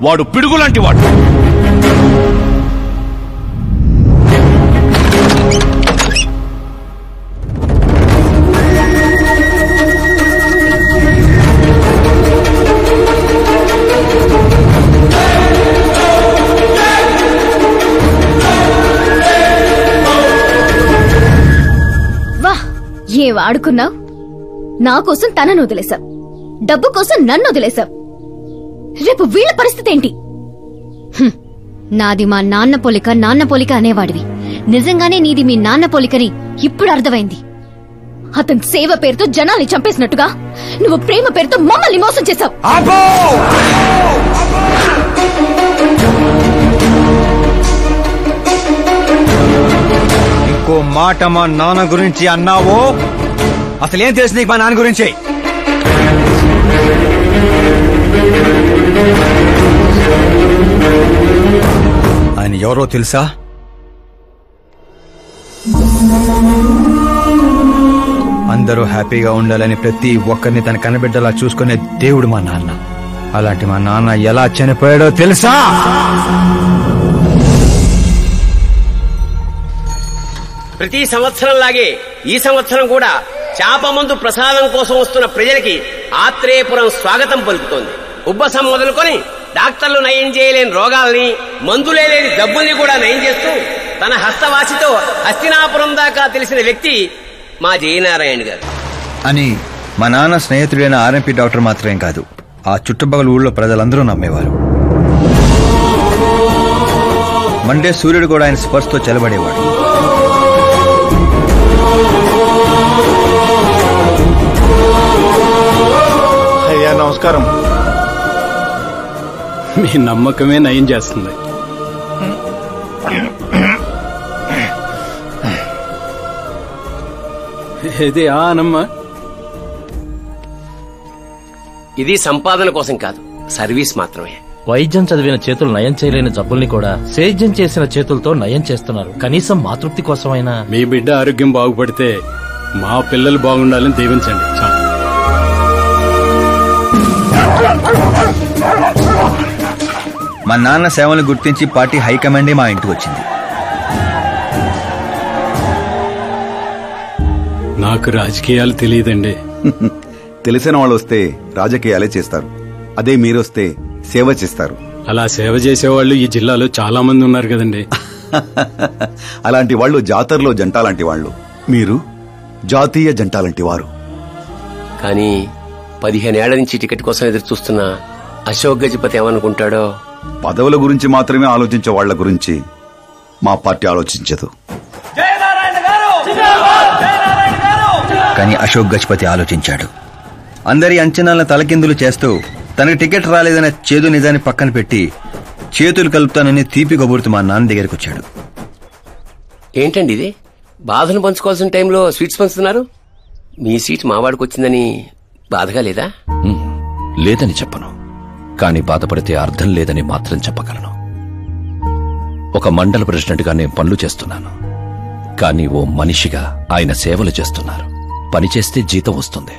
వాడు పిడుగులాంటి వాడు. వా, ఏ వాడుకున్నావు? నా కోసం తనను వదిలేశావు, డబ్బు కోసం నన్ను వదిలేశావు. రేపు వీళ్ళ పరిస్థితి ఏంటి? నాది మా నాన్న పోలిక అనేవాడివి. నిజంగానే నీది మీ నాన్న పోలికని ఇప్పుడు అర్థమైంది. అతని సేవ పేరుతో జనాల్ని చంపేసినట్టుగా నువ్వు ప్రేమ పేరుతో మమ్మల్ని మోసం చేశావు. ఇంకో మాట మా నాన్న గురించి అన్నావో అసలేం తెలుసు నీకు మా నాన్న గురించి? ఆయన ఎవరో తెలుసా? అందరూ హ్యాపీగా ఉండాలని ప్రతి ఒక్కరిని తన కనబిడ్డలా చూసుకునే దేవుడు మా నాన్న. అలాంటి మా నాన్న ఎలా చనిపోయాడో తెలుసా? ప్రతి సంవత్సరం లాగే ఈ సంవత్సరం కూడా చాప మందు ప్రసాదం కోసం వస్తున్న ప్రజలకి ఆత్రేయపురం స్వాగతం పలుకుతోంది. ఉబ్బసం మొదలుకొని డాక్టర్లు నయం చేయలేని రోగాల్ని, మందులే లేని జబ్బుల్ని కూడా నయం చేస్తూ తన హస్తవాసితో హస్తినాపురం దాకా తెలిసిన వ్యక్తి మా జయనారాయణ గారు. అని మా నాన్న స్నేహితుడైన ఆర్ఎంపీ డాక్టర్ మాత్రమే కాదు, ఆ చుట్టుపక్కల ఊళ్ళో ప్రజలందరూ నమ్మేవారు. మండే సూర్యుడు కూడా ఆయన స్పర్శతో చెలబడేవాడు. అయ్యా నమస్కారం. మీ నమ్మకమే నయం చేస్తుంది. ఇది ఆనమ్మా. ఇది సంపాదన కోసం కాదు, సర్వీస్ మాత్రమే. వైద్యం చదివిన చేతులు నయం చేయలేని జబ్బుల్ని కూడా సేద్యం చేసిన చేతులతో నయం చేస్తున్నారు. కనీసం మాతృప్తి కోసమైనా. మీ బిడ్డ ఆరోగ్యం బాగుపడితే మా పిల్లలు బాగుండాలని దీవించండి. మా నాన్న సేవలను గుర్తించి పార్టీ హైకమాండే మా ఇంటికి వచ్చింది. నాకు రాజకీయాలు తెలియదండి. తెలిసిన వాళ్ళు వస్తే రాజకీయాలే చేస్తారు, అదే మీరొస్తే సేవ చేస్తారు. అలా సేవ చేసేవాళ్ళు ఈ జిల్లాలో చాలా మంది ఉన్నారు కదండి. అలాంటి వాళ్ళు జాతరలో జంటాలాంటి వాళ్ళు, మీరు జాతీయ జంటాలాంటి వారు. కానీ 15 ఏళ్ల నుంచి టికెట్ కోసం ఎదురు చూస్తున్న అశోక్ గజపతి ఏమనుకుంటాడో. పదవుల గురించి మాత్రమే ఆలోచించే వాళ్ల గురించి మా పార్టీ ఆలోచించదు. కానీ అశోక్ గజపతి ఆలోచించాడు. అందరి అంచనాలను తలకిందులు చేస్తూ తనకు టికెట్ రాలేదనే చేదు నిజాన్ని పక్కన పెట్టి చేతులు కలుపుతానని తీపి కబురుతూ మా నాన్న దగ్గరికి వచ్చాడు. ఏంటండి ఇది? బాధను పంచుకోవాల్సిన టైంలో స్వీట్స్ పంచుతున్నారు. మీ సీట్ మావాడికి వచ్చిందని బాధగా లేదా? లేదని చెప్పను, కానీ బాధపడితే అర్థం లేదని మాత్రం చెప్పగలను. ఒక మండల ప్రెసిడెంట్గా నేను పనులు చేస్తున్నాను, కానీ ఓ మనిషిగా ఆయన సేవలు చేస్తున్నారు. పని చేస్తే జీతం వస్తుంది,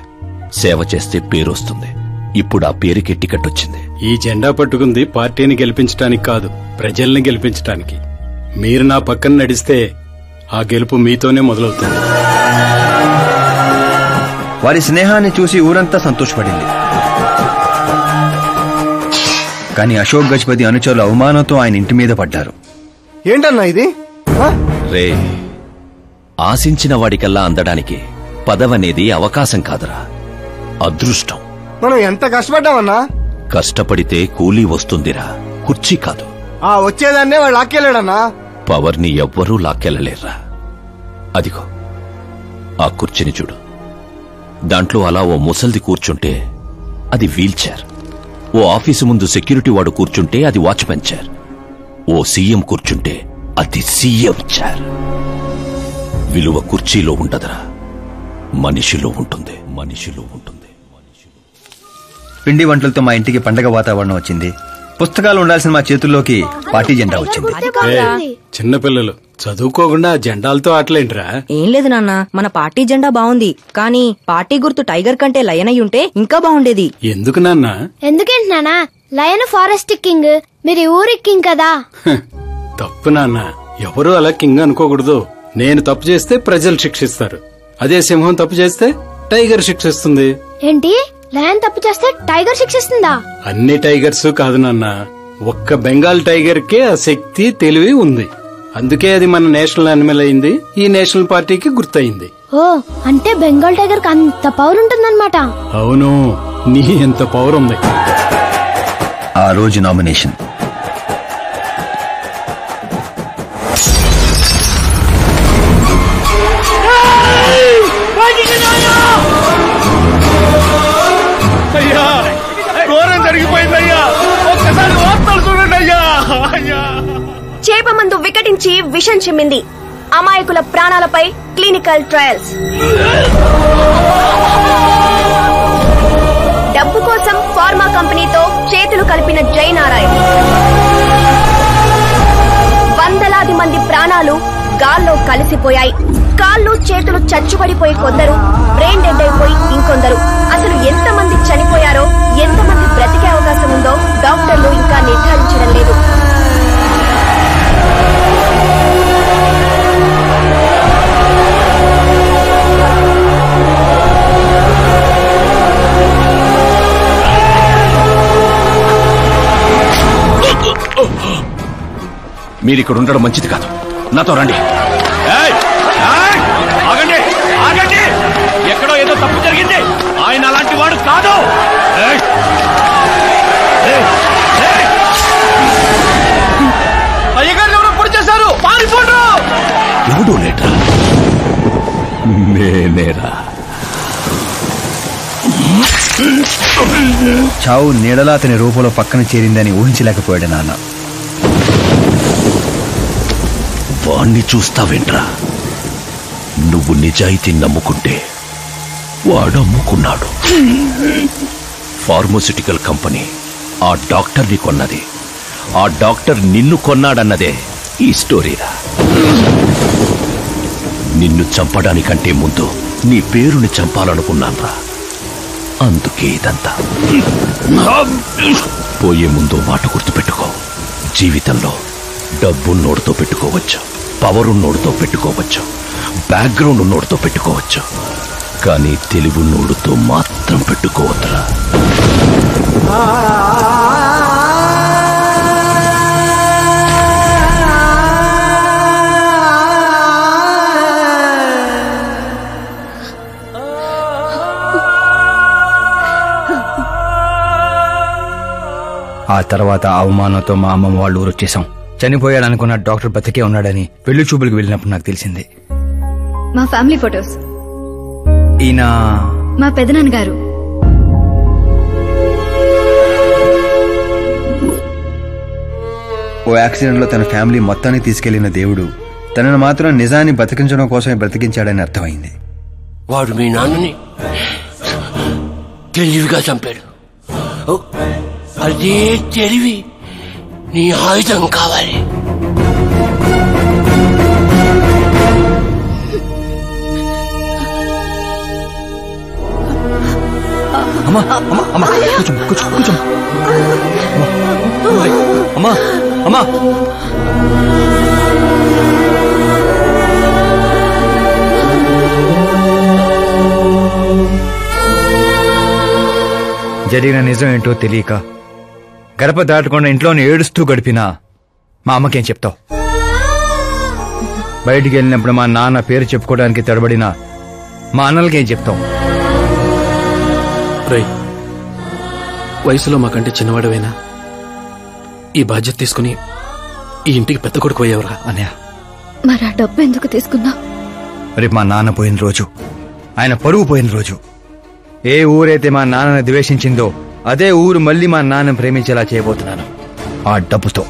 సేవ చేస్తే పేరు వస్తుంది. ఇప్పుడు ఆ పేరుకి టికెట్ వచ్చింది. ఈ జెండా పట్టుకుంది పార్టీని గెలిపించడానికి కాదు, ప్రజల్ని గెలిపించడానికి. మీరు నా పక్కన నడిస్తే ఆ గెలుపు మీతోనే మొదలవుతుంది. వారి స్నేహాన్ని చూసి ఊరంతా సంతోషపడింది. కానీ అశోక్ గజపతి అనుచరుల అవమానంతో ఆయన ఇంటి మీద పడ్డారు. ఏంటన్నా ఇది? రే, ఆశించిన వాడికల్లా అందడానికి పదవనేది అవకాశం కాదురా, అదృష్టం. మనం ఎంత కష్టపడ్డామన్నా? కష్టపడితే కూలీ వస్తుందిరా, కుర్చీ కాదు. ఆ వచ్చేదాన్నే వాళ్ళు లాక్కెళ్ళాడన్నా. పవర్ని ఎవ్వరూ లాక్కెళ్ళలేర్రా. అదిగో ఆ కుర్చీని చూడు, దాంట్లో అలా ఓ ముసల్ది కూర్చుంటే అది వీల్ చైర్. ఓ ఆఫీసు ముందు సెక్యూరిటీ వాడు కూర్చుంటే అది వాచ్మెన్ చైర్. ఓ సీఎం కూర్చుంటే అది సీఎం చైర్. విలువ కుర్చీలో ఉండదురా, మనిషిలో ఉంటుంది. మనిషిలో ఉంటుంది. పిండి వంటలతో మా ఇంటికి పండగ వాతావరణం వచ్చింది. పుస్తకాలు ఉండాల్సిన మా చేతుల్లోకి పార్టీ జెండా వచ్చింది. చిన్నపిల్లలు చదువుకోకుండా జెండాలతో ఆటలేంట్రా? ఏం లేదు నాన్న, మన పార్టీ జెండా బాగుంది, కానీ పార్టీ గుర్తు టైగర్ కంటే లయన్ అయి ఉంటే ఇంకా బాగుండేది. ఎందుకు నాన్న? ఎందుకేంటి నాన్న? లయన్ ఫారెస్ట్ కింగ్, మీరు ఊరి కింగ్ కదా. తప్పు నాన్న, ఎవరు అలా కింగ్ అనుకోకూడదు. నేను తప్పు చేస్తే ప్రజలు శిక్షిస్తారు, అదే సింహం తప్పు చేస్తే టైగర్ శిక్షిస్తుంది. ఏంటి? లయన్ తప్పు చేస్తే టైగర్ శిక్షిస్తుందా? అన్ని టైగర్స్ కాదు నాన్న, ఒక్క బెంగాల్ టైగర్ కే ఆ శక్తి తెలివి ఉంది. అందుకే అది మన నేషనల్ యానిమల్ అయింది, ఈ నేషనల్ పార్టీకి గుర్తయింది. ఓ, అంటే బెంగాల్ టైగర్ కి అంత పవర్ ఉంటుందన్నమాట. అవును, నీ ఎంత పవర్ ఉంది. ఆ రోజు నామినేషన్. అయ్యా, ఘోరం జరిగిపోయిందయ్యా, ఒక్కసారి వార్తలు చూడండి అయ్యా. చేప మందు వికటించి విషం చిమ్మింది. అమాయకుల ప్రాణాలపై క్లినికల్ ట్రయల్స్. డబ్బు కోసం ఫార్మా కంపెనీతో చేతులు కలిపిన జయనారాయణ. వందలాది మంది ప్రాణాలు గాల్లో కలిసిపోయాయి. కాళ్ళు చేతులు చచ్చుబడిపోయి కొందరు, బ్రెయిన్ డెడ్ అయిపోయి ఇంకొందరు. అసలు ఎంతమంది చనిపోయారో, ఎంతమంది బ్రతికే అవకాశం ఉందో డాక్టర్లు ఇంకా నిర్ధారించడం లేదు. మీరిక్కడ ఉండడం మంచిది కాదు, నాతో రండి. ఆగండి, ఆగండి, ఎక్కడో ఏదో తప్పు జరిగింది. ఆయన అలాంటి వాడు కాదు. అయ్యగారు ఎవరో పొడి చేశారు, పారిపోండి. ఎవడో లేట్రా, నేనేరా. చావు నీడలా అతని రూపంలో పక్కన చేరిందని ఊహించలేకపోయాడు నాన్న. వాణ్ణి చూస్తావేంట్రా? నువ్వు నిజాయితీ నమ్ముకుంటే వాడు అమ్ముకున్నాడు. ఫార్మస్యూటికల్ కంపెనీ ఆ డాక్టర్ని కొన్నది, ఆ డాక్టర్ నిన్ను కొన్నాడన్నదే ఈ స్టోరీరా. నిన్ను చంపడానికంటే ముందు నీ పేరుని చంపాలనుకున్నాన్రా, అందుకే ఇదంతా. పోయే ముందు మాట గుర్తుపెట్టుకో, జీవితంలో డబ్బున్నోడితో పెట్టుకోవచ్చు, పవరున్నోడితో పెట్టుకోవచ్చు, బ్యాక్గ్రౌండ్ ఉన్నోడితో పెట్టుకోవచ్చు, కానీ తెలివున్నోడితో మాత్రం పెట్టుకోవద్దురా. ఆ తర్వాత అవమానంతో మా అమ్మమ్మ వాళ్ళు ఊరు వచ్చేసాం. చనిపోయాడనుకున్న డాక్టర్ బతికే ఉన్నాడని పెళ్లి చూపులకు వెళ్ళినప్పుడు నాకు తెలిసింది. మా ఫ్యామిలీ ఫొటోస్. ఈయన మా పెదనాన్నగారు. ఓ యాక్సిడెంట్ లో తన ఫ్యామిలీ మొత్తాన్ని తీసుకెళ్లిన దేవుడు తనను మాత్రం నిజాన్ని బతికించడం కోసమే బ్రతికించాడని అర్థమైంది. వాడు మీ నాన్నని తెలివిగా చంపాడు. అదే తెలివి నీ ఆయుధం కావాలి. అమ్మా అమ్మా అమ్మా కూర్చో కూర్చో కూర్చో అమ్మా అమ్మా. జరిగిన నిజం ఏంటో తెలియక గడప దాటకుండా ఇంట్లోనే ఏడుస్తూ గడిపినా మా అమ్మకేం చెప్తావు? బయటికి వెళ్ళినప్పుడు మా నాన్న పేరు చెప్పుకోవడానికి తడబడినా మా అన్నలకేం చెప్తావు? వయసులో మాకంటే చిన్నవాడవేనా? ఈ బాధ్యత తీసుకుని ఈ ఇంటికి పెద్ద కొడుకు అయ్యేవరా అన్నయ్య. మరి ఆ డబ్బు ఎందుకు తీసుకున్నా? రేపు మా నాన్న పోయిన రోజు, ఆయన పరువు పోయిన రోజు, ఏ ఊరైతే మా నాన్నని ద్వేషించిందో అదే ఊరు మళ్ళీ మా నాన్న ప్రేమించేలా చేయబోతున్నాను ఆ డబ్బుతో.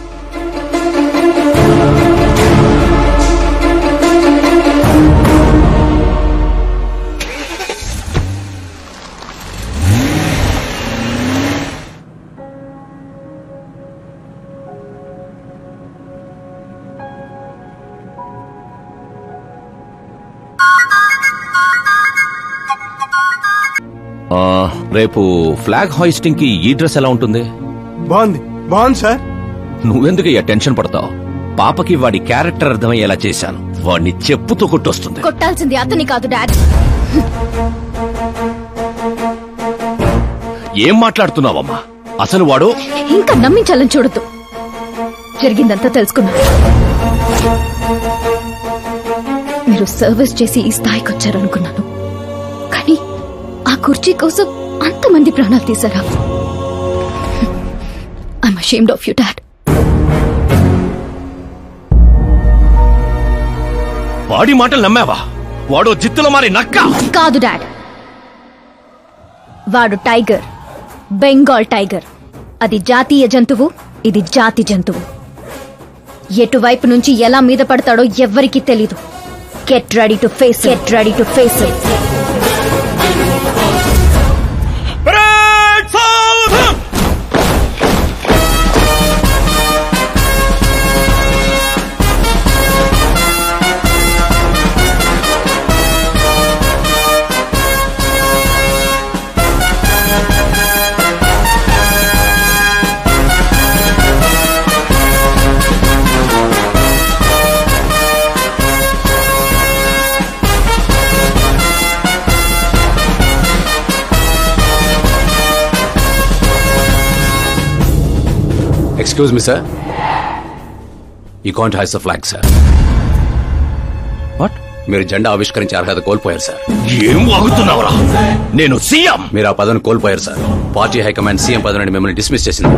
రేపు ఫ్లాగ్ హాయిస్టింగ్ కి ఈ డ్రెస్ ఎలా ఉంటుంది? బాగుంది బాగుంది సార్. నువ్వెందుకు టెన్షన్ పడతావు? పాపకి వాడి క్యారెక్టర్ అర్థమయ్యేలా చేశాను. వాడిని చెప్పుతో కొట్టొస్తుంది. కొట్టాల్సింది అతని కాదు డాడ్. ఏం మాట్లాడుతున్నావమ్మా? అసలు వాడు ఇంకా నమ్మించాలని చూడద్దు. జరిగిందంతా తెలుసుకున్నా. మీరు సర్వీస్ చేసి ఈ స్థాయికి వచ్చారనుకున్నాను, కానీ ఆ కుర్చీ కోసం అంతమంది ప్రాణాలు తీశారా? I'm ashamed of you dad. వాడి మాటలు నమ్మావా? వాడు జిత్తులో మారి నక్క కాదు డాడ్. వాడు టైగర్, బెంగాల్ టైగర్. అది జాతీయ జంతువు, ఇది జాతి జంతువు. ఎటువైపు నుంచి ఎలా మీద పడతాడో ఎవ్వరికీ తెలీదు. Get ready to face, get ready to face it. Excuse me, sir. You can't hoist the flag, sir. What? మీరు జెండా ఆవిష్కరించే అర్హత కోల్పోయారు సార్. ఏం వాగుతున్నావురా? నేను సీఎం. మీరు ఆ పదవిని కోల్పోయారు సార్. పార్టీ హైకమాండ్ సీఎం పదవి నుండి మిమ్మల్ని డిస్మిస్ చేసింది.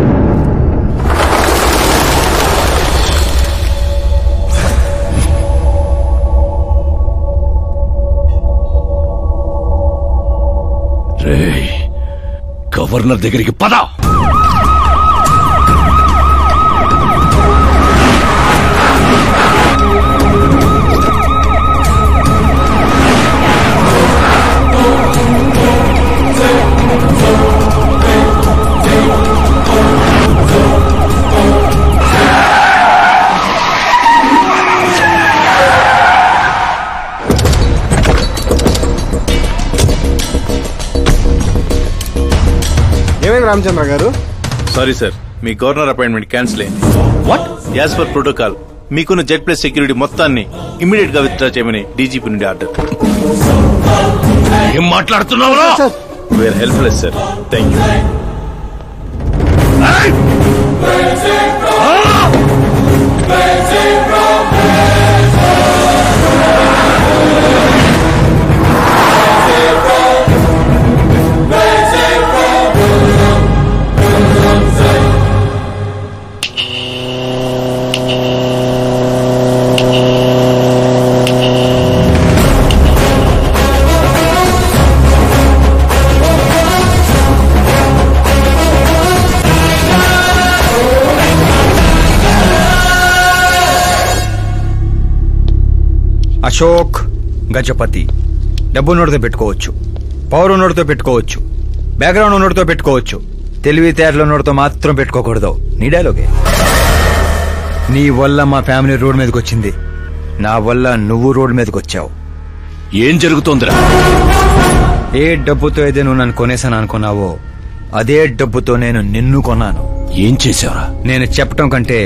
రేయ్, గవర్నర్ దగ్గరికి పద. ఏమైంది రామచంద్ర గారు? సారీ సార్, మీ గవర్నర్ అపాయింట్మెంట్ క్యాన్సిల్ అయింది. వాట్? యాజ్ పర్ ప్రోటోకాల్ మీకున్న జెడ్ ప్లస్ సెక్యూరిటీ మొత్తాన్ని ఇమీడియట్ గా విత్డ్రా చేయమని డీజీపీ నుండి ఆర్డర్. ఏం మాట్లాడుతున్నావురా? Where helpless sir. Thank you. Ashok Gajapati. డబ్బు నోటితో పెట్టుకోవచ్చు, పవర్ నోటితో పెట్టుకోవచ్చు, బ్యాక్గ్రౌండ్ నోటితో పెట్టుకోవచ్చు, తెలివితేటల నోటితో మాత్రం పెట్టుకోకూడదు. నీ డైలాగే. నీ వల్ల మా ఫ్యామిలీ రోడ్ మీదకి వచ్చింది, నా వల్ల నువ్వు రోడ్ మీదకి వచ్చావు. ఏం జరుగుతోందిరా? ఏ డబ్బుతో అయితే నువ్వు నన్ను కొనేసాను అనుకున్నావో అదే డబ్బుతో నేను నిన్ను కొన్నాను. ఏం చేసావురా? నేను చెప్పటం కంటే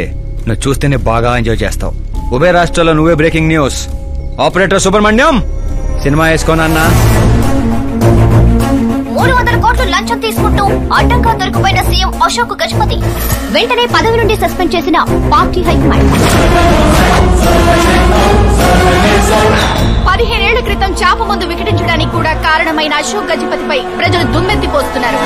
నువ్వు చూస్తేనే బాగా ఎంజాయ్ చేస్తావు. ఉభయ రాష్ట్రాల్లో నువ్వే breaking news. Operator Subrahmanyam cinema వేసుకోనన్నా. 300 కోట్లు లంచం తీసుకుంటూ అడ్డంగా దొరికిపోయిన సీఎం అశోక్ గజపతి వెంటనే పదవి నుండి సస్పెండ్ చేసిన పార్టీ హైకమాండ్. 15 ఏళ్ల క్రితం చాప మందు వికటించడానికి కూడా కారణమైన అశోక్ గజపతిపై ప్రజలు దుమ్మెత్తిపోస్తున్నారు.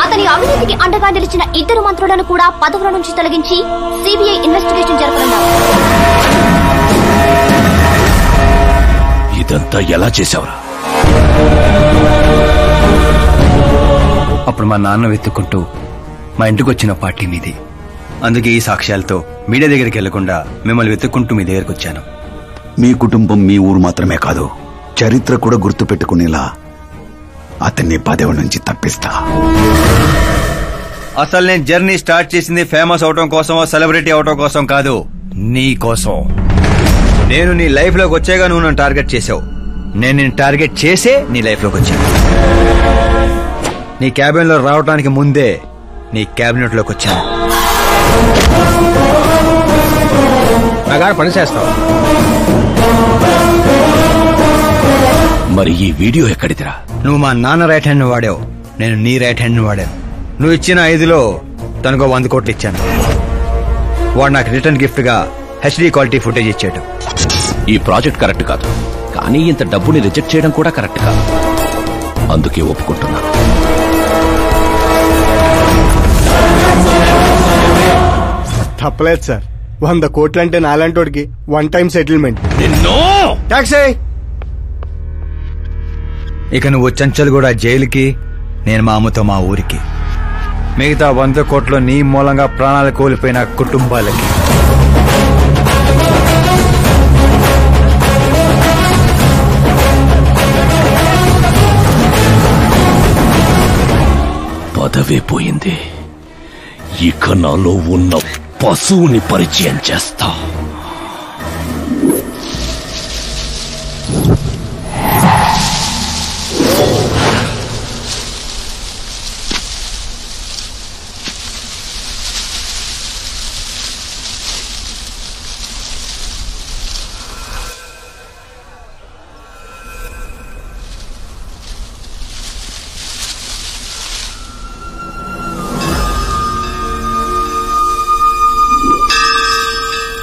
అతని అవినీతికి అండగా నిలిచిన 2 మంత్రులను కూడా పదవుల నుంచి తొలగించి సిబిఐ ఇన్వెస్టిగేషన్ జరపనున్నారు. ఇదంతా ఎలా చేశావురా? అప్పుడు మా నాన్న వెతుక్కుంటూ మా ఇంటికి వచ్చిన పార్టీ మీది. అందుకే ఈ సాక్ష్యాలతో మీడియా దగ్గరికి వెళ్లకుండా మిమ్మల్ని వెతుక్కుంటూ మీ దగ్గరికి వచ్చాను. మీ కుటుంబం, మీ ఊరు మాత్రమే కాదు, చరిత్ర కూడా గుర్తు పెట్టుకునేలా అతన్ని పదవి నుంచి తప్పిస్తా. అసలు నేను జర్నీ స్టార్ట్ చేసింది ఫేమస్ అవటం కోసం, సెలబ్రిటీ అవటం కోసం కాదు, నీ కోసం. నేను నీ లైఫ్ లోకి వచ్చేగా నువ్వు నన్ను టార్గెట్ చేసావు. నేను నిన్ను టార్గెట్ చేసే నీ లైఫ్ లోకి వచ్చాను. నీ క్యాబిన్ లో రావడానికి ముందే నీ క్యాబినెట్ లోకి వచ్చాను. నాగా పని చేస్తావు. మరి ఈ వీడియో ఎక్కడిదిరా? నువ్వు మా నాన్న రైట్ హ్యాండ్ వాడావు, నేను నీ రైట్ హ్యాండ్ వాడాను. నువ్వు ఇచ్చిన 5లో తనకు 100 కోట్లు ఇచ్చాను. వాడు నాకు రిటర్న్ గిఫ్ట్ గా హెచ్డీ క్వాలిటీ ఫుటేజ్ ఇచ్చాడు. ఈ ప్రాజెక్ట్ కరెక్ట్ కాదు, కానీ ఇంత డబ్బుని రిజెక్ట్ చేయడం కూడా కరెక్ట్ కాదు. అందుకే ఒప్పుకుంటున్నా. తప్పలేదు సార్. 100 కోట్లంటే నాలాంటోడికి 1 time settlement. ట్యాక్సీ. ఇక నువ్వు చంచల్ కూడా జైలుకి, నేను మా అమ్మతో మా ఊరికి. మిగతా 100 కోట్లు నీ మూలంగా ప్రాణాలు కోల్పోయిన కుటుంబాలకి. పదవే పోయింది, ఇక నాలో ఉన్న పశువుని పరిచయం చేస్తా.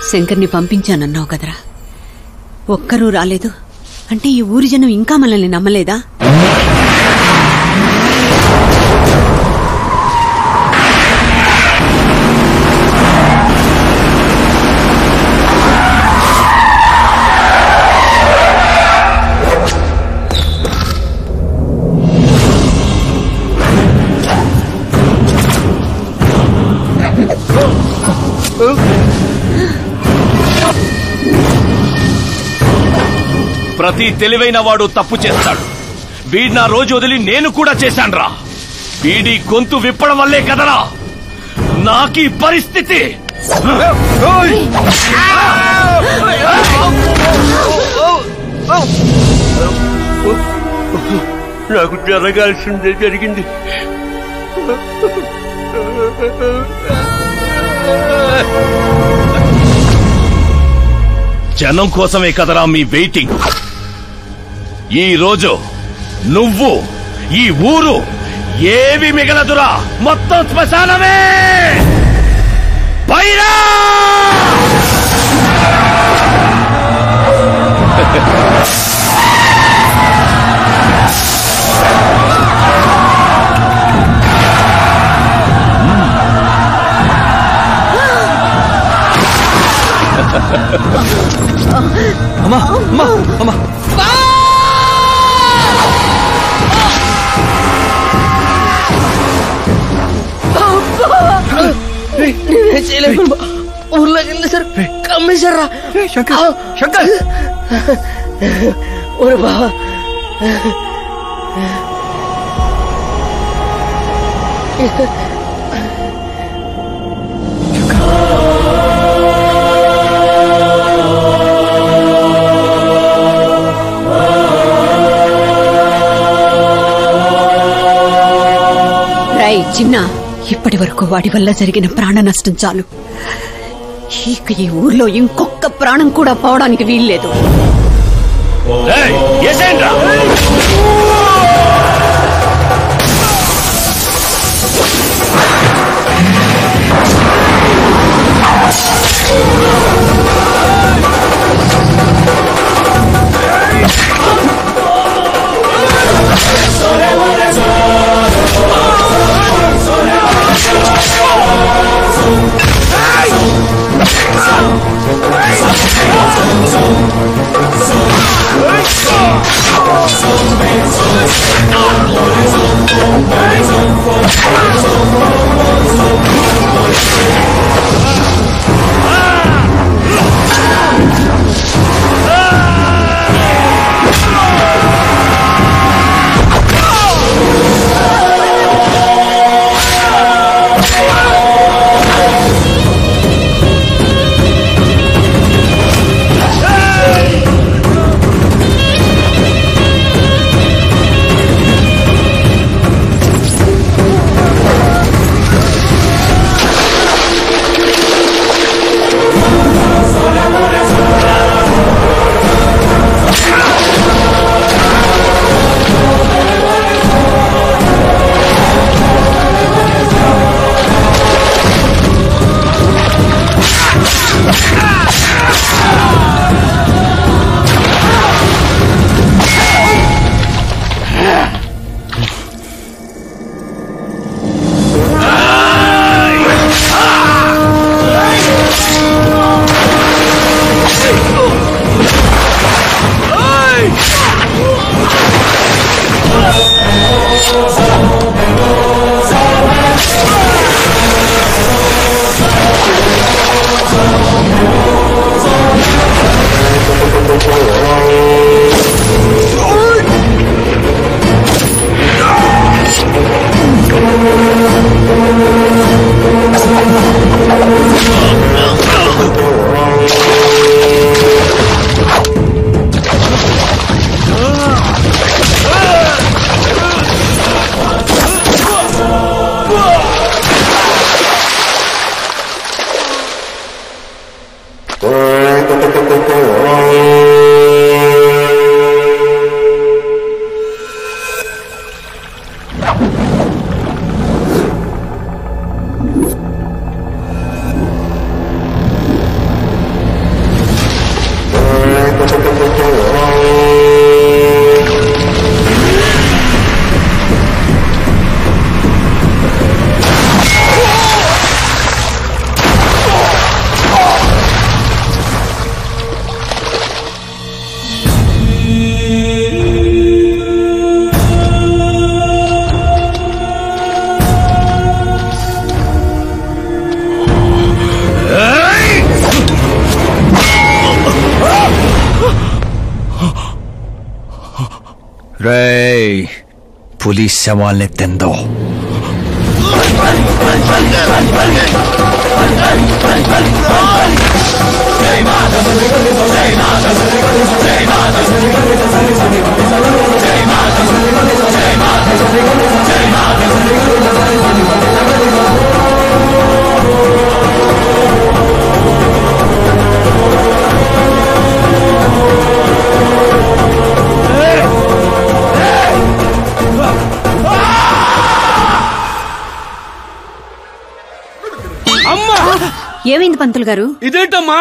శంకర్ని పంపించానన్నావు కదరా, ఒక్కరూ రాలేదు అంటే ఈ ఊరి జనం ఇంకా మనల్ని నమ్మలేదా? ప్రతి తెలివైన వాడు తప్పు చేస్తాడు. వీడి నా రోజు వదిలి నేను కూడా చేశాన్రా. వీడి గొంతు విప్పడం వల్లే కదరా నాకీ పరిస్థితి. నాకు జరగాల్సిందే జరిగింది. జనం కోసమే కదరా మీ వెయిటింగ్. ఈ రోజు నువ్వు ఈ ఊరు ఏవి మిగలదురా, మొత్తం శ్మశానమే. పైరా అమ్మా అమ్మా అమ్మా నేనే చేయలేదు. ఊర్లోకి వెళ్ళేసరి కమ్మేశారా? శంకర్ ఓరే బావా, రై చిన్న, ఇప్పటి వరకు వాడి వల్ల జరిగిన ప్రాణ నష్టం చాలు. ఇక ఈ ఊర్లో ఇంకొక ప్రాణం కూడా పోవడానికి వీల్లేదు. రేయ్, पुलिस శవాల్ని తిందో. జై ఏమైంది పంతులు గారు? ఇదేంటమ్మా,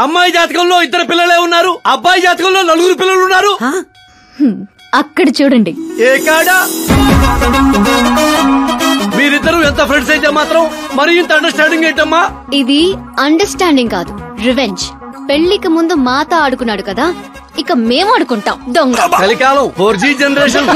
అమ్మాయి జాతకంలో 2 పిల్లలే ఉన్నారు, అబ్బాయి జాతకంలో 4 పిల్లలు ఉన్నారు. అక్కడ చూడండి. ఏ కాడా మీరిద్దరు ఎంత ఫ్రెండ్స్ అయితే మాత్రం మరి ఇంత అండర్స్టాండింగ్ ఏంటమ్మా? ఇది అండర్స్టాండింగ్ కాదు, రివెంజ్. పెళ్లికి ముందు మాతో ఆడుకున్నాడు కదా, ఇక మేము ఆడుకుంటాం దొంగ. కలికాలం 4G జనరేషన్.